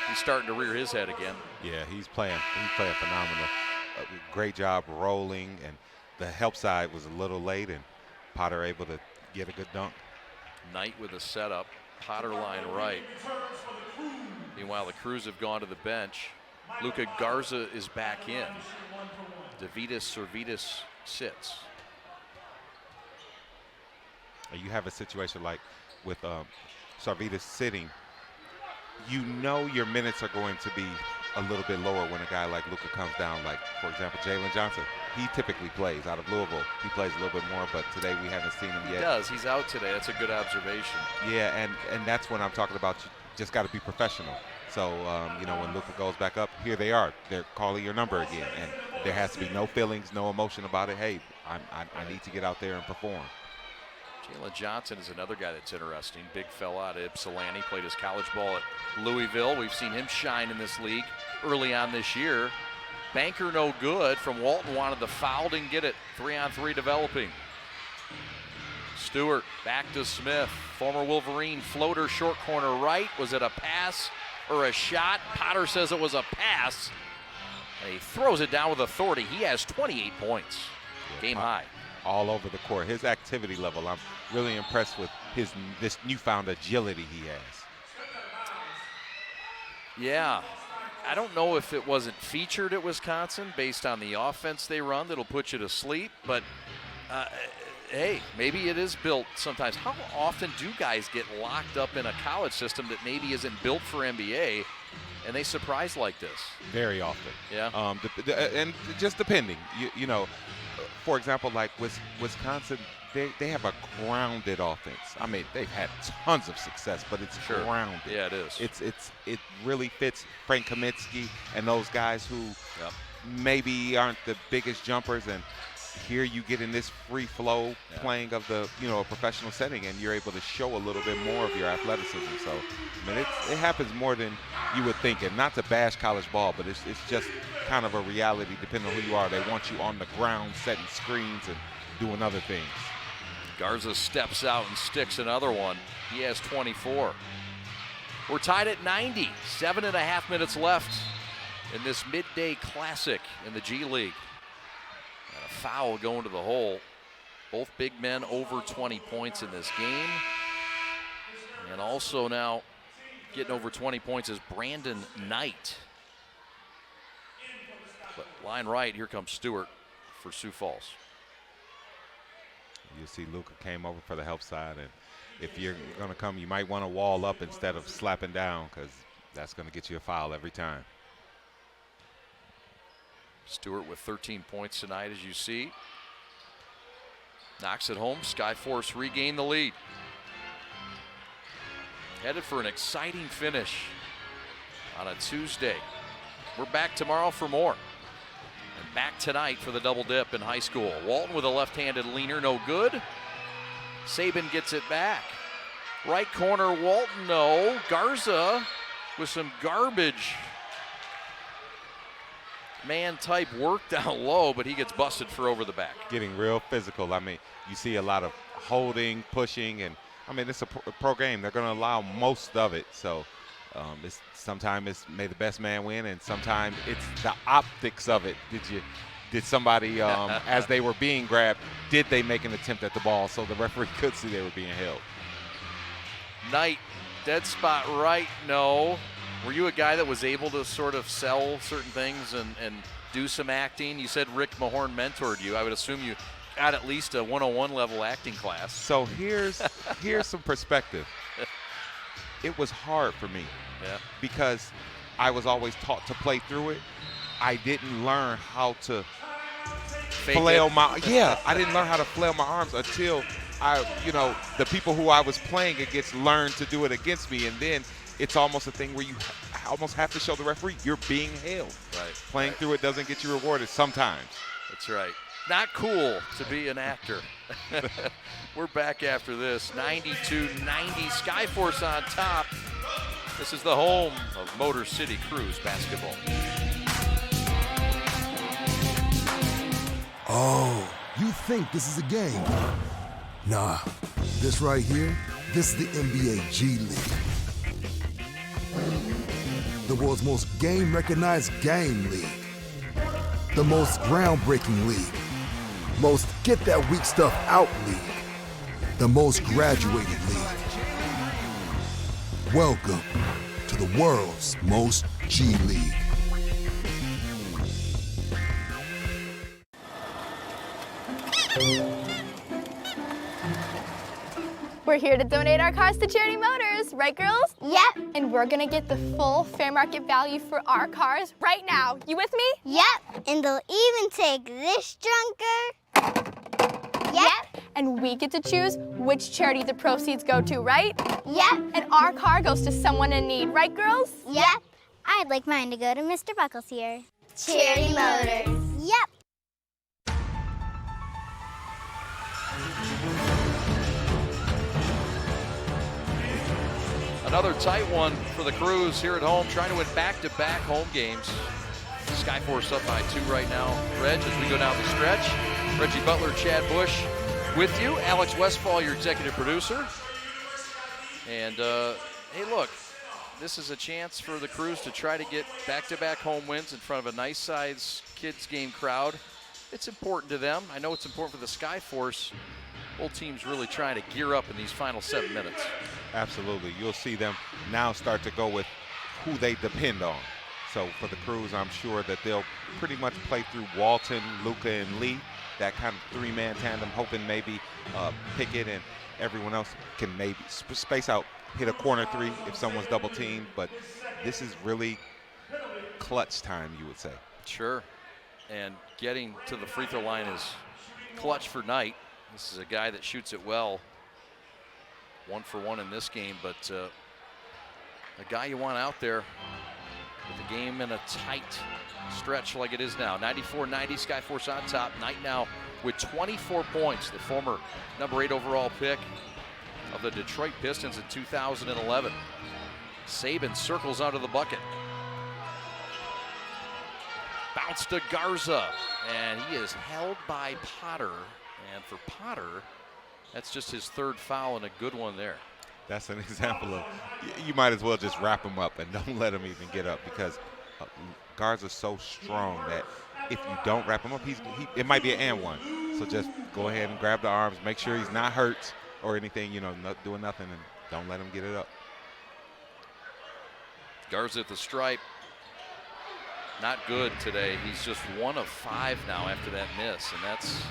he's starting to rear his head again. Yeah, he's playing phenomenal. Great job rolling, and the help side was a little late, and Potter able to get a good dunk. Knight with a setup. Potter line right. Meanwhile, the Crews have gone to the bench. Luka Garza is back in. Davidas Servidis sits. You have a situation like with Servidis sitting, you know your minutes are going to be a little bit lower when a guy like Luka comes down. Like, for example, Jalen Johnson. He typically plays out of Louisville. He plays a little bit more, but today we haven't seen him yet. He does. He's out today. That's a good observation. Yeah, and that's when I'm talking about you just got to be professional. So, you know, when Luka goes back up, here they are. They're calling your number again, and there has to be no feelings, no emotion about it. Hey, I need to get out there and perform. Jalen Johnson is another guy that's interesting. Big fella out of Ypsilanti, played his college ball at Louisville. We've seen him shine in this league early on this year. Banker no good from Walton, wanted the foul, didn't get it. 3-on-3 developing. Stewart back to Smith. Former Wolverine floater short corner right. Was it a pass or a shot? Potter says it was a pass. And he throws it down with authority. He has 28 points. Game high. All over the court. His activity level, I'm really impressed with this newfound agility he has. Yeah. I don't know if it wasn't featured at Wisconsin based on the offense they run that'll put you to sleep, but hey, maybe it is built sometimes. How often do guys get locked up in a college system that maybe isn't built for NBA and they surprise like this? Very often. Yeah. And just depending, you know, for example, like Wisconsin, they have a grounded offense. I mean, they've had tons of success, but it's grounded. Yeah, it is. It really fits Frank Kaminsky and those guys who maybe aren't the biggest jumpers, and here you get in this free flow playing of the, you know, a professional setting, and you're able to show a little bit more of your athleticism. So, I mean, it happens more than you would think, and not to bash college ball, but it's just kind of a reality depending on who you are. They want you on the ground setting screens and doing other things. Garza steps out and sticks another one. He has 24. We're tied at 90. 7.5 minutes left in this midday classic in the G League. And a foul going to the hole. Both big men over 20 points in this game. And also now getting over 20 points is Brandon Knight. But line right, here comes Stewart for Sioux Falls. You see Luca came over for the help side, and if you're going to come, you might want to wall up instead of slapping down, because that's going to get you a foul every time. Stewart with 13 points tonight, as you see. Knocks it home. SkyForce regain the lead. Headed for an exciting finish on a Tuesday. We're back tomorrow for more. And back tonight for the double dip in high school. Walton with a left-handed leaner, no good. Saban gets it back. Right corner, Walton, no. Garza with some garbage man-type work down low, but he gets busted for over the back. Getting real physical. I mean, you see a lot of holding, pushing, and I mean, it's a pro game. They're going to allow most of it. So sometimes it's may the best man win, and sometimes it's the optics of it. Did somebody, as they were being grabbed, did they make an attempt at the ball so the referee could see they were being held? Knight, dead spot right, no. Were you a guy that was able to sort of sell certain things and do some acting? You said Rick Mahorn mentored you. I would assume you got at least a 101 level acting class. So here's some perspective. It was hard for me because I was always taught to play through it. I didn't learn how to flail I didn't learn how to flail my arms until the people who I was playing against learned to do it against me, and then it's almost a thing where you almost have to show the referee you're being held. Right. Playing through it doesn't get you rewarded sometimes. That's right. Not cool to be an actor. We're back after this. 92-90, SkyForce on top. This is the home of Motor City Cruise basketball. Oh, you think this is a game? Nah, this right here, this is the NBA G League. The world's most game-recognized game league. The most groundbreaking league. Most get-that-weak-stuff-out league. The most graduated league. Welcome to the world's most G League. We're here to donate our cars to Charity Motors, right girls? Yep. And we're gonna get the full fair market value for our cars right now. You with me? Yep. And they'll even take this junker. Yep. And we get to choose which charity the proceeds go to, right? Yep. And our car goes to someone in need, right girls? Yep. I'd like mine to go to Mr. Buckles here. Charity Motors. Yep. Another tight one for the Crews here at home, trying to win back-to-back home games. SkyForce up by 2 right now. Reg, as we go down the stretch. Reggie Butler, Chad Bush with you. Alex Westfall, your executive producer. And, hey, look, this is a chance for the Crews to try to get back-to-back home wins in front of a nice-sized kids game crowd. It's important to them. I know it's important for the SkyForce. Both teams really trying to gear up in these final 7 minutes. Absolutely. You'll see them now start to go with who they depend on. So for the Crews, I'm sure that they'll pretty much play through Walton, Luca, and Lee, that kind of 3-man tandem, hoping maybe Pickett and everyone else can maybe space out, hit a corner 3 if someone's double teamed. But this is really clutch time, you would say. Sure. And getting to the free throw line is clutch for Knight. This is a guy that shoots it well. 1 for 1 in this game, but a guy you want out there with the game in a tight stretch like it is now. 94-90, SkyForce on top. Knight now with 24 points, the former number 8 overall pick of the Detroit Pistons in 2011. Saban circles out of the bucket. Bounce to Garza, and he is held by Potter. And for Potter, that's just his 3rd foul and a good one there. That's an example of you might as well just wrap him up and don't let him even get up, because guards are so strong that if you don't wrap him up, it might be an and one. So just go ahead and grab the arms, make sure he's not hurt or anything, not doing nothing, and don't let him get it up. Garza at the stripe. Not good today. He's just 1 of 5 now after that miss, and that's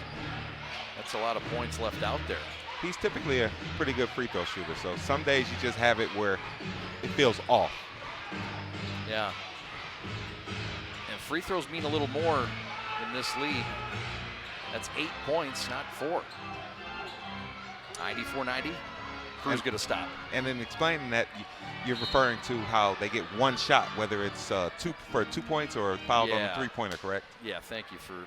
a lot of points left out there. He's typically a pretty good free throw shooter, so some days you just have it where it feels off. Yeah. And free throws mean a little more in this league. That's 8 points, not 4. 94-90. Cruz going to stop. And in explaining that, you're referring to how they get one shot, whether it's 2 points or fouled on the three-pointer, correct? Yeah, thank you for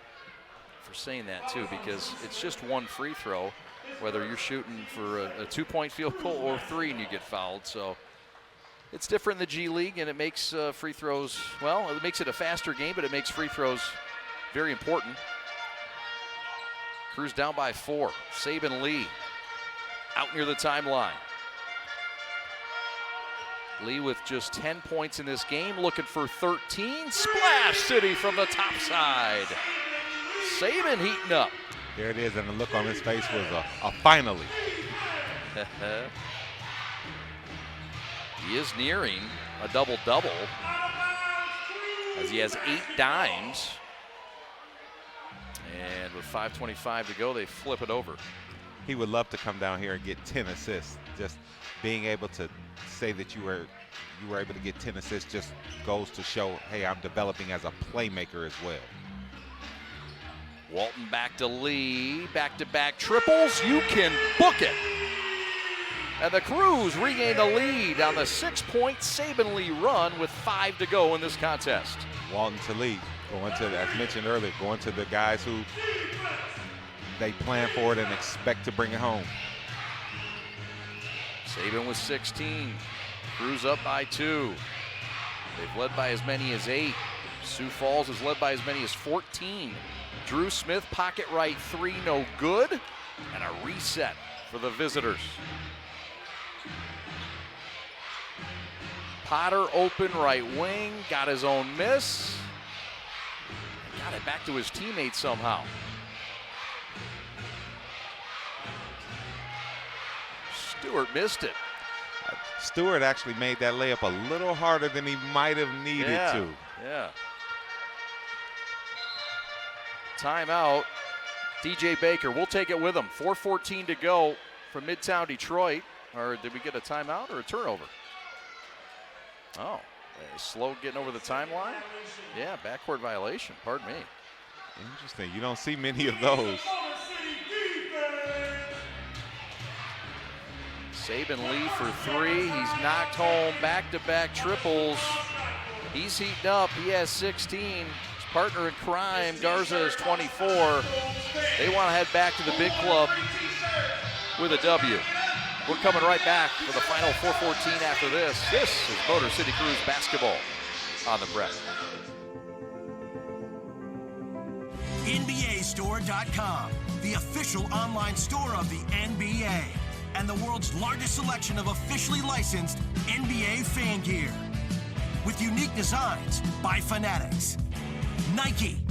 saying that too, because it's just one free throw, whether you're shooting for a 2-point field goal or 3 and you get fouled. So it's different in the G League, and it makes free throws, well, it makes it a faster game, but it makes free throws very important. Cruz down by 4. Saban Lee out near the timeline. Lee with just 10 points in this game, looking for 13. Splash City from the top side. Saban heating up. There it is, and the look on his face was a finally. He is nearing a double-double as he has 8 dimes. And with 5:25 to go, they flip it over. He would love to come down here and get 10 assists. Just being able to say that you were able to get 10 assists just goes to show, hey, I'm developing as a playmaker as well. Walton back to Lee, back-to-back triples. You can book it. And the Crews regain the lead on the 6-point Saban Lee run with 5 to go in this contest. Walton to Lee, going to, as mentioned earlier, going to the guys who they plan for it and expect to bring it home. Saban with 16. Crews up by 2. They've led by as many as 8. Sioux Falls has led by as many as 14. Drew Smith, pocket right 3, no good. And a reset for the visitors. Potter open right wing, got his own miss. Got it back to his teammate somehow. Stewart missed it. Stewart actually made that layup a little harder than he might have needed to. Yeah. Timeout. DJ Baker, we'll take it with him. 4:14 to go from Midtown Detroit. Or did we get a timeout or a turnover? Oh, slow getting over the timeline? Yeah, backcourt violation, pardon me. Interesting, you don't see many of those. Saban Lee for 3. He's knocked home back-to-back triples. He's heating up. He has 16. His partner in crime, Garza, is 24. They want to head back to the big club with a W. We're coming right back for the final 4:14 after this. This is Motor City Cruise basketball on the Prep. NBAstore.com, the official online store of the NBA and the world's largest selection of officially licensed NBA fan gear. With unique designs by Fanatics, Nike,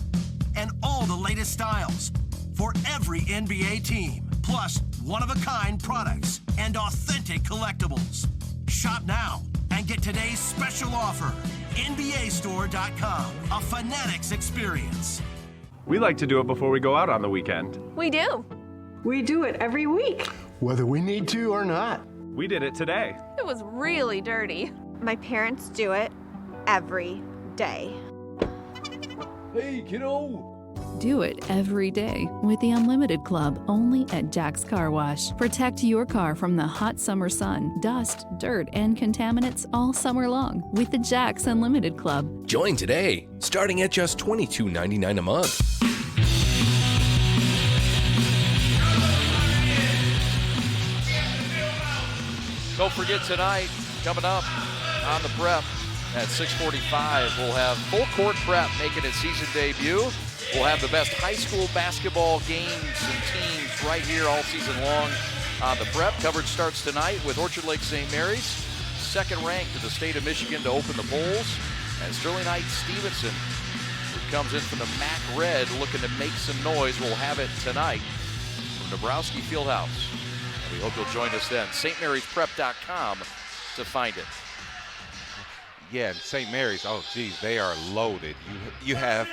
and all the latest styles for every NBA team. Plus, one-of-a-kind products and authentic collectibles. Shop now and get today's special offer. NBAstore.com, a Fanatics experience. We like to do it before we go out on the weekend. We do. We do it every week. Whether we need to or not. We did it today. It was really dirty. My parents do it every day. Hey, kiddo! Do it every day with the Unlimited Club only at Jack's Car Wash. Protect your car from the hot summer sun, dust, dirt, and contaminants all summer long with the Jack's Unlimited Club. Join today, starting at just $22.99 a month. Don't forget tonight, coming up on the Prep at 6:45, we'll have Full Court Prep making its season debut. We'll have the best high school basketball games and teams right here all season long. on the prep. Coverage starts tonight with Orchard Lake St. Mary's, second ranked in the state of Michigan to open the polls. And Sterling Heights Stevenson, who comes in from the MAC Red looking to make some noise, will have it tonight from Dabrowski Fieldhouse. And we hope you'll join us then. stmarysprep.com to find it. Yeah, and St. Mary's, oh geez, they are loaded. You have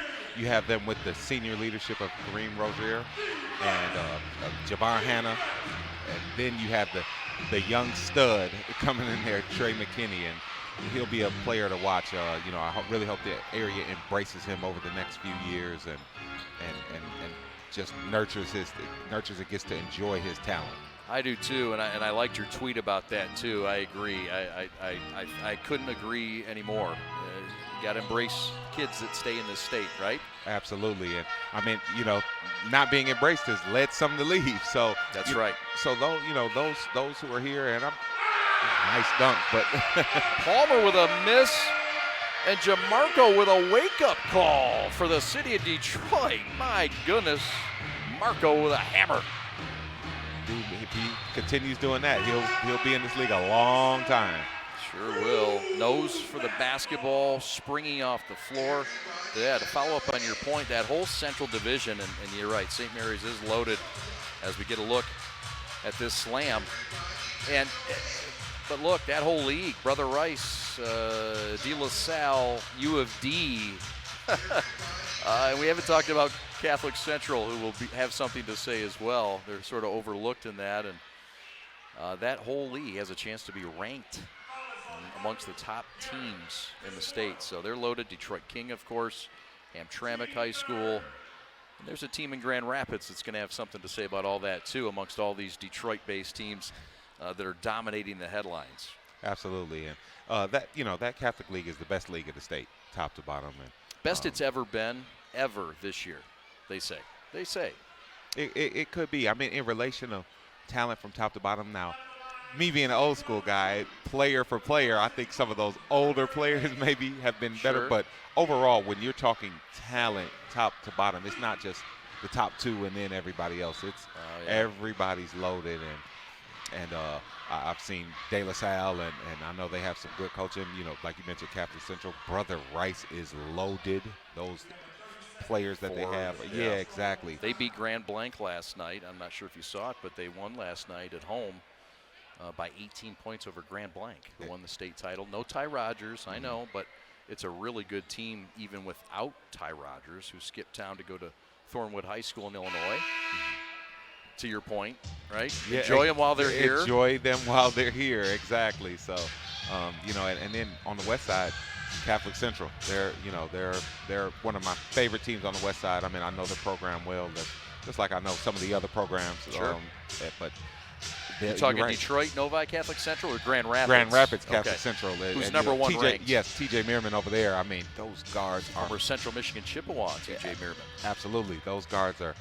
them with the senior leadership of Kareem Rozier and Jabbar Hanna, and then you have the young stud coming in there, Trey McKinney, and he'll be a player to watch. I really hope the area embraces him over the next few years and just nurtures and gets to enjoy his talent. I do too, and I liked your tweet about that too. I agree. I couldn't agree anymore. You got to embrace kids that stay in this state, right? Absolutely, and I mean, not being embraced has led some to leave. So that's right. So those who are here, and nice dunk, but Palmer with a miss, and Jamarco with a wake-up call for the city of Detroit. My goodness, Marco with a hammer. Dude, if he continues doing that, he'll be in this league a long time. Sure will. Nose for the basketball, springing off the floor. Yeah, to follow up on your point, that whole Central Division, and you're right, St. Mary's is loaded as we get a look at this slam. But look, that whole league, Brother Rice, De La Salle, U of D. And we haven't talked about Catholic Central, who will have something to say as well. They're sort of overlooked in that, and that whole league has a chance to be ranked amongst the top teams in the state. So they're loaded. Detroit King, of course, Hamtramck High School. And there's a team in Grand Rapids that's going to have something to say about all that too, amongst all these Detroit-based teams that are dominating the headlines. Absolutely, and that Catholic League is the best league in the state, top to bottom. And best it's ever been, ever this year. They say. It could be. I mean, in relation to talent from top to bottom now, me being an old school guy, player for player, I think some of those older players maybe have been better. But overall, when you're talking talent top to bottom, it's not just the top two and then everybody else. It's everybody's loaded. And I've seen De La Salle, and I know they have some good coaching. Like you mentioned, Catholic Central. Brother Rice is loaded. Those players that they have. Yeah, exactly. They beat Grand Blanc last night. I'm not sure if you saw it, but they won last night at home by 18 points over Grand Blanc, who won the state title. No Ty Rogers, I know, but it's a really good team even without Ty Rogers, who skipped town to go to Thornwood High School in Illinois. To your point, right? Yeah, enjoy them while they're here. Enjoy them while they're here, exactly. So, and then on the west side, Catholic Central. They're one of my favorite teams on the west side. I mean, I know the program well, just like I know some of the other programs. Sure. But you're talking right. Detroit, Novi Catholic Central, or Grand Rapids? Grand Rapids Catholic Central. Who's number one ranked? Yes, T.J. Meerman over there. I mean, those guards are. Former Central Michigan Chippewa, T.J. Meerman. Absolutely. Those guards are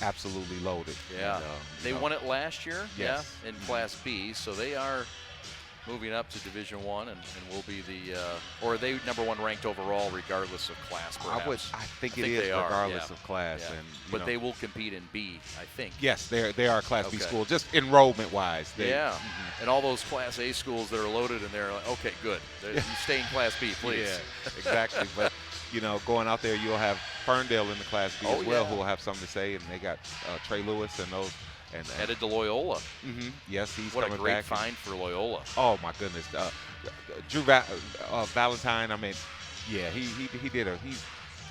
absolutely loaded. Yeah. And, they won it last year, yes. In Class B, so they are moving up to Division I and will be or are they number one ranked overall regardless of class, perhaps? I think it is regardless of class. Yeah. And, but they will compete in B, I think. Yes, they are a Class B school, just enrollment-wise. And all those Class A schools that are loaded in there, like, okay, good. You stay in Class B, please. Yeah, exactly. But, going out there, you'll have Ferndale in the Class B as well, who will have something to say, and they got Trey Lewis and those. And headed to Loyola. Mm-hmm. Yes, he's what coming a great back. find for Loyola. Oh my goodness, Drew Valentine. I mean, yeah, he did he's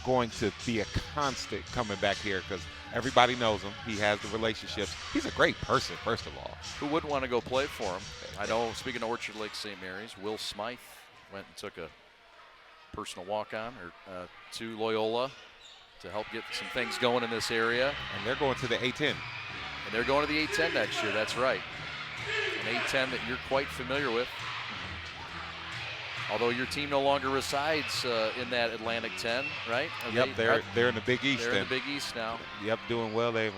going to be a constant coming back here because everybody knows him. He has the relationships. He's a great person, first of all. Who wouldn't want to go play for him? I know. Speaking of Orchard Lake St. Mary's, Will Smythe went and took a personal walk-on to Loyola to help get some things going in this area. And they're going to the A-10. And they're going to the A-10 next year, that's right. An A-10 that you're quite familiar with. Although your team no longer resides in that Atlantic 10, right? Yep, they're in the Big East. They're in the Big East now. Yep, doing well. They've,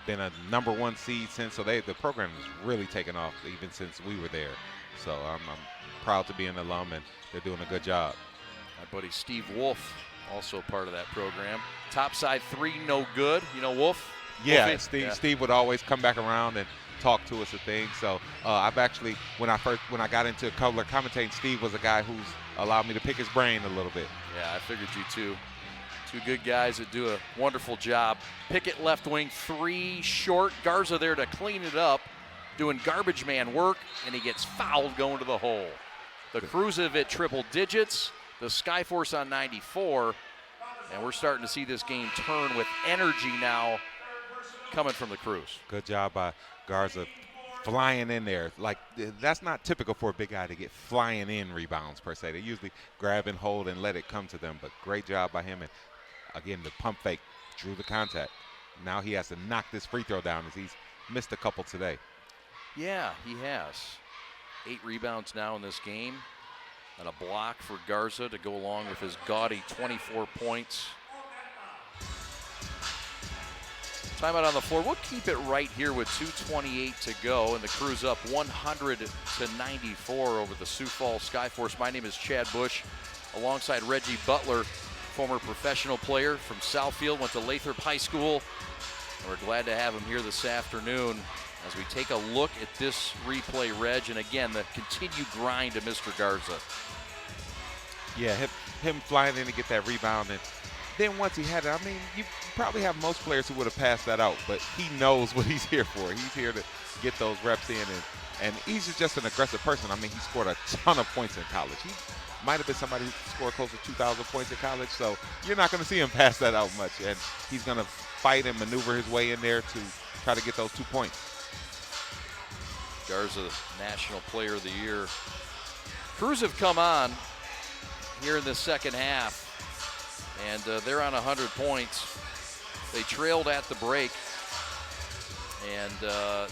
been a number one seed since. So the program has really taken off even since we were there. So I'm proud to be an alum, and they're doing a good job. My buddy Steve Wolf, also part of that program. Topside 3, no good. You know Wolf? Yeah, Steve would always come back around, and talk to us and things. So I've actually, when I got into color commentating, Steve was a guy who's allowed me to pick his brain a little bit. Yeah, I figured you too. Two good guys that do a wonderful job. Pickett left wing, 3 short. Garza there to clean it up, doing garbage man work, and he gets fouled going to the hole. The Crews have hit triple digits, the SkyForce on 94, and we're starting to see this game turn with energy now coming from the Crews. Good job by Garza flying in there. Like, that's not typical for a big guy to get flying in rebounds per se. They usually grab and hold and let it come to them, but great job by him. And again, the pump fake drew the contact. Now he has to knock this free throw down as he's missed a couple today. Yeah, he has. 8 rebounds now in this game, and a block for Garza to go along with his gaudy 24 points. Timeout on the floor. We'll keep it right here with 2:28 to go, and the Crews up 100-94 over the Sioux Falls SkyForce. My name is Chad Bush, alongside Reggie Butler, former professional player from Southfield, went to Lathrop High School. And we're glad to have him here this afternoon as we take a look at this replay, Reg, and again, the continued grind of Mr. Garza. Yeah, him flying in to get that rebound, and then once he had it, I mean, you probably have most players who would have passed that out, but he knows what he's here for. He's here to get those reps in, and he's just an aggressive person. I mean, he scored a ton of points in college. He might have been somebody who scored close to 2,000 points in college, so you're not going to see him pass that out much, and he's going to fight and maneuver his way in there to try to get those 2 points. Garza, National Player of the Year. Crews have come on here in the second half, and they're on 100 points. They trailed at the break, and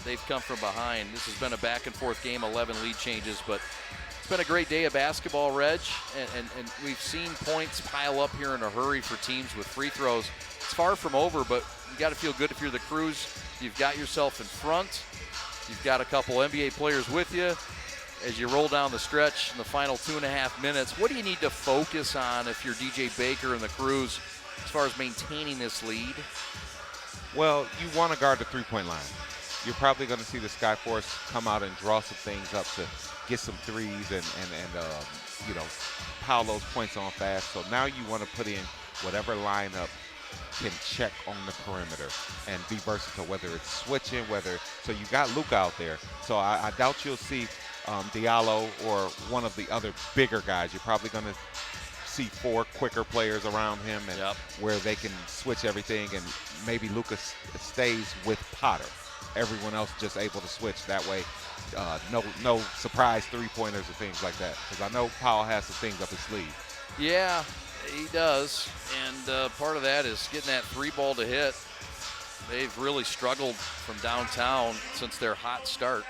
they've come from behind. This has been a back-and-forth game, 11 lead changes, but it's been a great day of basketball, Reg, and we've seen points pile up here in a hurry for teams with free throws. It's far from over, but you got to feel good if you're the Crews. You've got yourself in front. You've got a couple NBA players with you. As you roll down the stretch in the final 2.5 minutes, what do you need to focus on if you're DJ Baker and the Crews as far as maintaining this lead? Well, you want to guard the three-point line. You're probably going to see the SkyForce come out and draw some things up to get some threes and you know, pile those points on fast. So now you want to put in whatever lineup can check on the perimeter and be versatile, whether it's switching, so you got Luka out there. So I doubt you'll see Diallo or one of the other bigger guys. You're probably going to see 4 quicker players around him, and where they can switch everything, and maybe Lucas stays with Potter. Everyone else just able to switch that way. No surprise three-pointers or things like that, because I know Powell has some things up his sleeve. Yeah, he does, and part of that is getting that 3 ball to hit. They've really struggled from downtown since their hot start.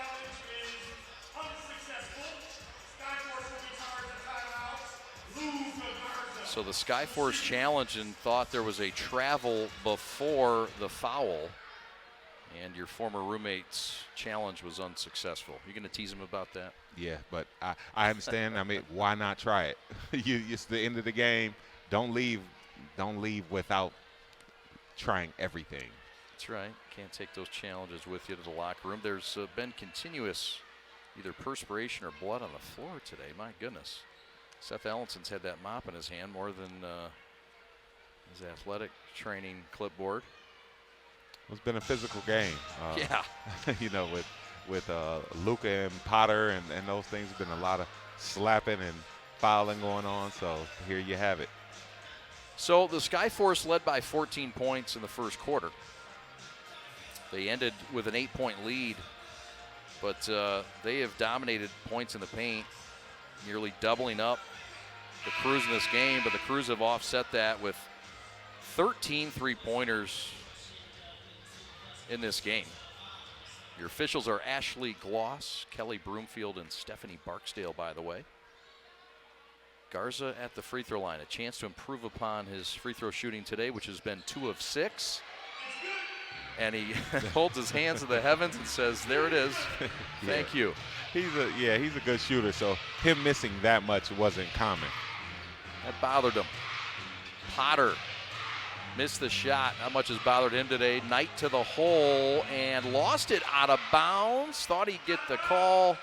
So the SkyForce challenged and thought there was a travel before the foul, and your former roommate's challenge was unsuccessful. You going to tease him about that? Yeah, but I understand. I mean, why not try it? It's the end of the game. Don't leave without trying everything. That's right. Can't take those challenges with you to the locker room. There's been continuous either perspiration or blood on the floor today. My goodness. Seth Ellenson's had that mop in his hand more than his athletic training clipboard. It's been a physical game. Yeah. You know, with Luka and Potter and those things, there's been a lot of slapping and fouling going on. So here you have it. So the SkyForce led by 14 points in the first quarter. They ended with an 8-point lead, but they have dominated points in the paint, nearly doubling up the Crews in this game, but the Crews have offset that with 13 three-pointers in this game. Your officials are Ashley Gloss, Kelly Broomfield, and Stephanie Barksdale, by the way. Garza at the free throw line, a chance to improve upon his free throw shooting today, which has been 2 of 6. And he holds his hands to the heavens and says, there it is. Thank you. He's a good shooter, so him missing that much wasn't common. That bothered him. Potter Missed the shot. Not much has bothered him today. Knight to the hole and lost it out of bounds. Thought he'd get the call.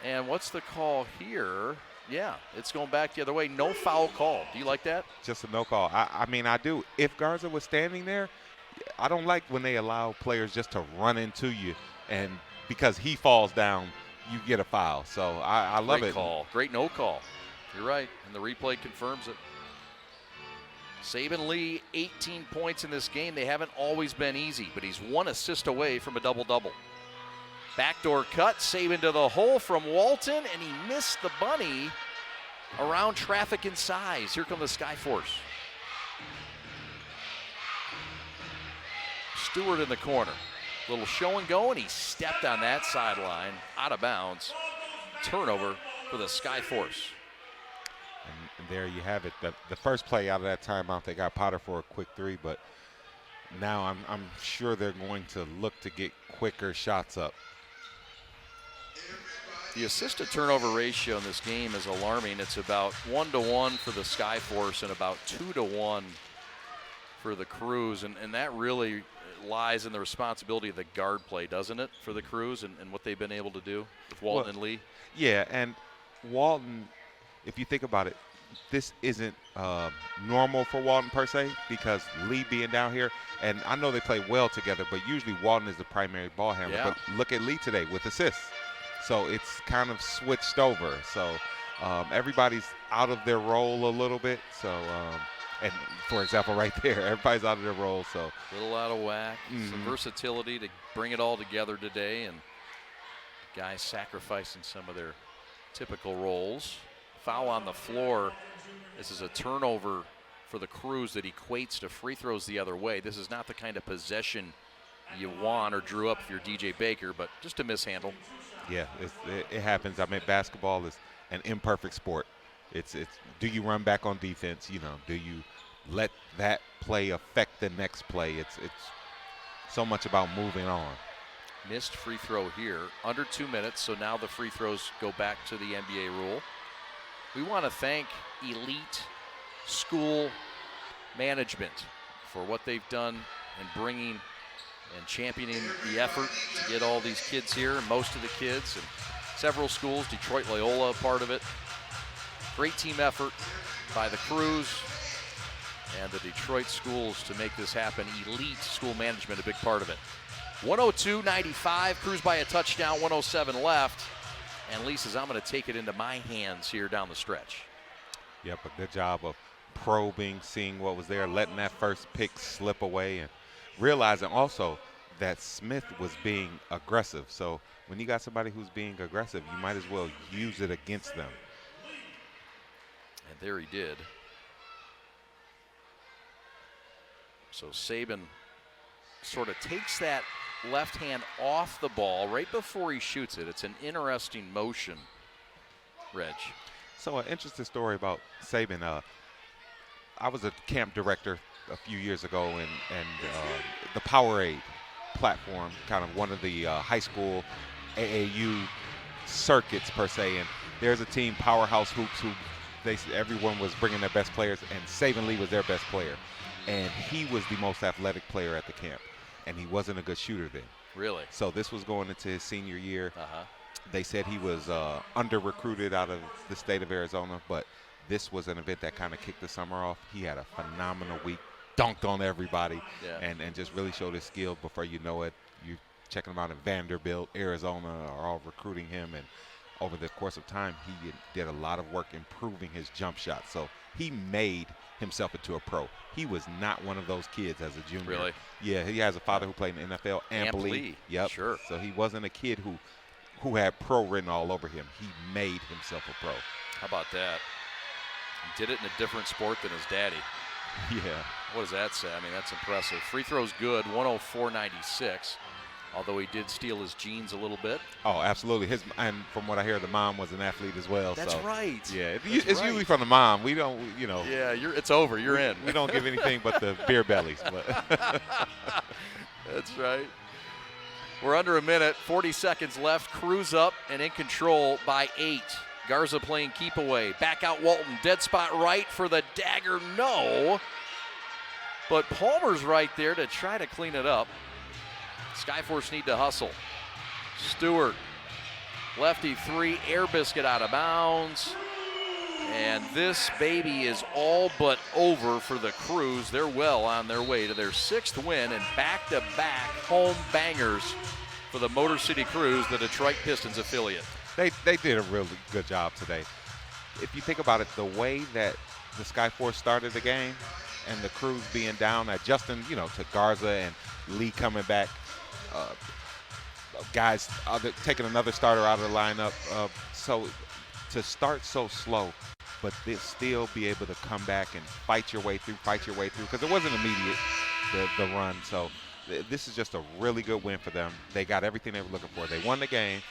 And what's the call here? Yeah, it's going back the other way. No foul call. Do you like that? Just a no call. I mean, I do. If Garza was standing there, I don't like when they allow players just to run into you, and because he falls down, you get a foul. So I love it. Great call. Great no call. You're right, and the replay confirms it. Saban Lee, 18 points in this game. They haven't always been easy, but he's 1 assist away from a double-double. Backdoor cut, Saban to the hole from Walton, and he missed the bunny around traffic and size. Here come the SkyForce. Stewart in the corner. Little show and go, and he stepped on that sideline, out of bounds. Turnover for the SkyForce. And there you have it. The first play out of that timeout, they got Potter for a quick 3, but now I'm sure they're going to look to get quicker shots up. The assist-to-turnover ratio in this game is alarming. It's about 1-to-1 for the SkyForce and about 2-to-1 for the Crews, and that really lies in the responsibility of the guard play, doesn't it, for the Crews and what they've been able to do with Walton and Lee? Yeah, and Walton, if you think about it, this isn't normal for Walton per se, because Lee being down here, and I know they play well together, but usually Walton is the primary ball handler. Yeah. But look at Lee today with assists. So it's kind of switched over. So everybody's out of their role a little bit. So, and for example, right there, everybody's out of their role. So a little out of whack. Some versatility to bring it all together today, and guys sacrificing some of their typical roles. Foul on the floor. This is a turnover for the Crews that equates to free throws the other way. This is not the kind of possession you want or drew up if you're DJ Baker, but just a mishandle. Yeah, it happens. I mean, basketball is an imperfect sport. It's do you run back on defense? You know, do you let that play affect the next play? It's so much about moving on. Missed free throw here, under 2 minutes, so now the free throws go back to the NBA rule. We want to thank Elite School Management for what they've done in bringing and championing the effort to get all these kids here, and most of the kids, and several schools, Detroit Loyola a part of it. Great team effort by the Crews and the Detroit schools to make this happen. Elite School Management, a big part of it. 102-95, Crews by a touchdown, 107 left. And Lee says, I'm going to take it into my hands here down the stretch. Yep, a good job of probing, seeing what was there, letting that first pick slip away, and realizing also that Smith was being aggressive. So when you got somebody who's being aggressive, you might as well use it against them. And there he did. So Saban sort of takes that left hand off the ball right before he shoots it. It's an interesting motion, Reg. So an interesting story about Saban. I was a camp director a few years ago, and the Powerade platform, kind of one of the high school AAU circuits per se, and there's a team, Powerhouse Hoops, who everyone was bringing their best players, and Saban Lee was their best player, and he was the most athletic player at the camp, and he wasn't a good shooter then. Really? So this was going into his senior year. They said he was under-recruited out of the state of Arizona, but this was an event that kind of kicked the summer off. He had a phenomenal week, dunked on everybody, and just really showed his skill. Before you know it, you're checking him out in Vanderbilt, Arizona, are all recruiting him. And over the course of time, he did a lot of work improving his jump shot. So he made himself into a pro. He was not one of those kids as a junior. Really? Yeah, he has a father who played in the NFL, Amp Lee. Yep. Sure. So he wasn't a kid who had pro written all over him. He made himself a pro. How about that? He did it in a different sport than his daddy. Yeah. What does that say? I mean, that's impressive. Free throw's good, 104.96. Although he did steal his genes a little bit. Oh, absolutely. And from what I hear, the mom was an athlete as well. That's right. Yeah, That's it's right. usually from the mom. We don't, you know. Yeah, it's over. You're in. We don't give anything but the beer bellies. But That's right. We're under a minute, 40 seconds left. Crews up and in control by 8. Garza playing keep away. Back out Walton. Dead spot right for the dagger. No. But Palmer's right there to try to clean it up. SkyForce need to hustle. Stewart, lefty three, air biscuit out of bounds. And this baby is all but over for the Crews. They're well on their way to their 6th win and back-to-back home bangers for the Motor City Crews, the Detroit Pistons affiliate. They did a really good job today. If you think about it, the way that the SkyForce started the game and the Crews being down, adjusting, to Garza and Lee coming back, guys taking another starter out of the lineup. So to start so slow, but they still be able to come back and fight your way through, because it wasn't immediate, the run. So this is just a really good win for them. They got everything they were looking for. They won the game.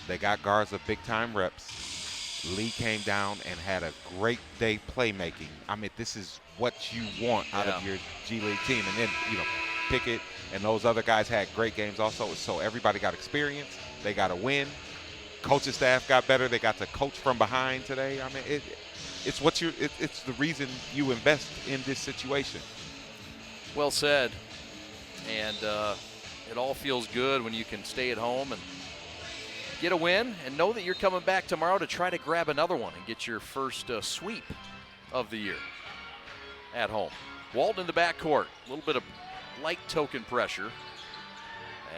They got Garza big-time reps. Lee came down and had a great day playmaking. I mean, this is what you want out of your G League team. And then, Pickett and those other guys had great games also. So everybody got experience. They got a win. Coaching staff got better. They got to coach from behind today. I mean, it's the reason you invest in this situation. Well said. And it all feels good when you can stay at home and get a win and know that you're coming back tomorrow to try to grab another one and get your first sweep of the year at home. Walton in the backcourt, a little bit of light token pressure.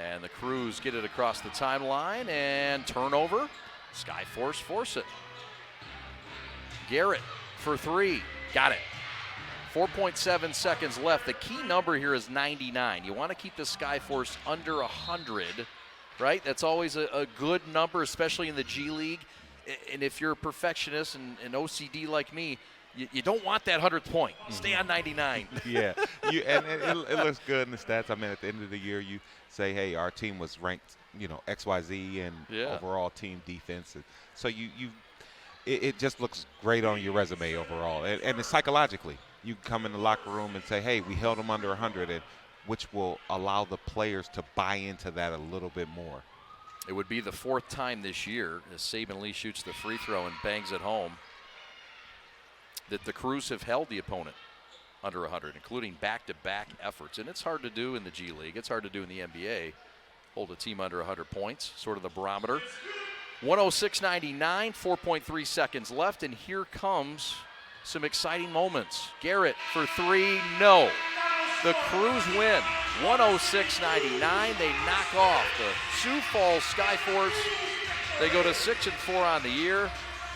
And the Crews get it across the timeline and turnover. SkyForce force it. Garrett for three, got it. 4.7 seconds left. The key number here is 99. You want to keep the SkyForce under 100, right? That's always a good number, especially in the G League. And if you're a perfectionist and OCD like me, you don't want that 100th point. Stay on 99. Yeah, and it looks good in the stats. I mean, at the end of the year, you say, hey, our team was ranked, XYZ and overall team defense. So it just looks great on your resume overall. And it's psychologically. You come in the locker room and say, hey, we held them under 100, and which will allow the players to buy into that a little bit more. It would be the 4th time this year as Saban Lee shoots the free throw and bangs it home that the Crews have held the opponent under 100, including back-to-back efforts. And it's hard to do in the G League. It's hard to do in the NBA. Hold a team under 100 points, sort of the barometer. 106.99, 4.3 seconds left, and here comes some exciting moments. Garrett for three, no. The Crews win, 106.99. They knock off the Sioux Falls SkyForce. They go to 6-4 on the year.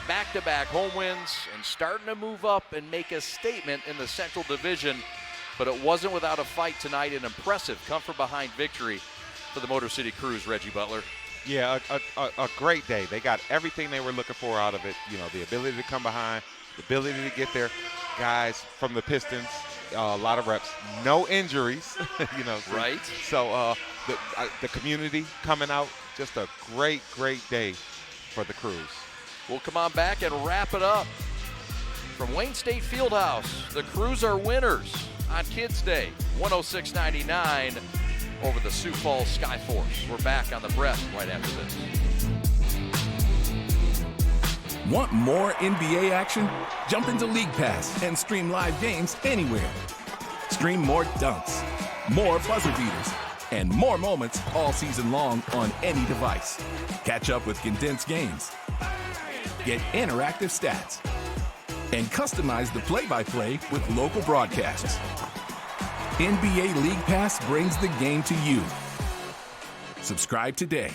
Back-to-back home wins and starting to move up and make a statement in the Central Division. But it wasn't without a fight tonight. An impressive come-from-behind victory for the Motor City Crews, Reggie Butler. Yeah, a great day. They got everything they were looking for out of it. The ability to come behind, the ability to get there. Guys from the Pistons, a lot of reps, no injuries. Right. So the community coming out, just a great day for the Crews. We'll come on back and wrap it up. From Wayne State Fieldhouse, the Crews are winners on Kids Day, 106.99 over the Sioux Falls SkyForce. We're back on the breast right after this. Want more NBA action? Jump into League Pass and stream live games anywhere. Stream more dunks, more buzzer beaters, and more moments all season long on any device. Catch up with condensed games. Get interactive stats. And customize the play-by-play with local broadcasts. NBA League Pass brings the game to you. Subscribe today.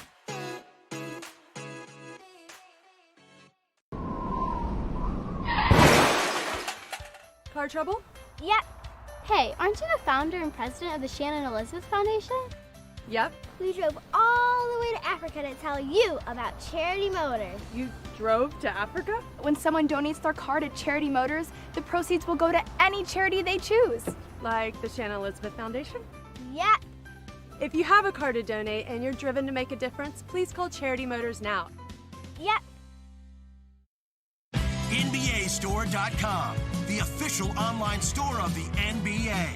Car trouble? Yep. Hey, aren't you the founder and president of the Shannon Elizabeth Foundation? Yep. We drove all the way to Africa to tell you about Charity Motors. You drove to Africa? When someone donates their car to Charity Motors, the proceeds will go to any charity they choose. Like the Shannon Elizabeth Foundation? Yep. If you have a car to donate and you're driven to make a difference, please call Charity Motors now. Yep. NBAstore.com, the official online store of the NBA,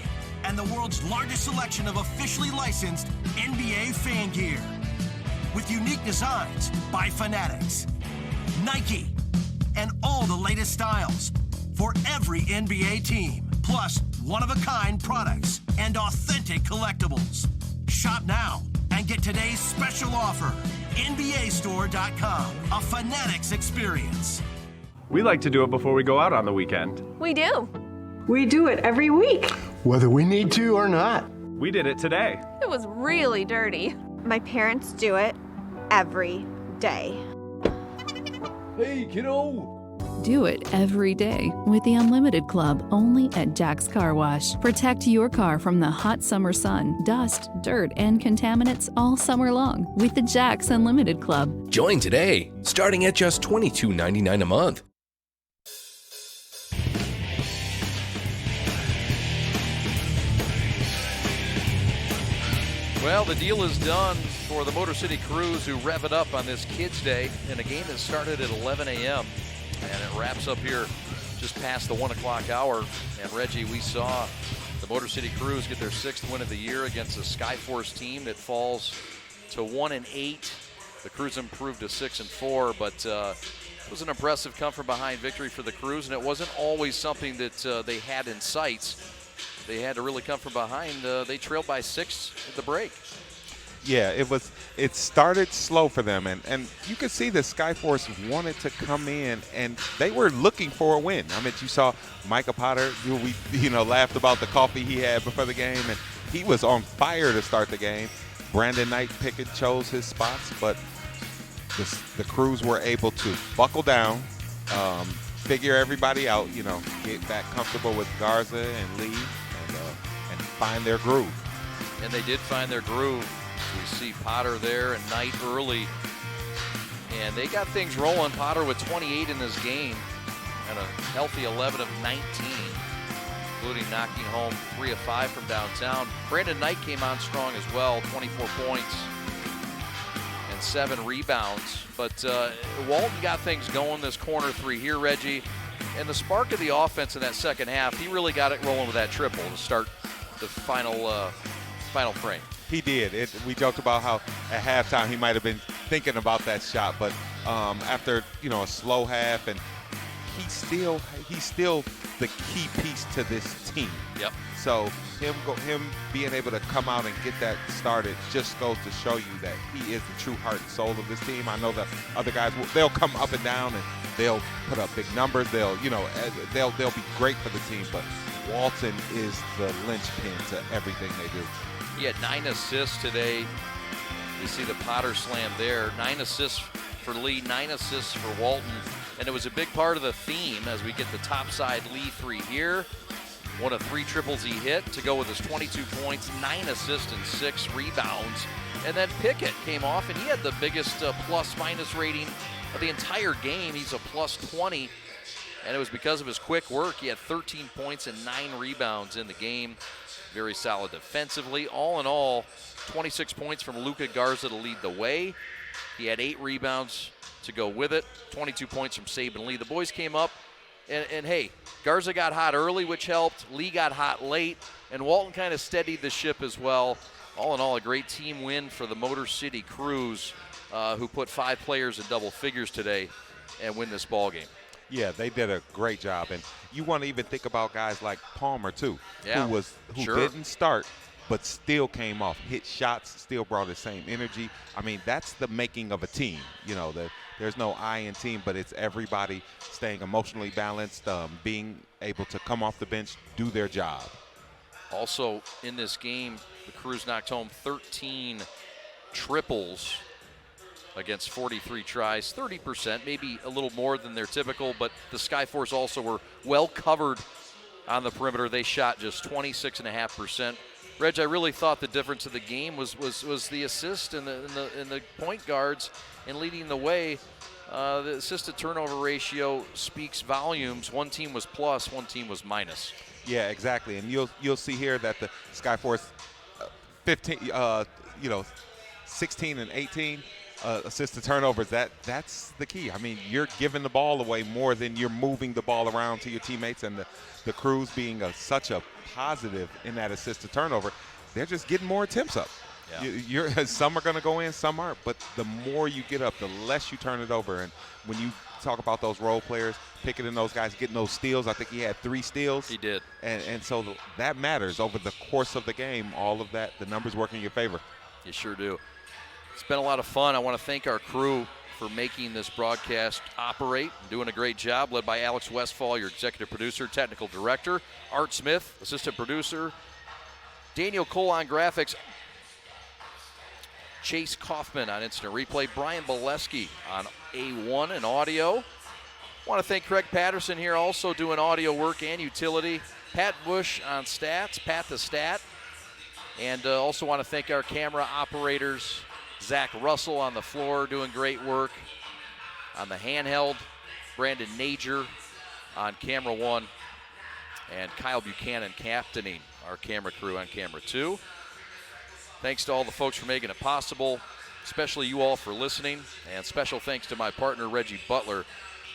and the world's largest selection of officially licensed NBA fan gear. With unique designs by Fanatics, Nike, and all the latest styles for every NBA team. Plus, one-of-a-kind products, and authentic collectibles. Shop now and get today's special offer. NBAstore.com, a Fanatics experience. We like to do it before we go out on the weekend. We do. We do it every week. Whether we need to or not. We did it today. It was really dirty. My parents do it every day. Hey, kiddo! Do it every day with the Unlimited Club only at Jack's Car Wash. Protect your car from the hot summer sun, dust, dirt, and contaminants all summer long with the Jack's Unlimited Club. Join today, starting at just $22.99 a month. Well, the deal is done for the Motor City Cruise, who rev it up on this Kids Day in a game that started at 11 a.m. and it wraps up here just past the 1 o'clock hour. And Reggie, we saw the Motor City Cruise get their 6th win of the year against a SkyForce team that falls to 1-8. The Cruise improved to 6-4, but it was an impressive come from behind victory for the Cruise, and it wasn't always something that they had in sights. They had to really come from behind. They trailed by 6 at the break. Yeah, it started slow for them, and you could see that SkyForce wanted to come in, and they were looking for a win. I mean, you saw Micah Potter, we laughed about the coffee he had before the game, and he was on fire to start the game. Brandon Knight Pickett chose his spots, but the Crews were able to buckle down, figure everybody out, get back comfortable with Garza and Lee, and find their groove. And they did find their groove. We see Potter there and Knight early. And they got things rolling. Potter with 28 in this game and a healthy 11 of 19, including knocking home 3 of 5 from downtown. Brandon Knight came on strong as well, 24 points and 7 rebounds. But Walton got things going this corner 3 here, Reggie. And the spark of the offense in that second half, he really got it rolling with that triple to start the final frame. He did. We joked about how at halftime he might have been thinking about that shot, but after a slow half, and he's still the key piece to this team. Yep. So him being able to come out and get that started just goes to show you that he is the true heart and soul of this team. I know that other guys they'll come up and down and they'll put up big numbers. They'll be great for the team, but Walton is the linchpin to everything they do. He had 9 assists today. You see the Potter slam there. 9 assists for Lee, 9 assists for Walton. And it was a big part of the theme as we get the topside Lee 3 here. One of 3 triples he hit to go with his 22 points, 9 assists and 6 rebounds. And then Pickett came off, and he had the biggest plus-minus rating of the entire game. He's a plus 20. And it was because of his quick work. He had 13 points and 9 rebounds in the game. Very solid defensively. All in all, 26 points from Luka Garza to lead the way. He had 8 rebounds to go with it. 22 points from Saban Lee. The boys came up, and hey, Garza got hot early, which helped. Lee got hot late, and Walton kind of steadied the ship as well. All in all, a great team win for the Motor City Cruise, who put 5 players in double figures today and win this ball game. Yeah, they did a great job, and you want to even think about guys like Palmer too, who didn't start but still came off, hit shots, still brought the same energy. I mean, that's the making of a team. There's no I in team, but it's everybody staying emotionally balanced, being able to come off the bench, do their job. Also in this game, the Crews knocked home 13 triples against 43 tries, 30%, maybe a little more than their typical, but the SkyForce also were well covered on the perimeter. They shot just 26.5%. Reg, I really thought the difference of the game was the assist and the point guards and leading the way. The assist to turnover ratio speaks volumes. One team was plus, one team was minus. Yeah, exactly. And you'll see here that the SkyForce 16 and 18 assist to turnovers. That's the key. I mean, you're giving the ball away more than you're moving the ball around to your teammates, and the Crews being such a positive in that assist to turnover, they're just getting more attempts up. Yeah. Some are going to go in, some aren't, but the more you get up, the less you turn it over. And when you talk about those role players, picking in those guys, getting those steals. I think he had 3 steals. He did. And so that matters over the course of the game. All of that, the numbers work in your favor. You sure do. It's been a lot of fun. I want to thank our crew for making this broadcast operate, doing a great job, led by Alex Westfall, your executive producer, technical director, Art Smith, assistant producer, Daniel Cole on graphics, Chase Kaufman on instant replay, Brian Bolesky on A1 and audio. I want to thank Craig Patterson here, also doing audio work and utility. Pat Bush on stats, Pat the Stat. And also want to thank our camera operators, Zach Russell on the floor doing great work. On the handheld, Brandon Nager on camera 1. And Kyle Buchanan captaining our camera crew on camera 2. Thanks to all the folks for making it possible, especially you all for listening. And special thanks to my partner, Reggie Butler,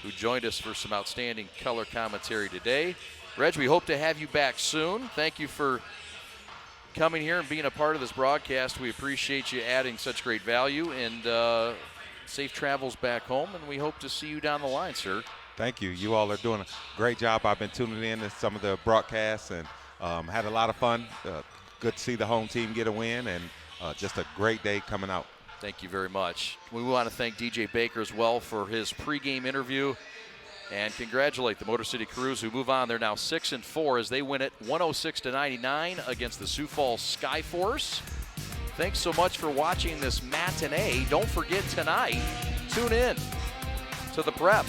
who joined us for some outstanding color commentary today. Reg, we hope to have you back soon. Thank you for coming here and being a part of this broadcast. We appreciate you adding such great value, and safe travels back home, and we hope to see you down the line, sir. Thank you. You all are doing a great job. I've been tuning in to some of the broadcasts and had a lot of fun. Good to see the home team get a win, and just a great day coming out. Thank you very much. We want to thank DJ Baker as well for his pregame interview, and congratulate the Motor City Cruise, who move on. They're now 6-4 as they win it 106-99 against the Sioux Falls SkyForce. Thanks so much for watching this matinee. Don't forget tonight, tune in to the Prep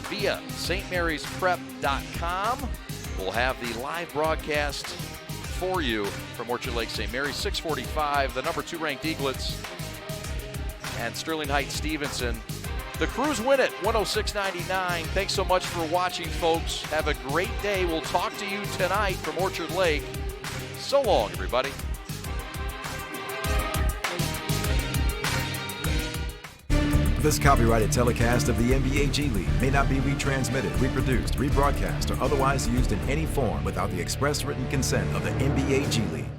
via stmarysprep.com. We'll have the live broadcast for you from Orchard Lake St. Mary's, 6:45, the number 2 ranked Eaglets and Sterling Heights Stevenson. The Crews win it 106-99. Thanks so much for watching, folks. Have a great day. We'll talk to you tonight from Orchard Lake. So long, everybody. This copyrighted telecast of the NBA G League may not be retransmitted, reproduced, rebroadcast, or otherwise used in any form without the express written consent of the NBA G League.